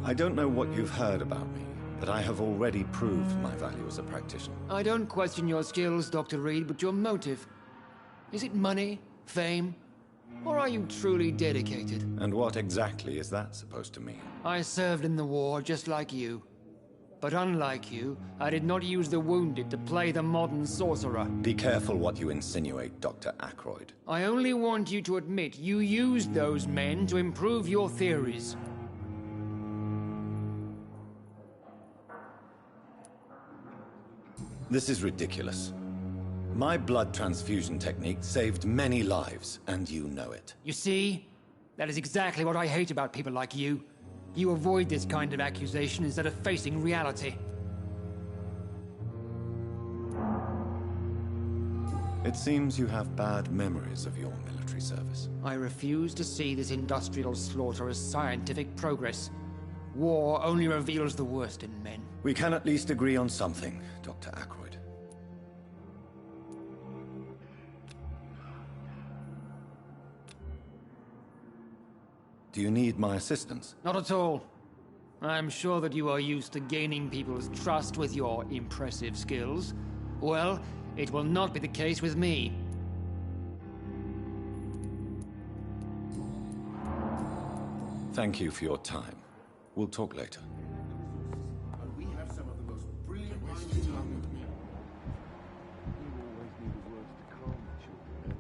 Speaker 8: I don't know what you've heard about me, but I have already proved my value as a practitioner.
Speaker 10: I don't question your skills, Dr. Reed, but your motive. Is it money? Fame? Or are you truly dedicated?
Speaker 8: And what exactly is that supposed to mean?
Speaker 10: I served in the war just like you. But unlike you, I did not use the wounded to play the modern sorcerer.
Speaker 8: Be careful what you insinuate, Dr. Ackroyd.
Speaker 10: I only want you to admit you used those men to improve your theories.
Speaker 8: This is ridiculous. My blood transfusion technique saved many lives, and you know it.
Speaker 10: You see? That is exactly what I hate about people like you. You avoid this kind of accusation instead of facing reality.
Speaker 8: It seems you have bad memories of your military service.
Speaker 10: I refuse to see this industrial slaughter as scientific progress. War only reveals the worst in men.
Speaker 8: We can at least agree on something, Dr. Ackroyd. Do you need my assistance?
Speaker 10: Not at all. I'm sure that you are used to gaining people's trust with your impressive skills. Well, it will not be the case with me.
Speaker 8: Thank you for your time. We'll talk later.
Speaker 7: We have some of the most brilliant minds in town. You always need words to calm the children,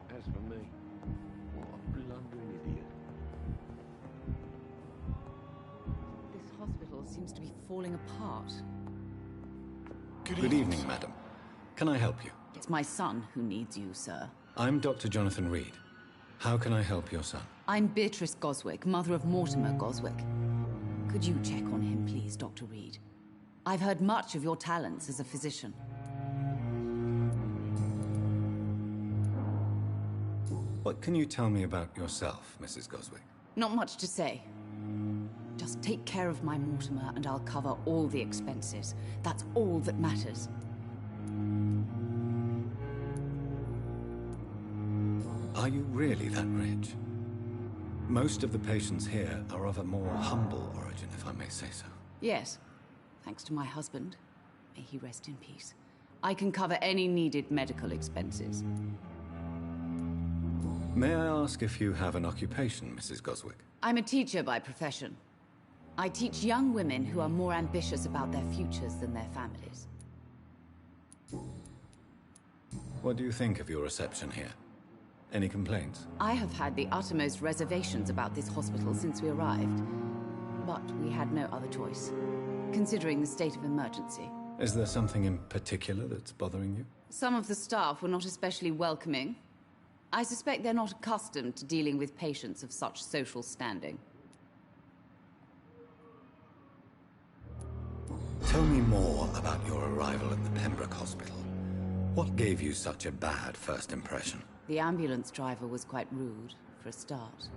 Speaker 7: Ellen. As for me, what a blundering idiot.
Speaker 4: This hospital seems to be falling apart.
Speaker 8: Good evening, madam. Can I help you?
Speaker 4: It's my son who needs you, sir.
Speaker 8: I'm Dr. Jonathan Reed. How can I help your son?
Speaker 4: I'm Beatrice Goswick, mother of Mortimer Goswick. Could you check on him, please, Dr. Reed? I've heard much of your talents as a physician.
Speaker 8: What can you tell me about yourself, Mrs. Goswick?
Speaker 4: Not much to say. Just take care of my Mortimer and I'll cover all the expenses. That's all that matters.
Speaker 8: Are you really that rich? Most of the patients here are of a more humble origin, if I may say so.
Speaker 4: Yes, thanks to my husband. May he rest in peace. I can cover any needed medical expenses.
Speaker 8: May I ask if you have an occupation, Mrs. Goswick?
Speaker 4: I'm a teacher by profession. I teach young women who are more ambitious about their futures than their families.
Speaker 8: What do you think of your reception here? Any complaints?
Speaker 4: I have had the uttermost reservations about this hospital since we arrived. But we had no other choice, considering the state of emergency.
Speaker 8: Is there something in particular that's bothering you?
Speaker 4: Some of the staff were not especially welcoming. I suspect they're not accustomed to dealing with patients of such social standing.
Speaker 8: Tell me more about your arrival at the Pembroke Hospital. What gave you such a bad first impression?
Speaker 4: The ambulance driver was quite rude, for a start.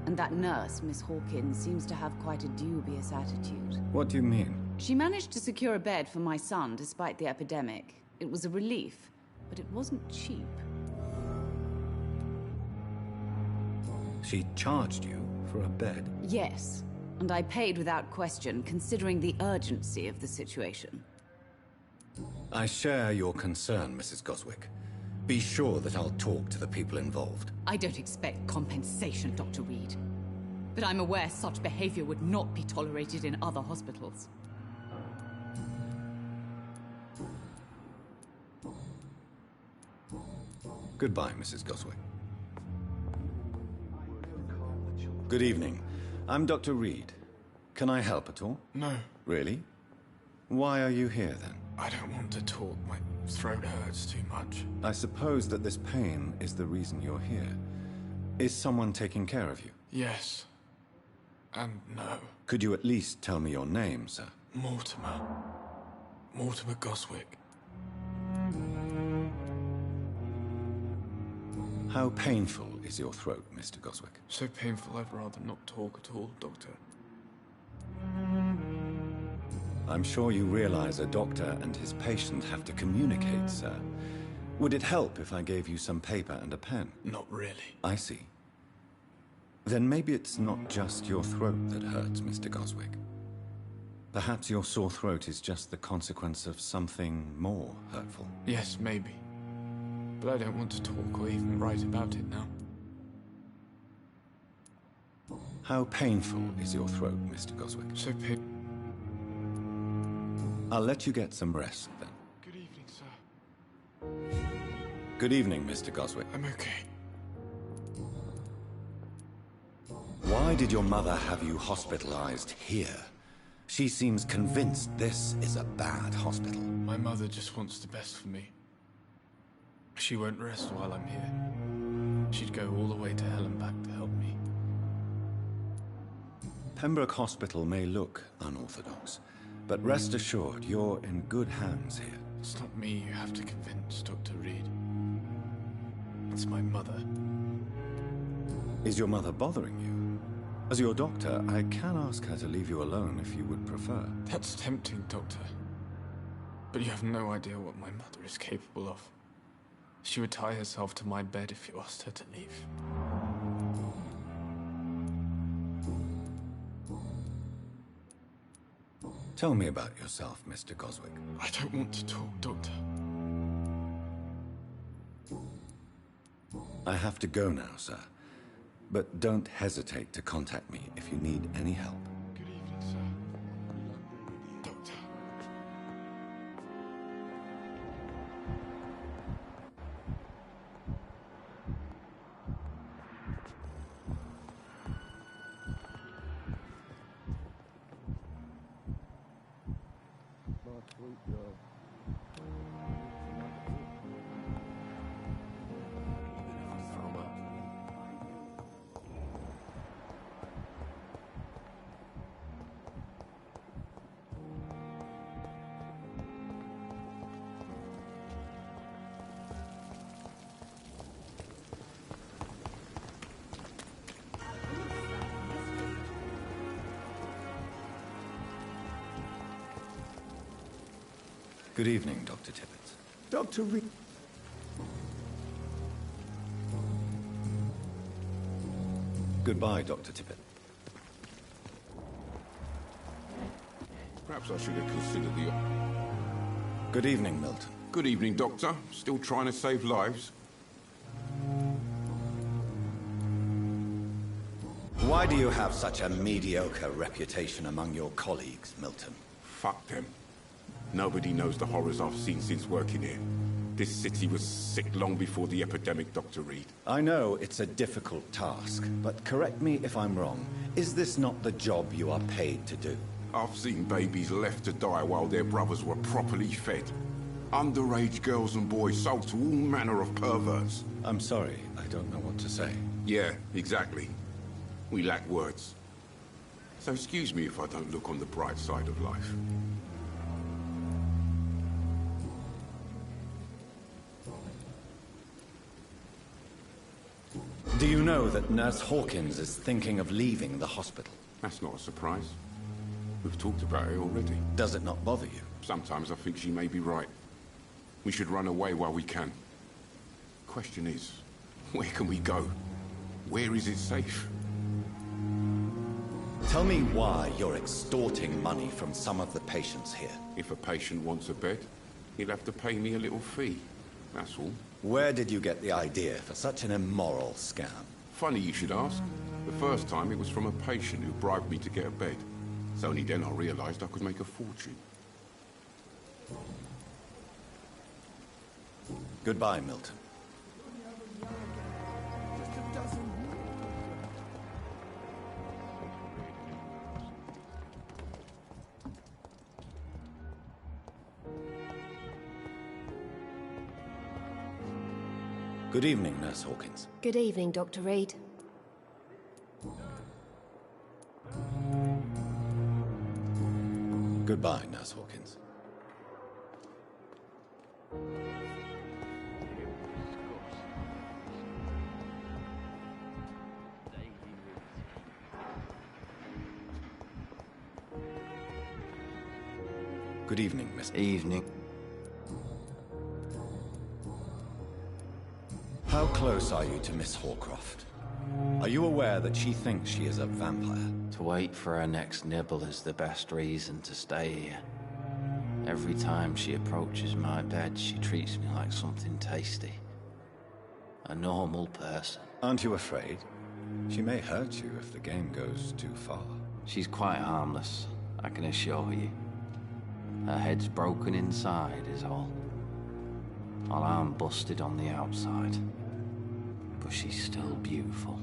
Speaker 4: And that nurse, Miss Hawkins, seems to have quite a dubious attitude.
Speaker 8: What do you mean?
Speaker 4: She managed to secure a bed for my son despite the epidemic. It was a relief, but it wasn't cheap.
Speaker 8: She charged you for a bed?
Speaker 4: Yes, and I paid without question, considering the urgency of the situation.
Speaker 8: I share your concern, Mrs. Goswick. Be sure that I'll talk to the people involved.
Speaker 4: I don't expect compensation, Dr. Reed. But I'm aware such behavior would not be tolerated in other hospitals.
Speaker 8: Goodbye, Mrs. Goswick. Good evening. I'm Dr. Reed. Can I help at all?
Speaker 22: No.
Speaker 8: Really? Why are you here, then?
Speaker 22: I don't want to talk. My throat hurts too much.
Speaker 8: I suppose that this pain is the reason you're here. Is someone taking care of you?
Speaker 22: Yes. And no.
Speaker 8: Could you at least tell me your name, sir?
Speaker 22: Mortimer. Mortimer Goswick.
Speaker 8: How painful is your throat, Mr. Goswick?
Speaker 22: So painful I'd rather not talk at all, Doctor.
Speaker 8: I'm sure you realize a doctor and his patient have to communicate, sir. Would it help if I gave you some paper and a pen?
Speaker 22: Not really.
Speaker 8: I see. Then maybe it's not just your throat that hurts, Mr. Goswick. Perhaps your sore throat is just the consequence of something more hurtful.
Speaker 22: Yes, maybe. But I don't want to talk or even write about it now.
Speaker 8: How painful is your throat, Mr. Goswick?
Speaker 22: So painful.
Speaker 8: I'll let you get some rest, then.
Speaker 22: Good evening, sir.
Speaker 8: Good evening, Mr. Goswick.
Speaker 22: I'm okay.
Speaker 8: Why did your mother have you hospitalized here? She seems convinced this is a bad hospital.
Speaker 22: My mother just wants the best for me. She won't rest while I'm here. She'd go all the way to hell and back to help me.
Speaker 8: Pembroke Hospital may look unorthodox, but rest assured, you're in good hands here.
Speaker 22: It's not me you have to convince, Dr. Reed. It's my mother.
Speaker 8: Is your mother bothering you? As your doctor, I can ask her to leave you alone if you would prefer.
Speaker 22: That's tempting, Doctor. But you have no idea what my mother is capable of. She would tie herself to my bed if you asked her to leave.
Speaker 8: Tell me about yourself, Mr. Goswick.
Speaker 22: I don't want to talk, Doctor.
Speaker 8: I have to go now, sir. But don't hesitate to contact me if you need any help.
Speaker 22: Good evening, sir. Doctor.
Speaker 8: Good evening, Dr. Tippett.
Speaker 18: Dr. Reed.
Speaker 8: Goodbye, Dr. Tippett.
Speaker 17: Perhaps I should have considered the...
Speaker 8: Good evening, Milton.
Speaker 17: Good evening, Doctor. Still trying to save lives?
Speaker 8: Why do you have such a mediocre reputation among your colleagues, Milton?
Speaker 17: Fuck them. Nobody knows the horrors I've seen since working here. This city was sick long before the epidemic, Dr. Reed.
Speaker 8: I know it's a difficult task, but correct me if I'm wrong. Is this not the job you are paid to do?
Speaker 17: I've seen babies left to die while their brothers were properly fed. Underage girls and boys sold to all manner of perverts.
Speaker 8: I'm sorry, I don't know what to say.
Speaker 17: Yeah, exactly. We lack words. So excuse me if I don't look on the bright side of life.
Speaker 8: Do you know that Nurse Hawkins is thinking of leaving the hospital?
Speaker 17: That's not a surprise. We've talked about it already.
Speaker 8: Does it not bother you?
Speaker 17: Sometimes I think she may be right. We should run away while we can. Question is, where can we go? Where is it safe?
Speaker 8: Tell me why you're extorting money from some of the patients here.
Speaker 17: If a patient wants a bed, he'll have to pay me a little fee. That's all.
Speaker 8: Where did you get the idea for such an immoral scam?
Speaker 17: Funny you should ask. The first time it was from a patient who bribed me to get a bed. It's only then I realized I could make a fortune.
Speaker 8: Goodbye, Milton. Good evening, Nurse Hawkins.
Speaker 20: Good evening, Dr. Reed.
Speaker 8: Goodbye, Nurse Hawkins. Good evening, Miss.
Speaker 19: Evening.
Speaker 8: How close are you to Miss Horcroft? Are you aware that she thinks she is a vampire?
Speaker 19: To wait for her next nibble is the best reason to stay here. Every time she approaches my bed, she treats me like something tasty. a normal person.
Speaker 8: Aren't you afraid? She may hurt you if the game goes too far.
Speaker 19: She's quite harmless, I can assure you. Her head's broken inside is all. While I'm busted on the outside. But she's still beautiful.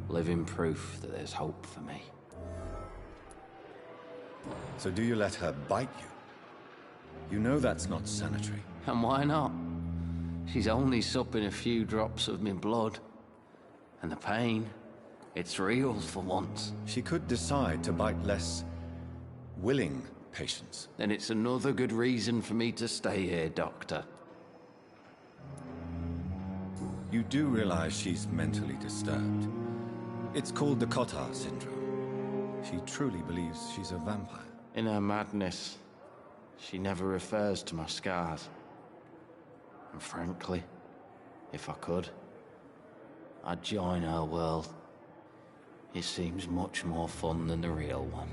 Speaker 19: Living proof that there's hope for me.
Speaker 8: So do you let her bite you? You know that's not sanitary.
Speaker 19: And why not? She's only supping a few drops of my blood. And the pain, it's real for once.
Speaker 8: She could decide to bite less willing patients.
Speaker 19: Then it's another good reason for me to stay here, Doctor.
Speaker 8: You do realize she's mentally disturbed. It's called the Cotard syndrome. She truly believes she's a vampire.
Speaker 19: In her madness, she never refers to my scars. And frankly, if I could, I'd join her world. It seems much more fun than the real one.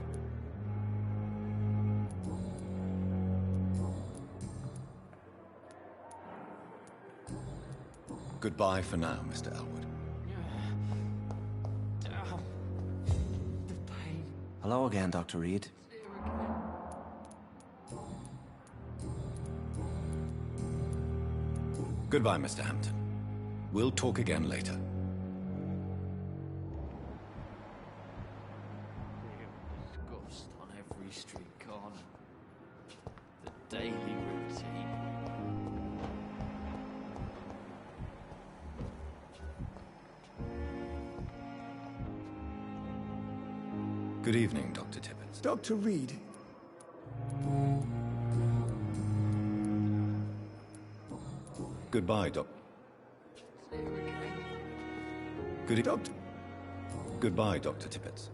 Speaker 8: Goodbye for now, Mr. Elwood.
Speaker 9: Hello again, Dr. Reed.
Speaker 8: Goodbye, Mr. Hampton. We'll talk again later.
Speaker 19: Disgust on every street corner. The daily routine.
Speaker 8: Good evening, Dr. Tippett.
Speaker 18: Dr. Reed.
Speaker 8: Goodbye, Doc. Goodbye, Dr. Tippett.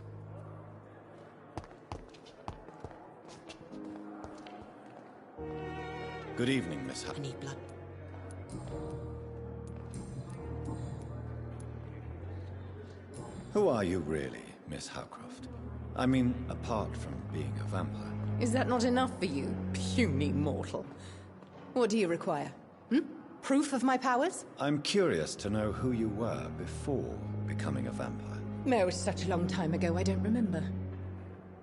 Speaker 8: Good evening, Miss
Speaker 12: I need blood.
Speaker 8: Who are you really, Miss Howcroft? I mean, apart from being a vampire.
Speaker 12: Is that not enough for you, puny mortal? What do you require? Proof of my powers?
Speaker 8: I'm curious to know who you were before becoming a vampire.
Speaker 12: No, such a long time ago, I don't remember.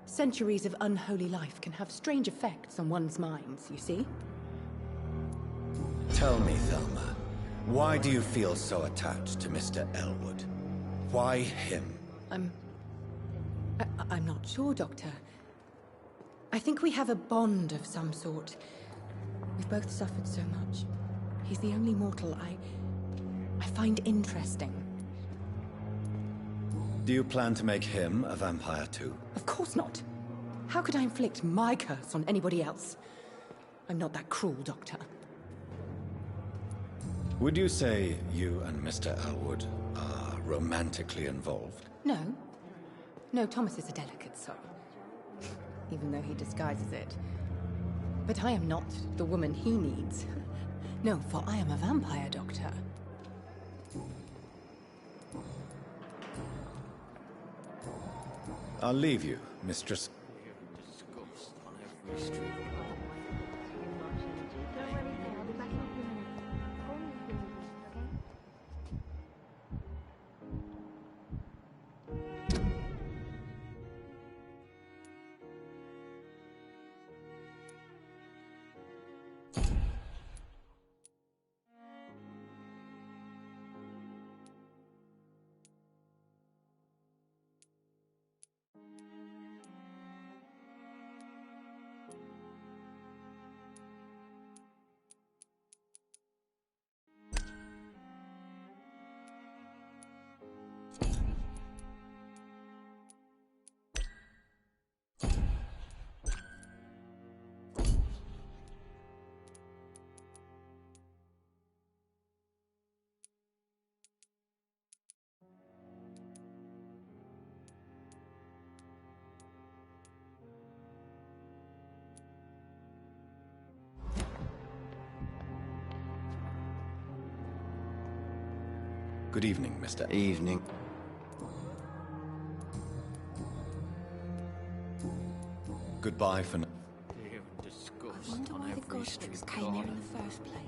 Speaker 12: Centuries of unholy life can have strange effects on one's minds, you see?
Speaker 8: Tell me, Thelma, why do you feel so attached to Mr. Elwood? Why him?
Speaker 12: I'm not sure, Doctor. I think we have a bond of some sort. We've both suffered so much. He's the only mortal I find interesting.
Speaker 8: Do you plan to make him a vampire too?
Speaker 12: Of course not. How could I inflict my curse on anybody else? I'm not that cruel, Doctor.
Speaker 8: Would you say you and Mr. Elwood are romantically involved?
Speaker 12: No. No, Thomas is a delicate soul. Even though he disguises it. But I am not the woman he needs. No, for I am a vampire, Doctor.
Speaker 8: I'll leave you, Mistress.
Speaker 19: Disgust on every street.
Speaker 8: Good evening, Mr.
Speaker 19: Evening.
Speaker 8: Goodbye for now.
Speaker 19: Fear and disgust
Speaker 20: I wonder
Speaker 19: on
Speaker 20: why the
Speaker 19: every
Speaker 20: Gothics
Speaker 19: street
Speaker 20: came here
Speaker 19: corner.
Speaker 20: in the first place.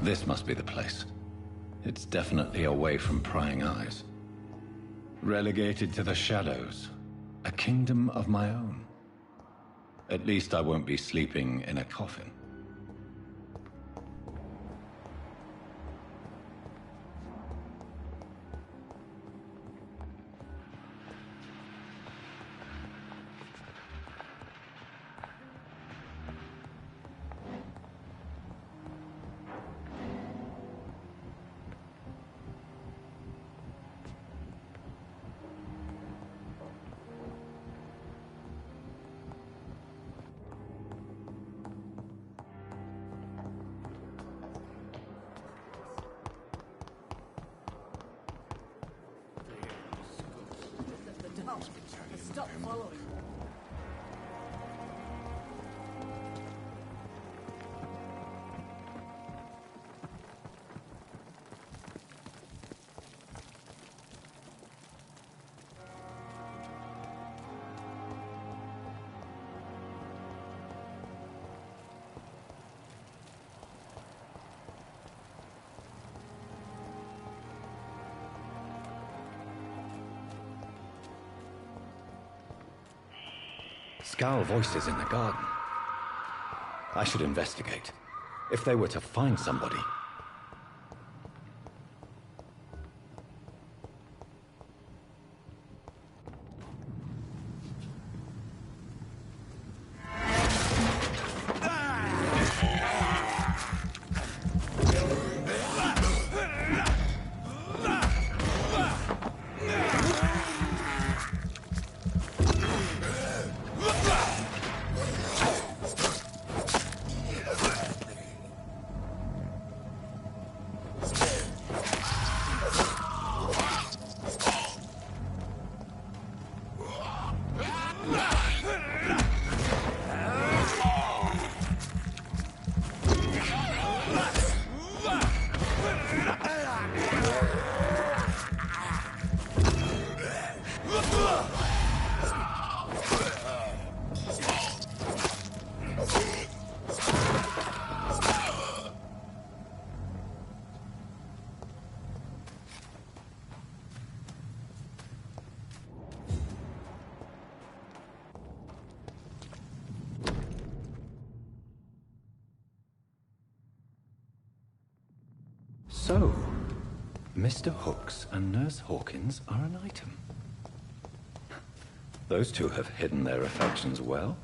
Speaker 8: This must be the place. It's definitely away from prying eyes. Relegated to the shadows. A kingdom of my own. At least I won't be sleeping in a coffin.
Speaker 16: Stop following.
Speaker 8: Scowl voices in the garden. I should investigate. If they were to find somebody. So, Mr. Hooks and Nurse Hawkins are an item. Those two have hidden their affections well.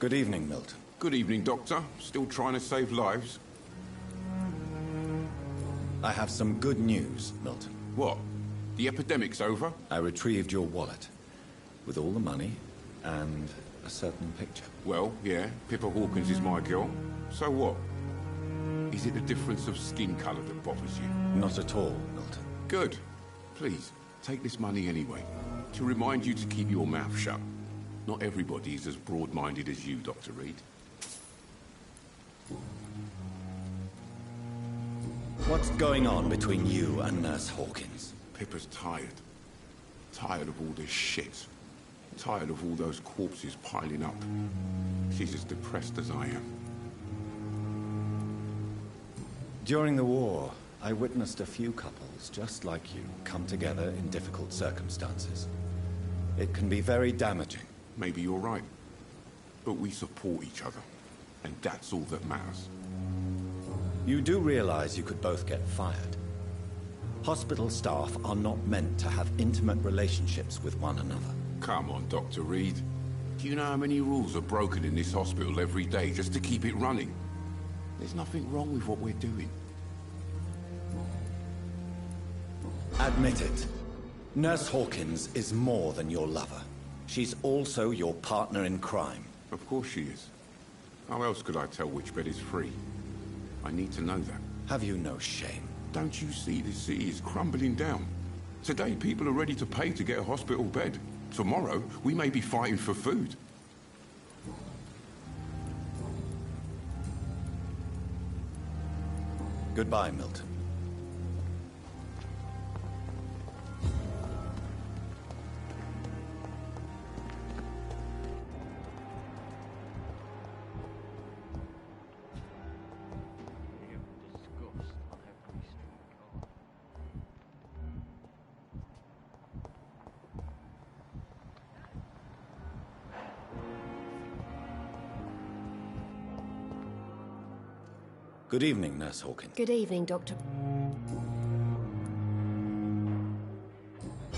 Speaker 8: Good evening, Milton.
Speaker 17: Good evening, Doctor. Still trying to save lives?
Speaker 8: I have some good news, Milton.
Speaker 17: What? The epidemic's over?
Speaker 8: I retrieved your wallet. With all the money, And a certain picture.
Speaker 17: Well, yeah, Pippa Hawkins is my girl. So what? Is it the difference of skin colour that bothers you?
Speaker 8: Not at all, Milton.
Speaker 17: Good. Please, take this money anyway. To remind you to keep your mouth shut. Not everybody is as broad-minded as you, Dr. Reed.
Speaker 8: What's going on between you and Nurse Hawkins?
Speaker 17: Pippa's tired. Tired of all this shit. Tired of all those corpses piling up. She's as depressed as I am.
Speaker 8: During the war, I witnessed a few couples just like you come together in difficult circumstances. It can be very damaging.
Speaker 17: Maybe you're right. But we support each other. And that's all that matters.
Speaker 8: You do realize you could both get fired. Hospital staff are not meant to have intimate relationships with one another.
Speaker 17: Come on, Dr. Reed. Do you know how many rules are broken in this hospital every day just to keep it running? There's nothing wrong with what we're doing.
Speaker 8: Admit it. Nurse Hawkins is more than your lover. She's also your partner in crime.
Speaker 17: Of course she is. How else could I tell which bed is free? I need to know that.
Speaker 8: Have you no shame?
Speaker 17: Don't you see this city is crumbling down? Today, people are ready to pay to get a hospital bed. Tomorrow, we may be fighting for food.
Speaker 8: Goodbye, Milton. Good evening, Nurse Hawkins.
Speaker 20: Good evening, Doctor.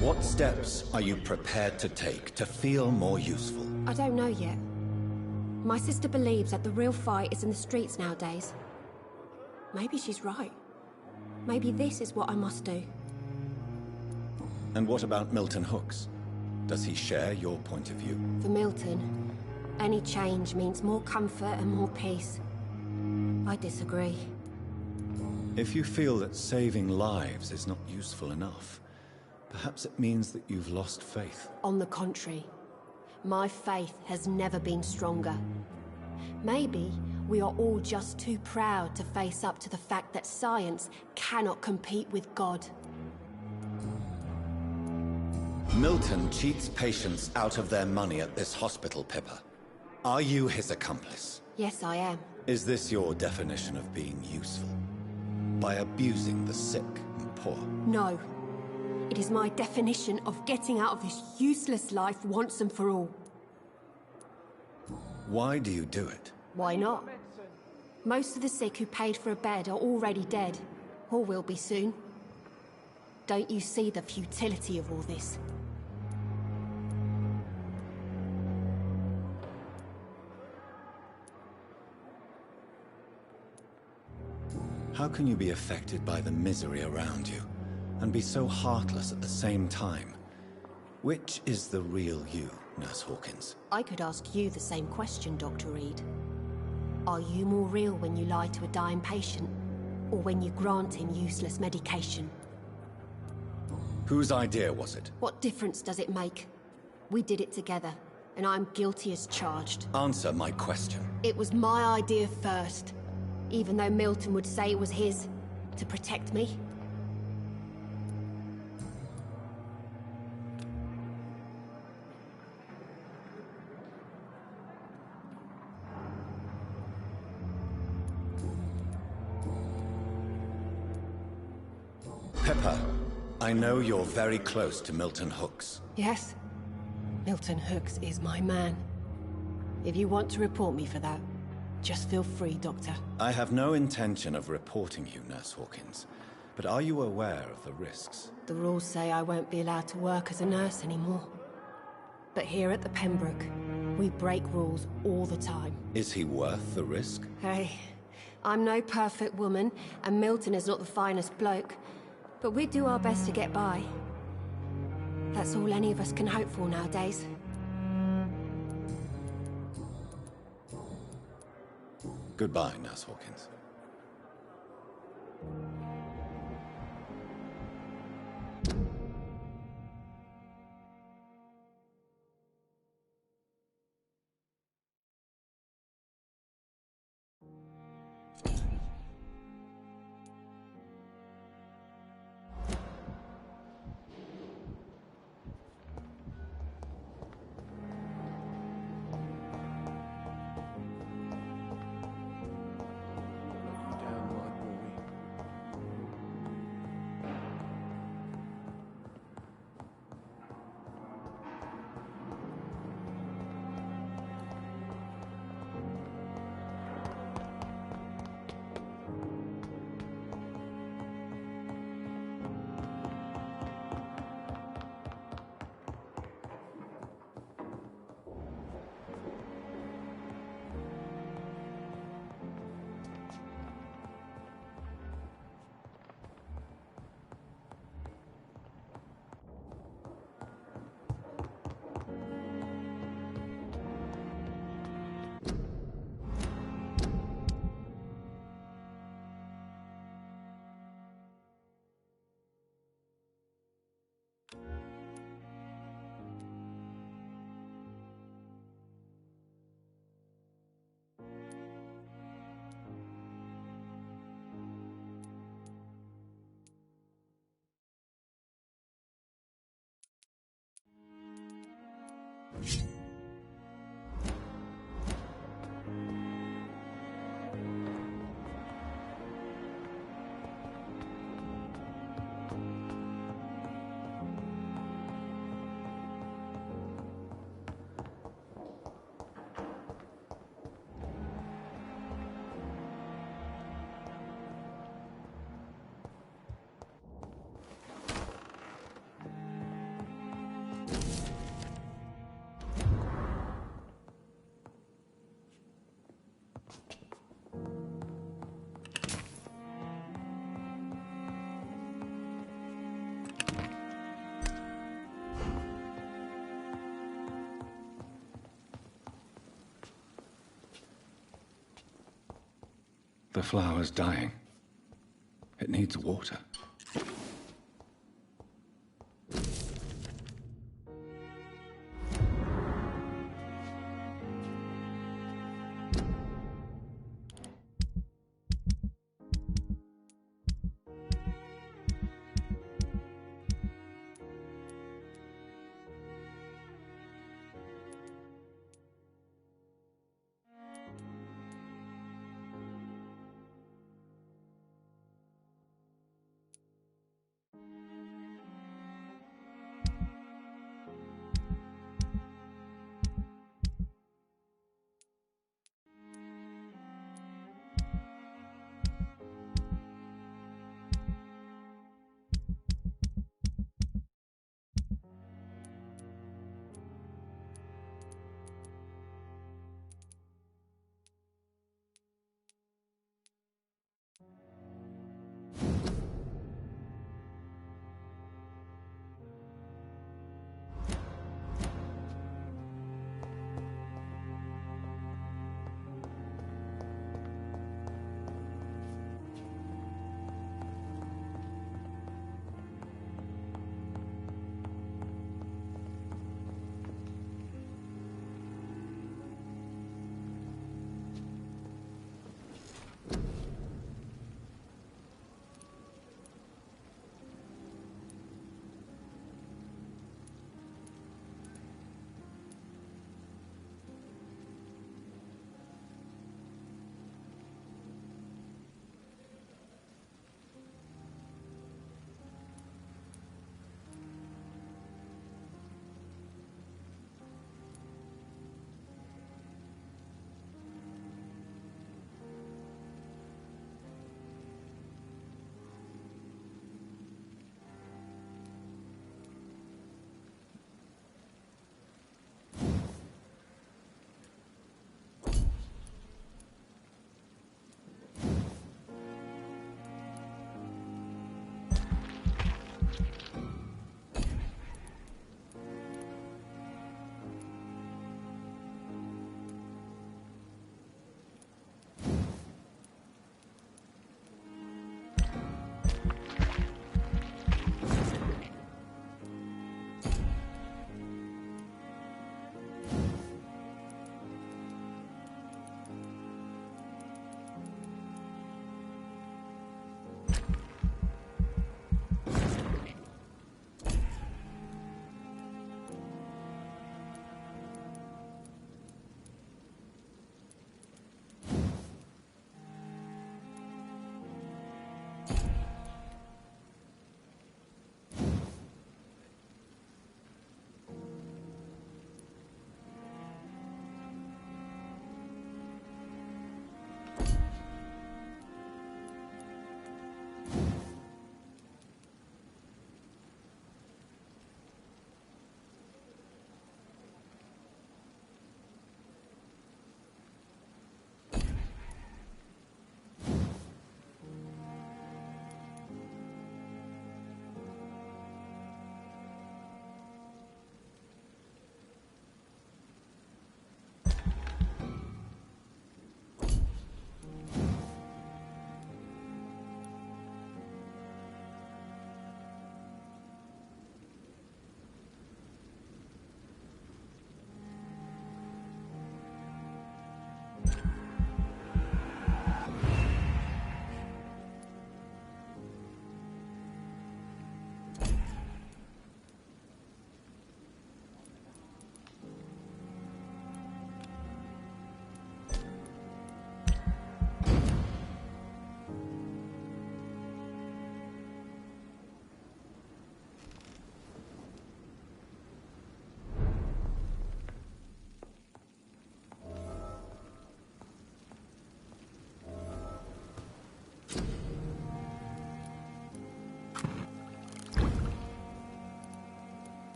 Speaker 8: What steps are you prepared to take to feel more useful?
Speaker 20: I don't know yet. My sister believes that the real fight is in the streets nowadays. Maybe she's right. Maybe this is what I must do.
Speaker 8: And what about Milton Hooks? Does he share your point of view?
Speaker 20: For Milton, any change means more comfort and more peace. I disagree.
Speaker 8: If you feel that saving lives is not useful enough, perhaps it means that you've lost faith.
Speaker 20: On the contrary, my faith has never been stronger. Maybe we are all just too proud to face up to the fact that science cannot compete with God.
Speaker 8: Milton cheats patients out of their money at this hospital, Pippa. Are you his accomplice?
Speaker 20: Yes, I am.
Speaker 8: Is this your definition of being useful? By abusing the sick and poor?
Speaker 20: No. It is my definition of getting out of this useless life once and for all.
Speaker 8: Why do you do it?
Speaker 20: Why not? Most of the sick who paid for a bed are already dead, or will be soon. Don't you see the futility of all this?
Speaker 8: How can you be affected by the misery around you, and be so heartless at the same time? Which is the real you, Nurse Hawkins?
Speaker 20: I could ask you the same question, Dr. Reed. Are you more real when you lie to a dying patient, or when you grant him useless medication?
Speaker 8: Whose idea was it?
Speaker 20: What difference does it make? We did it together, and I'm guilty as charged.
Speaker 8: Answer my question.
Speaker 20: It was my idea first. Even though Milton would say it was his, to protect me.
Speaker 8: Pippa, I know you're very close to Milton Hooks.
Speaker 20: Yes. Milton Hooks is my man. If you want to report me for that, just feel free, Doctor.
Speaker 8: I have no intention of reporting you, Nurse Hawkins. But are you aware of the risks?
Speaker 20: The rules say I won't be allowed to work as a nurse anymore. But here at the Pembroke, we break rules all the time.
Speaker 8: Is he worth the risk?
Speaker 20: Hey, I'm no perfect woman, and Milton is not the finest bloke. But we do our best to get by. That's all any of us can hope for nowadays.
Speaker 8: Goodbye, Nurse Hawkins. The flower's dying. It needs water.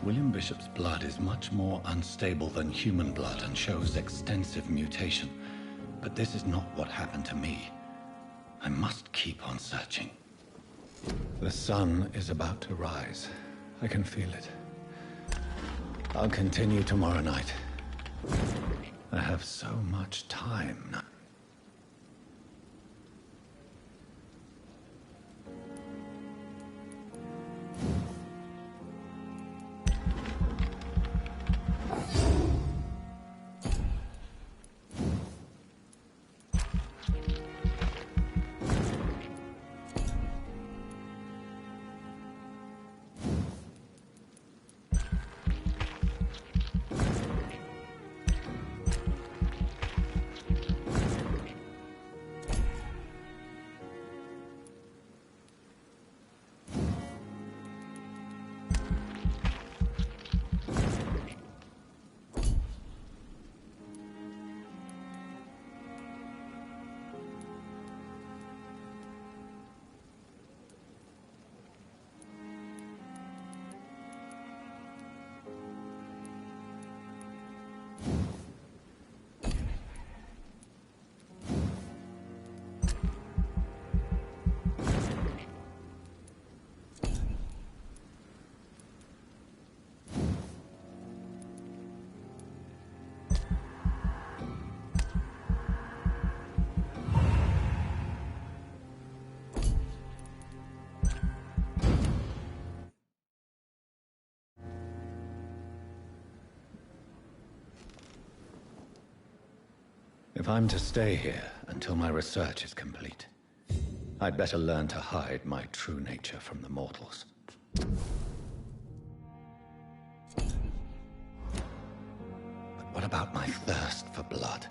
Speaker 8: William Bishop's blood is much more unstable than human blood and shows extensive mutation. But this is not what happened to me. I must keep on searching. The sun is about to rise. I can feel it. I'll continue tomorrow night. I have so much time now. If I'm to stay here until my research is complete, I'd better learn to hide my true nature from the mortals. But what about my thirst for blood?